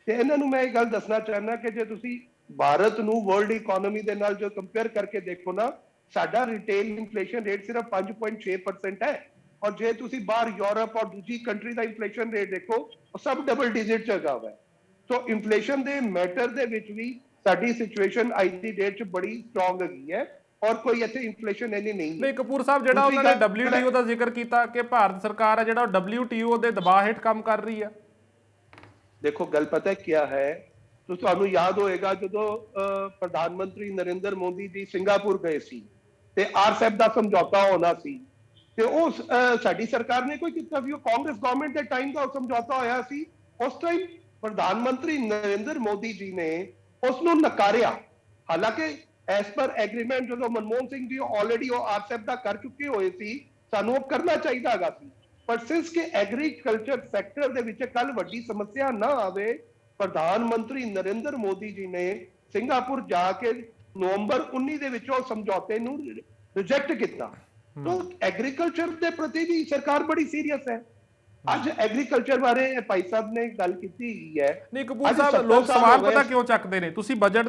ਤੇ ਇਹਨਾਂ ਨੂੰ ਮੈਂ ਇਹ ਗੱਲ ਦੱਸਣਾ ਚਾਹੁੰਦਾ ਕਿ ਜੇ ਤੁਸੀਂ ਭਾਰਤ ਨੂੰ ਵਰਲਡ ਇਕਨੋਮੀ ਦੇ ਨਾਲ ਜੋ ਕੰਪੇਅਰ ਕਰਕੇ ਦੇਖੋ ਨਾ, ਸਾਡਾ ਰਿਟੇਲ ਇਨਫਲੇਸ਼ਨ ਰੇਟ ਸਿਰਫ 5.6% ਹੈ, ਔਰ ਜੇ ਤੁਸੀਂ ਬਾਹਰ ਯੂਰਪ ਔਰ ਦੂਜੀ ਕੰਟਰੀ ਦਾ ਇਨਫਲੇਸ਼ਨ ਰੇਟ ਦੇਖੋ ਉਹ ਸਭ ਡਬਲ ਡਿਜਿਟ ਚ ਹੈਗਾ ਵਾ। ਸੋ ਇਨਫਲੇਸ਼ਨ ਦੇ ਮੈਟਰ ਦੇ ਵਿੱਚ ਵੀ ਸਾਡੀ ਸਿਚੁਏਸ਼ਨ ਅੱਜ ਦੀ ਡੇਟ ਚ ਬੜੀ ਸਟਰੋਂਗ ਹੈਗੀ ਹੈ, ਔਰ ਕੋਈ ਇੱਥੇ ਇਨਫਲੇਸ਼ਨ ਇੰਨੀ ਨਹੀਂ। ਕਪੂਰ ਸਾਹਿਬ ਜਿਹੜਾ ਉਹਨਾਂ ਨੇ WTO ਦਾ ਜ਼ਿਕਰ ਕੀਤਾ ਕਿ ਭਾਰਤ ਸਰਕਾਰ ਹੈ ਜਿਹੜਾ WTO ਦੇ ਦਬਾਅ ਹੇਠ ਕੰਮ ਕਰ ਰਹੀ ਹੈ। ਦੇਖੋ ਗੱਲ ਪਤਾ ਕਿਆ ਹੈ, ਤੁਹਾਨੂੰ ਯਾਦ ਹੋਏਗਾ ਜਦੋਂ ਪ੍ਰਧਾਨ ਮੰਤਰੀ ਨਰਿੰਦਰ ਮੋਦੀ ਜੀ ਸਿੰਗਾਪੁਰ ਗਏ ਸੀ ਤੇ RCEP ਦਾ ਸਮਝੌਤਾ ਹੋਣਾ ਸੀ, ਤੇ ਉਹ ਸਾਡੀ ਸਰਕਾਰ ਨੇ ਕੋਈ ਕੀਤਾ ਸੀ, ਉਹ ਕਾਂਗਰਸ ਗਵਰਨਮੈਂਟ ਦੇ ਟਾਈਮ ਦਾ ਸਮਝੌਤਾ ਹੋਇਆ ਸੀ। ਉਸ ਟਾਈਮ ਪ੍ਰਧਾਨ ਮੰਤਰੀ ਨਰਿੰਦਰ ਮੋਦੀ ਜੀ ਨੇ ਉਸ ਨੂੰ ਨਕਾਰਿਆ। ਹਾਲਾਂਕਿ ਐਸ ਪਰ ਐਗਰੀਮੈਂਟ ਜਦੋਂ ਮਨਮੋਹਨ ਸਿੰਘ ਜੀ ਆਲਰੇਡੀ ਉਹ RCEP ਦਾ ਕਰ ਚੁੱਕੇ ਹੋਏ ਸੀ, ਸਾਨੂੰ ਉਹ ਕਰਨਾ ਚਾਹੀਦਾ ਹੈਗਾ ਸੀ। ਪਰ ਸਿੰਸ ਕਿ ਐਗਰੀਕਲਚਰ ਸੈਕਟਰ ਦੇ ਵਿੱਚ ਕੱਲ ਵੱਡੀ ਸਮੱਸਿਆ ਨਾ ਆਵੇ, ਪ੍ਰਧਾਨ ਮੰਤਰੀ ਨਰਿੰਦਰ ਮੋਦੀ ਜੀ ਨੇ ਸਿੰਗਾਪੁਰ ਜਾ ਕੇ ਨਵੰਬਰ 19 ਦੇ ਵਿੱਚ ਉਹ ਸਮਝੌਤੇ ਨੂੰ ਰਿਜੈਕਟ ਕੀਤਾ। ਤਾਂ ਐਗਰੀਕਲਚਰ ਦੇ ਪ੍ਰਤੀ ਵੀ ਸਰਕਾਰ ਬੜੀ ਸੀਰੀਅਸ ਹੈ। ਅੱਜ ਐਗਰੀਕਲਚਰ ਬਾਰੇ ਭਾਈ ਸਾਹਿਬ ਨੇ ਗੱਲ ਕੀਤੀ ਹੈ। ਨਹੀਂ ਕਪੂਰ ਸਾਹਿਬ, ਲੋਕ ਸਵਾਲ ਪਤਾ ਕਿਉਂ ਚੱਕਦੇ ਨੇ? ਤੁਸੀਂ ਬਜਟ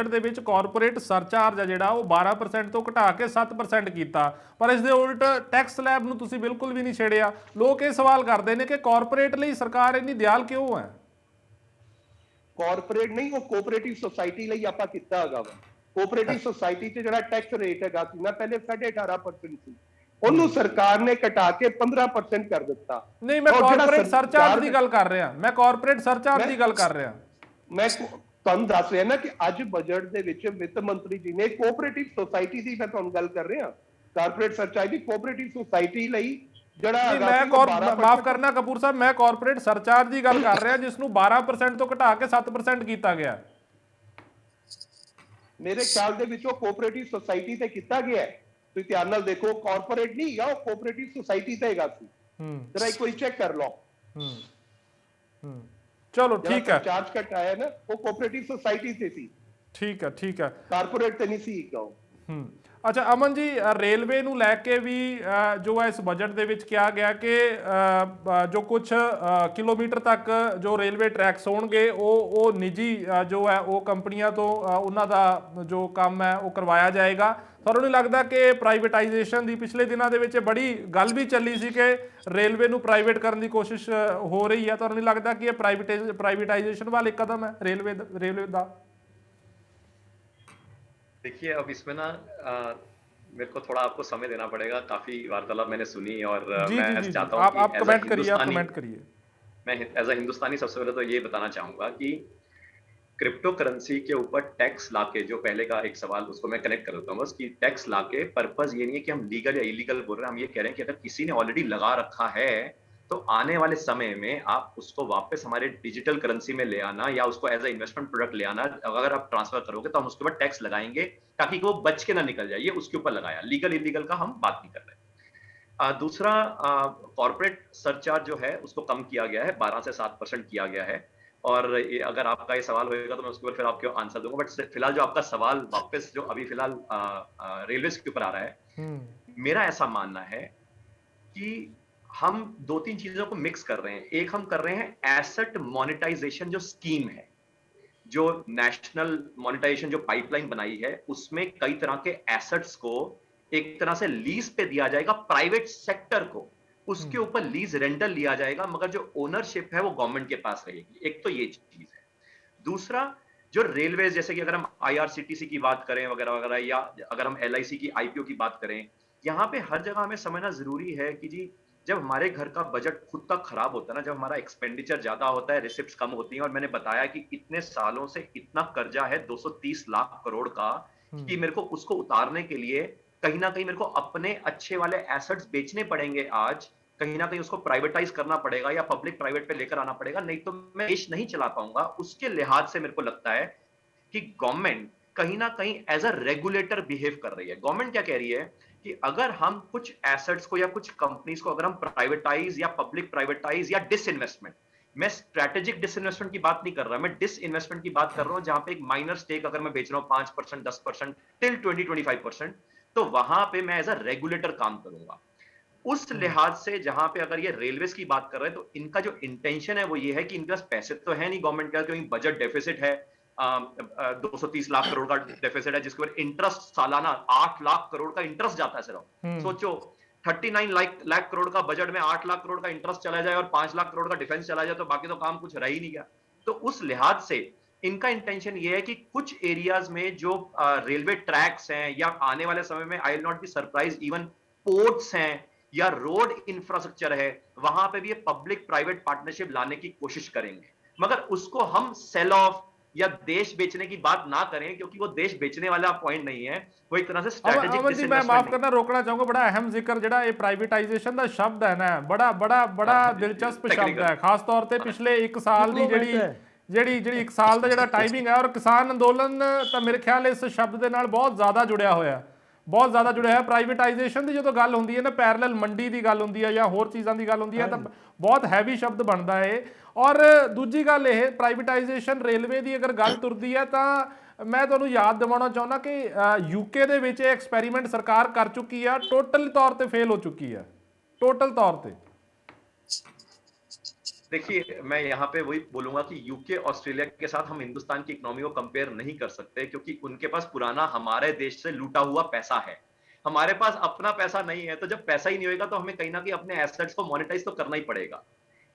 ਦੇ ਵਿੱਚ ਕਾਰਪੋਰੇਟ ਸਰਚਾਰਜ ਆ ਜਿਹੜਾ ਉਹ 12% ਤੋਂ ਘਟਾ ਕੇ 7% ਕੀਤਾ, ਪਰ ਇਸ ਦੇ ਉਲਟ ਟੈਕਸ ਸਲੈਬ ਨੂੰ ਤੁਸੀਂ ਬਿਲਕੁਲ ਵੀ ਨਹੀਂ ਛੇੜਿਆ। ਲੋਕ ਇਹ ਸਵਾਲ ਕਰਦੇ ਨੇ ਕਿ ਕਾਰਪੋਰੇਟ ਲਈ ਸਰਕਾਰ ਇੰਨੀ ਦਿਆਲ ਕਿਉਂ ਹੈ? ਕਾਰਪੋਰੇਟ ਨਹੀਂ, ਉਹ ਕੋਆਪਰੇਟਿਵ ਸੁਸਾਇਟੀ ਲਈ ਆਪਾਂ ਕੀਤਾ ਹੈਗਾ ਵਾ। ਕੋਆਪਰੇਟਿਵ ਸੁਸਾਇਟੀ 'ਚ ਜਿਹੜਾ ਟੈਕਸ ਰੇਟ ਹੈਗਾ ਸੀ ਨਾ ਪਹਿਲੇ 18.5% ਸੀ, ਉਹਨੂੰ ਸਰਕਾਰ ਨੇ ਘਟਾ ਕੇ 15% ਕਰ ਦਿੱਤਾ। ਨਹੀਂ, ਮੈਂ ਕਾਰਪੋਰੇਟ ਸਰਚਾਰਜ ਦੀ ਗੱਲ ਕਰ ਰਿਹਾ, ਮੈਂ ਕਾਰਪੋਰੇਟ ਸਰਚਾਰਜ ਦੀ ਗੱਲ ਕਰ ਰਿਹਾ। ਮੈਂ ਤੁਹਾਨੂੰ ਦੱਸ ਰਿਹਾ ਨਾ ਕਿ ਅੱਜ ਬਜਟ ਦੇ ਵਿੱਚ ਵਿੱਤ ਮੰਤਰੀ ਜੀ ਨੇ ਕੋਆਪਰੇਟਿਵ ਸੁਸਾਇਟੀ ਦੀ, ਮੈਂ ਤੁਹਾਨੂੰ ਗੱਲ ਕਰ ਰਿਹਾ, ਕਾਰਪੋਰੇਟ ਸਰਚਾਰਜ ਦੀ ਕੋਆਪਰੇਟਿਵ ਸੁਸਾਇਟੀ ਲਈ ਜਿਹੜਾ ਮੈਂ ਮਾਫ ਕਰਨਾ ਕਪੂਰ ਸਾਹਿਬ, ਮੈਂ ਕਾਰਪੋਰੇਟ ਸਰਚਾਰਜ ਦੀ ਗੱਲ ਕਰ ਰਿਹਾ ਜਿਸ ਨੂੰ 12% ਤੋਂ ਘਟਾ ਕੇ 7% ਕੀਤਾ ਗਿਆ। ਮੇਰੇ ਖਿਆਲ ਦੇ ਵਿੱਚ ਉਹ ਕੋਆਪਰੇਟਿਵ ਸੁਸਾਇਟੀ ਤੇ ਕੀਤਾ ਗਿਆ ਹੈ। ਤੁਸੀਂ ਧਿਆਨ ਨਾਲ ਦੇਖੋ, ਕਾਰਪੋਰੇਟ ਨਹੀਂ ਹੈਗਾ, ਉਹ ਕੋਆਪਰੇਟਿਵ ਸੁਸਾਇਟੀ ਤੇ ਹੈਗਾ ਸੀ। ਜਰਾ ਇੱਕ ਵਾਰੀ ਚੈੱਕ ਕਰ ਲਓ। ਚਲੋ ਠੀਕ ਹੈ, ਚਾਰਜ ਘਟਾਇਆ ਨਾ ਉਹ ਕੋਆਪਰੇਟਿਵ ਸੁਸਾਇਟੀ ਤੇ ਸੀ। ਠੀਕ ਹੈ, ਕਾਰਪੋਰੇਟ ਤੇ ਨਹੀਂ ਸੀ ਹੈਗਾ। ਅੱਛਾ ਅਮਨ ਜੀ, ਰੇਲਵੇ ਨੂੰ ਲੈ ਕੇ ਵੀ ਜੋ ਹੈ ਇਸ ਬਜਟ ਦੇ ਵਿੱਚ ਕਿਹਾ ਗਿਆ ਕਿ ਜੋ ਕੁਝ ਕਿਲੋਮੀਟਰ ਤੱਕ ਜੋ ਰੇਲਵੇ ਟਰੈਕਸ ਹੋਣਗੇ ਉਹ ਨਿੱਜੀ ਜੋ ਹੈ ਉਹ ਕੰਪਨੀਆਂ ਤੋਂ ਉਹਨਾਂ ਦਾ ਜੋ ਕੰਮ ਹੈ ਉਹ ਕਰਵਾਇਆ ਜਾਏਗਾ। ਤੁਹਾਨੂੰ ਨਹੀਂ ਲੱਗਦਾ ਕਿ ਪ੍ਰਾਈਵੇਟਾਈਜੇਸ਼ਨ ਦੀ ਪਿਛਲੇ ਦਿਨਾਂ ਦੇ ਵਿੱਚ ਬੜੀ ਗੱਲ ਵੀ ਚੱਲੀ ਸੀ ਕਿ ਰੇਲਵੇ ਨੂੰ ਪ੍ਰਾਈਵੇਟ ਕਰਨ ਦੀ ਕੋਸ਼ਿਸ਼ ਹੋ ਰਹੀ ਹੈ? ਤੁਹਾਨੂੰ ਨਹੀਂ ਲੱਗਦਾ ਕਿ ਇਹ ਪ੍ਰਾइवेटाइजेशन वाला एक कदम है रेलवे का? देखिए, अब इसमें ना मेरे को थोड़ा आपको समय देना पड़ेगा। काफी वार्तालाप मैंने सुनी और मैं चाहता हूँ आप कमेंट करिए। मैं एज अ हिंदुस्तानी सबसे पहले तो ये बताना चाहूंगा कि क्रिप्टो करेंसी के ऊपर टैक्स लाके, जो पहले का एक सवाल उसको मैं कनेक्ट कर देता हूँ बस, कि टैक्स लाके पर्पस ये नहीं है कि हम लीगल या इलीगल बोल रहे हैं। हम ये कह रहे हैं कि अगर किसी ने ऑलरेडी लगा रखा है तो आने वाले समय में आप उसको वापस हमारे डिजिटल करेंसी में ले आना या उसको एज अ इन्वेस्टमेंट प्रोडक्ट ले आना, अगर आप ट्रांसफर करोगे तो हम उसके ऊपर टैक्स लगाएंगे ताकि वो बच के ना निकल जाए। ये उसके ऊपर लगाया, लीगल इलीगल का हम बात नहीं कर रहे। दूसरा, कॉर्पोरेट सरचार्ज जो है उसको कम किया गया है, 12 से 7% किया गया है। और अगर आपका ये सवाल होगा तो मैं उसके ऊपर फिर आपको आंसर दूंगा, बट फिलहाल जो आपका सवाल वापस जो अभी फिलहाल रेलवे के ऊपर आ रहा है, मेरा ऐसा मानना है कि हम 2-3 चीजों को मिक्स कर रहे हैं। एक हम कर रहे हैं एसेट मोनेटाइजेशन जो स्कीम है, जो नेशनल मोनेटाइजेशन जो पाइपलाइन बनाई है, उसमें कई तरह के एसेट्स को एक तरह से लीज पे दिया जाएगा प्राइवेट सेक्टर को, उसके ऊपर लीज रेंटल लिया जाएगा, मगर जो ओनरशिप है वो गवर्नमेंट के पास रहेगी। एक तो ये चीज है। दूसरा, जो रेलवे, जैसे कि अगर हम IRCTC की बात करें वगैरह वगैरह, या अगर हम LIC की IPO की बात करें, यहाँ पे हर जगह हमें समझना जरूरी है कि जी जब हमारे घर का बजट खुद का खराब होता है ना, जब हमारा एक्सपेंडिचर ज्यादा होता है, रिसिप्ट्स कम होती हैं, और मैंने बताया कि इतने सालों से इतना कर्जा है 230 लाख करोड़ का, कि मेरे को उसको उतारने के लिए कहीं ना कहीं मेरे को अपने अच्छे वाले एसेट्स बेचने पड़ेंगे। आज कहीं ना कहीं उसको प्राइवेटाइज करना पड़ेगा या पब्लिक प्राइवेट पे लेकर आना पड़ेगा, नहीं तो मैं देश नहीं चला पाऊंगा। उसके लिहाज से मेरे को लगता है कि गवर्नमेंट कहीं ना कहीं एज अ रेगुलेटर बिहेव कर रही है। गवर्नमेंट क्या कह रही है कि अगर हम कुछ एसेट्स को या कुछ कंपनीज को अगर हम प्राइवेटाइज या पब्लिक प्राइवेटाइज या डिसइन्वेस्टमेंट, मैं स्ट्रेटेजिक डिसइन्वेस्टमेंट की बात नहीं कर रहा, मैं डिसइन्वेस्टमेंट की बात कर रहा हूं, जहां पे एक माइनर स्टेक अगर मैं बेच रहा हूं 5%, 10% टिल 20-25%, तो वहां पे मैं एज अ रेगुलेटर काम करूंगा। उस लिहाज से जहां पे अगर ये रेलवेज की बात कर रहे हैं, तो इनका जो इंटेंशन है वो ये है कि इनके पास पैसे तो है नहीं गवर्नमेंट का, क्योंकि बजट डेफिसिट है, 230 लाख करोड़ का डेफिसिट है, जिसके ऊपर इंटरेस्ट सालाना 8 लाख करोड़ का इंटरेस्ट जाता है सिर्फ। सोचो 39 लाख करोड़ का बजट में 8 लाख करोड़ का इंटरेस्ट चला जाए और 5 लाख करोड़ का डिफेंस चला जाए, तो बाकी तो काम कुछ रह ही नहीं गया। तो उस लिहाज से इनका इंटेंशन ये है कि कुछ एरियाज में जो रेलवे ट्रैक्स हैं, या आने वाले समय में I will not be surprise even ports हैं या रोड इंफ्रास्ट्रक्चर है, वहां पे भी ये पब्लिक प्राइवेट पार्टनरशिप लाने की कोशिश करेंगे। मगर उसको हम सेल ऑफ या देश बेचने की बात ना करें, क्योंकि वो देश बेचने वाला पॉइंट नहीं है, वो एक तरह से स्ट्रेटेजिक डिसइन्वेस्टमेंट। मैं माफ करना रोकना चाहूंगा, बड़ा अहम जिक्र ਜਿਹੜਾ ਇਹ ਪ੍ਰਾਈਵੇਟਾਈਜੇਸ਼ਨ ਦਾ ਸ਼ਬਦ ਹੈ ਨਾ, ਬੜਾ ਦਿਲਚਸਪ ਸ਼ਬਦ ਹੈ, ਖਾਸ ਤੌਰ ਤੇ ਪਿਛਲੇ 1 ਸਾਲ ਦੀ ਜਿਹੜੀ 1 ਸਾਲ ਦਾ ਜਿਹੜਾ ਟਾਈਮਿੰਗ ਹੈ, ਔਰ ਕਿਸਾਨ ਅੰਦੋਲਨ ਤਾਂ ਮੇਰੇ ਖਿਆਲ ਇਸ ਸ਼ਬਦ ਦੇ ਨਾਲ ਬਹੁਤ ਜ਼ਿਆਦਾ ਜੁੜਿਆ ਹੋਇਆ ਹੈ, ਬਹੁਤ ਜ਼ਿਆਦਾ ਜੁੜਿਆ ਹੈ। ਪ੍ਰਾਈਵੇਟਾਈਜੇਸ਼ਨ ਦੀ ਜਦੋਂ ਗੱਲ ਹੁੰਦੀ ਹੈ ਨਾ, ਪੈਰਲਲ ਮੰਡੀ ਦੀ ਗੱਲ ਹੁੰਦੀ ਹੈ ਜਾਂ ਹੋਰ ਚੀਜ਼ਾਂ ਦੀ ਗੱਲ ਹੁੰਦੀ ਹੈ, ਤਾਂ ਬਹੁਤ ਹੈਵੀ ਸ਼ਬਦ ਬਣਦਾ ਹੈ। ਔਰ ਦੂਜੀ ਗੱਲ ਇਹ, ਪ੍ਰਾਈਵੇਟਾਈਜੇਸ਼ਨ ਰੇਲਵੇ ਦੀ ਅਗਰ ਗੱਲ ਤੁਰਦੀ ਹੈ, ਤਾਂ ਮੈਂ ਤੁਹਾਨੂੰ ਯਾਦ ਦਿਵਾਉਣਾ ਚਾਹੁੰਦਾ ਕਿ UK ਦੇ ਵਿੱਚ ਇਹ ਐਕਸਪੈਰੀਮੈਂਟ ਸਰਕਾਰ ਕਰ ਚੁੱਕੀ ਆ, ਟੋਟਲ ਤੌਰ ਤੇ ਫੇਲ ਹੋ ਚੁੱਕੀ ਹੈ, टोटल तौर पे। देखिए, मैं यहाँ पे वही बोलूंगा कि यूके ऑस्ट्रेलिया के साथ हम हिंदुस्तान की इकोनॉमी को कंपेयर नहीं कर सकते, क्योंकि उनके पास पुराना हमारे देश से लूटा हुआ पैसा है, हमारे पास अपना पैसा नहीं है। तो जब पैसा ही नहीं होगा तो हमें कहीं ना कहीं अपने एसेट्स को मोनेटाइज तो करना ही पड़ेगा।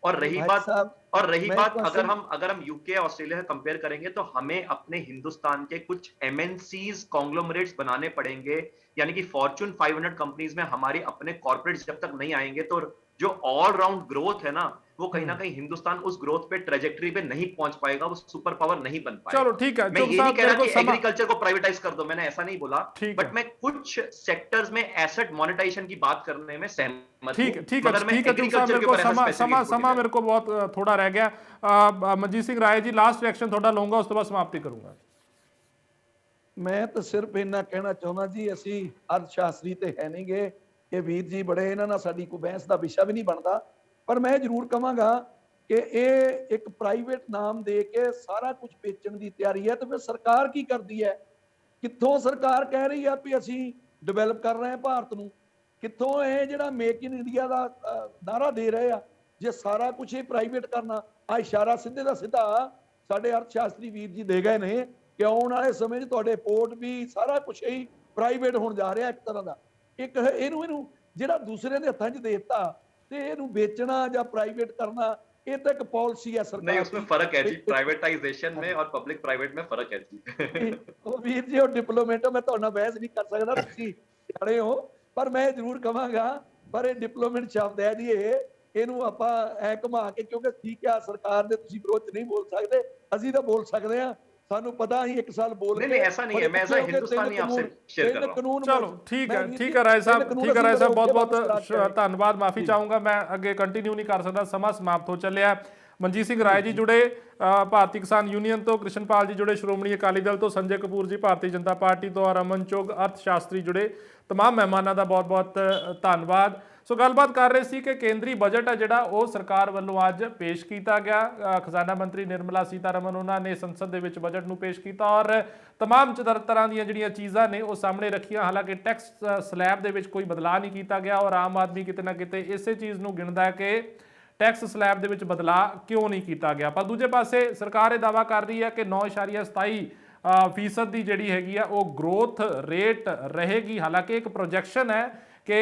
और रही भाई बात साहब, मैं अगर क्वेश्चन हम यूके ऑस्ट्रेलिया से कंपेयर करेंगे तो हमें अपने हिंदुस्तान के कुछ एमएनसीज कॉन्ग्लोमरेट्स बनाने पड़ेंगे, यानी कि फॉर्च्यून 500 कंपनीज में हमारी अपने कॉर्पोरेट्स जब तक नहीं आएंगे तो जो ऑल राउंड ग्रोथ है ना, वो कहीं ना कहीं हिंदुस्तान उस ग्रोथ पे ट्रेजेक्टरी पे नहीं पहुंच पाएगा, वो सुपर पावर नहीं बन पाएगा। चलो ठीक है, मैं चुग ये नहीं साहब कह मेरे रहा को कि एग्रीकल्चर को प्राइवेटाइज कर दो, मैंने ऐसा नहीं बोला, ठीक बट है, मैं कुछ सेक्टर्स में एसेट मोनेटाइजेशन की बात करने में सहमत ठीक हूं, है, ठीक है, मगर मैं ठीक है चुग साहब, एग्रीकल्चर मेरे के को ऊपर ऐसा समा स्पेसिफिक समा इनपुट समा नहीं मेरे को बहुत थोड़ा रह गया। मनजीत सिंह राय जी, लास्ट रिएक्शन थोड़ा लूंगा, उस तो बाद समाप्ति करूंगा। ਮੈਂ ਤਾਂ ਸਿਰਫ ਇੰਨਾ ਕਹਿਣਾ ਚਾਹੁੰਦਾ ਜੀ, ਅਸੀਂ ਅਰਥ ਸ਼ਾਸਤਰੀ ਤੇ ਹੈ ਨਹੀਂਗੇ, ਇਹ ਵੀਰ ਜੀ ਬੜੇ, ਇਹਨਾਂ ਨਾਲ ਸਾਡੀ ਕੋਈ ਬਹਿਸ ਦਾ ਵਿਸ਼ਾ ਵੀ ਨਹੀਂ ਬਣਦਾ, ਪਰ ਮੈਂ ਜ਼ਰੂਰ ਕਹਾਂਗਾ ਕਿ ਇਹ ਇੱਕ ਪ੍ਰਾਈਵੇਟ ਨਾਮ ਦੇ ਕੇ ਸਾਰਾ ਕੁਝ ਵੇਚਣ ਦੀ ਤਿਆਰੀ ਹੈ। ਤੇ ਫਿਰ ਸਰਕਾਰ ਕੀ ਕਰਦੀ ਹੈ? ਕਿੱਥੋਂ ਸਰਕਾਰ ਕਹਿ ਰਹੀ ਆ ਵੀ ਅਸੀਂ ਡਿਵੈਲਪ ਕਰ ਰਹੇ ਹਾਂ ਭਾਰਤ ਨੂੰ? ਕਿੱਥੋਂ ਇਹ ਜਿਹੜਾ ਮੇਕ ਇਨ ਇੰਡੀਆ ਦਾ ਨਾਰਾ ਦੇ ਰਹੇ ਆ? ਜੇ ਸਾਰਾ ਕੁਝ ਇਹ ਪ੍ਰਾਈਵੇਟ ਕਰਨਾ, ਆ ਇਸ਼ਾਰਾ ਸਿੱਧੇ ਦਾ ਸਿੱਧਾ ਸਾਡੇ ਅਰਥ ਸ਼ਾਸਤਰੀ ਵੀਰ ਜੀ ਦੇ ਗਏ ਨੇ ਕਿ ਆਉਣ ਵਾਲੇ ਸਮੇਂ 'ਚ ਤੁਹਾਡੇ ਪੋਰਟ ਵੀ ਸਾਰਾ ਕੁਝ ਹੀ ਪ੍ਰਾਈਵੇਟ ਹੋਣ ਜਾ ਰਿਹਾ ਇੱਕ ਤਰ੍ਹਾਂ ਦਾ। ਇੱਕ ਇਹਨੂੰ ਜਿਹੜਾ ਦੂਸਰੇ ਦੇ ਹੱਥਾਂ 'ਚ ਦੇ ਦਿੱਤਾ ਤੇ ਇਹਨੂੰ ਵੇਚਣਾ ਜਾਂ ਪ੍ਰਾਈਵੇਟ ਕਰਨਾ, ਇਹ ਤਾਂ ਇੱਕ ਪਾਲਿसी है सरकार नहीं, उसमें फर्क है जी, प्राइवेटाइजेशन में और पब्लिक प्राइवेट में फर्क है जी। ਉਹ ਵੀਰ ਜੀ ਉਹ ਡਿਪਲੋਮੇਟ, ਮੈਂ ਤੁਹਾਡਾ ਬਹਿਸ ਨਹੀਂ ਕਰ ਸਕਦਾ, ਤੁਸੀਂ ਜਾਣੇ ਹੋ, ਪਰ ਮੈਂ ਜ਼ਰੂਰ ਕਹਾਂਗਾ, ਪਰ ਇਹ ਡਿਪਲੋਮੇਟ ਸ਼ਬਦ ਹੈ ਜੀ, ਇਹਨੂੰ ਆਪਾਂ ਐ ਘੁਮਾ ਕੇ, ਕਿਉਂਕਿ ਠੀਕ ਆ ਸਰਕਾਰ ਦੇ ਤੁਸੀਂ ਵਿਰੋਧ ਨਹੀਂ ਬੋਲ ਸਕਦੇ, ਅਸੀਂ ਤਾਂ ਬੋਲ ਸਕਦੇ ਆ, ਸਾਨੂੰ ਪਤਾ ਹੀ ਇੱਕ ਸਾਲ ਬੋਲ नहीं, ऐसा नहीं है, मैं ऐसा हिंदुस्तानी आपसे शेयर कर रहा हूं। चलो ठीक है, ठीक है राय साहब, ठीक है राय साहब, बहुत बहुत धन्यवाद, माफी चाहूंगा, मैं अगे कंटिन्यू नहीं कर सकता, समा समाप्त हो चलिया। मनजीत सिंह राय जी जुड़े भारतीय किसान यूनियन तो, कृष्णपाल जी जुड़े श्रोमणी अकाली दल तो, संजय कपूर जी भारतीय जनता पार्टी तो, और अमन चुग अर्थशास्त्री जुड़े। तमाम मेहमानों का बहुत बहुत धन्यवाद। सो गलबात कर रहे सी कि केंद्री बजट है जिहड़ा वो सरकार वालों अज पेश किया गया। खजाना मंत्री निर्मला सीतारमन उन्होंने संसद दे विच बजट नूं पेश किया और तमाम तरह दी जिहड़ियां चीज़ां ने वो सामने रखियां। हालांकि टैक्स स्लैब दे विच कोई बदलाव नहीं किया गया और आम आदमी किते ना किते इसे चीज़ नूं गिणदा है कि टैक्स स्लैब दे विच बदलाव क्यों नहीं किया गया। पर दूजे पासे सरकार ये दावा कर रही है कि 9.27% की जिहड़ी हैगी आ वो ग्रोथ रेट रहेगी। हालांकि एक प्रोजैक्शन है कि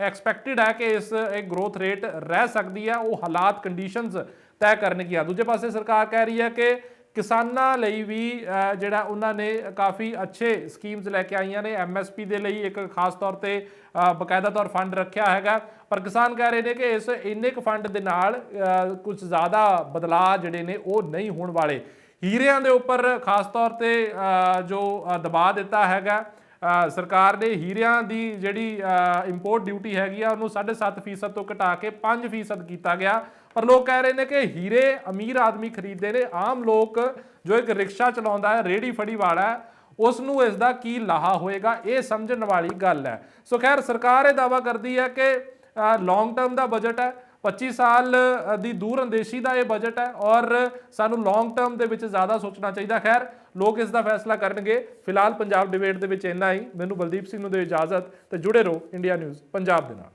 एक्सपैक्टेड है कि इस एक ग्रोथ रेट रह सकती है, वो हालात कंडीशनस तय करने की। दूजे पासे सरकार कह रही है कि किसानां लई भी जिहड़ा उन्होंने काफ़ी अच्छे स्कीम्स लैके आईयां ने। MSP दे लई एक खास तौर पर बकायदा तौर फंड रखा हैगा, पर किसान कह रहे हैं कि इस इन्ने क फंड दे नाल कुछ ज़्यादा बदलाव जिहड़े ने वो नहीं होने वाले। हीरिਆਂ ਦੇ ਉੱਪਰ खास तौर ਤੇ जो दबाव दिता हैगा सरकार ने, हीरिਆਂ ਦੀ ਜਿਹੜੀ इंपोर्ट ड्यूटी हैगी आ ਉਹਨੂੰ 7.5% ਤੋਂ ਘਟਾ ਕੇ 5% ਕੀਤਾ ਗਿਆ। पर लोग कह रहे हैं कि हीरे अमीर आदमी खरीदते हैं, आम लोग जो एक रिक्शा चलाता है, रेहड़ी फड़ी वाला है, उसनों इसका की लाहा होएगा, ये समझने वाली गल है। सो खैर सरकार ये दावा करती है कि लॉन्ग टर्म का बजट है, 25 साल की दूर अंदेशी का यह बजट है और सानू लॉन्ग टर्म के ज़्यादा सोचना चाहिए। खैर लोग इसका फैसला करनगे। फिलहाल पंजाब डिबेट के इन्ना ही। मैनू बलदीप सिंह नूं दे इजाजत, तो जुड़े रहो इंडिया न्यूज़ पंजाब दे नाल।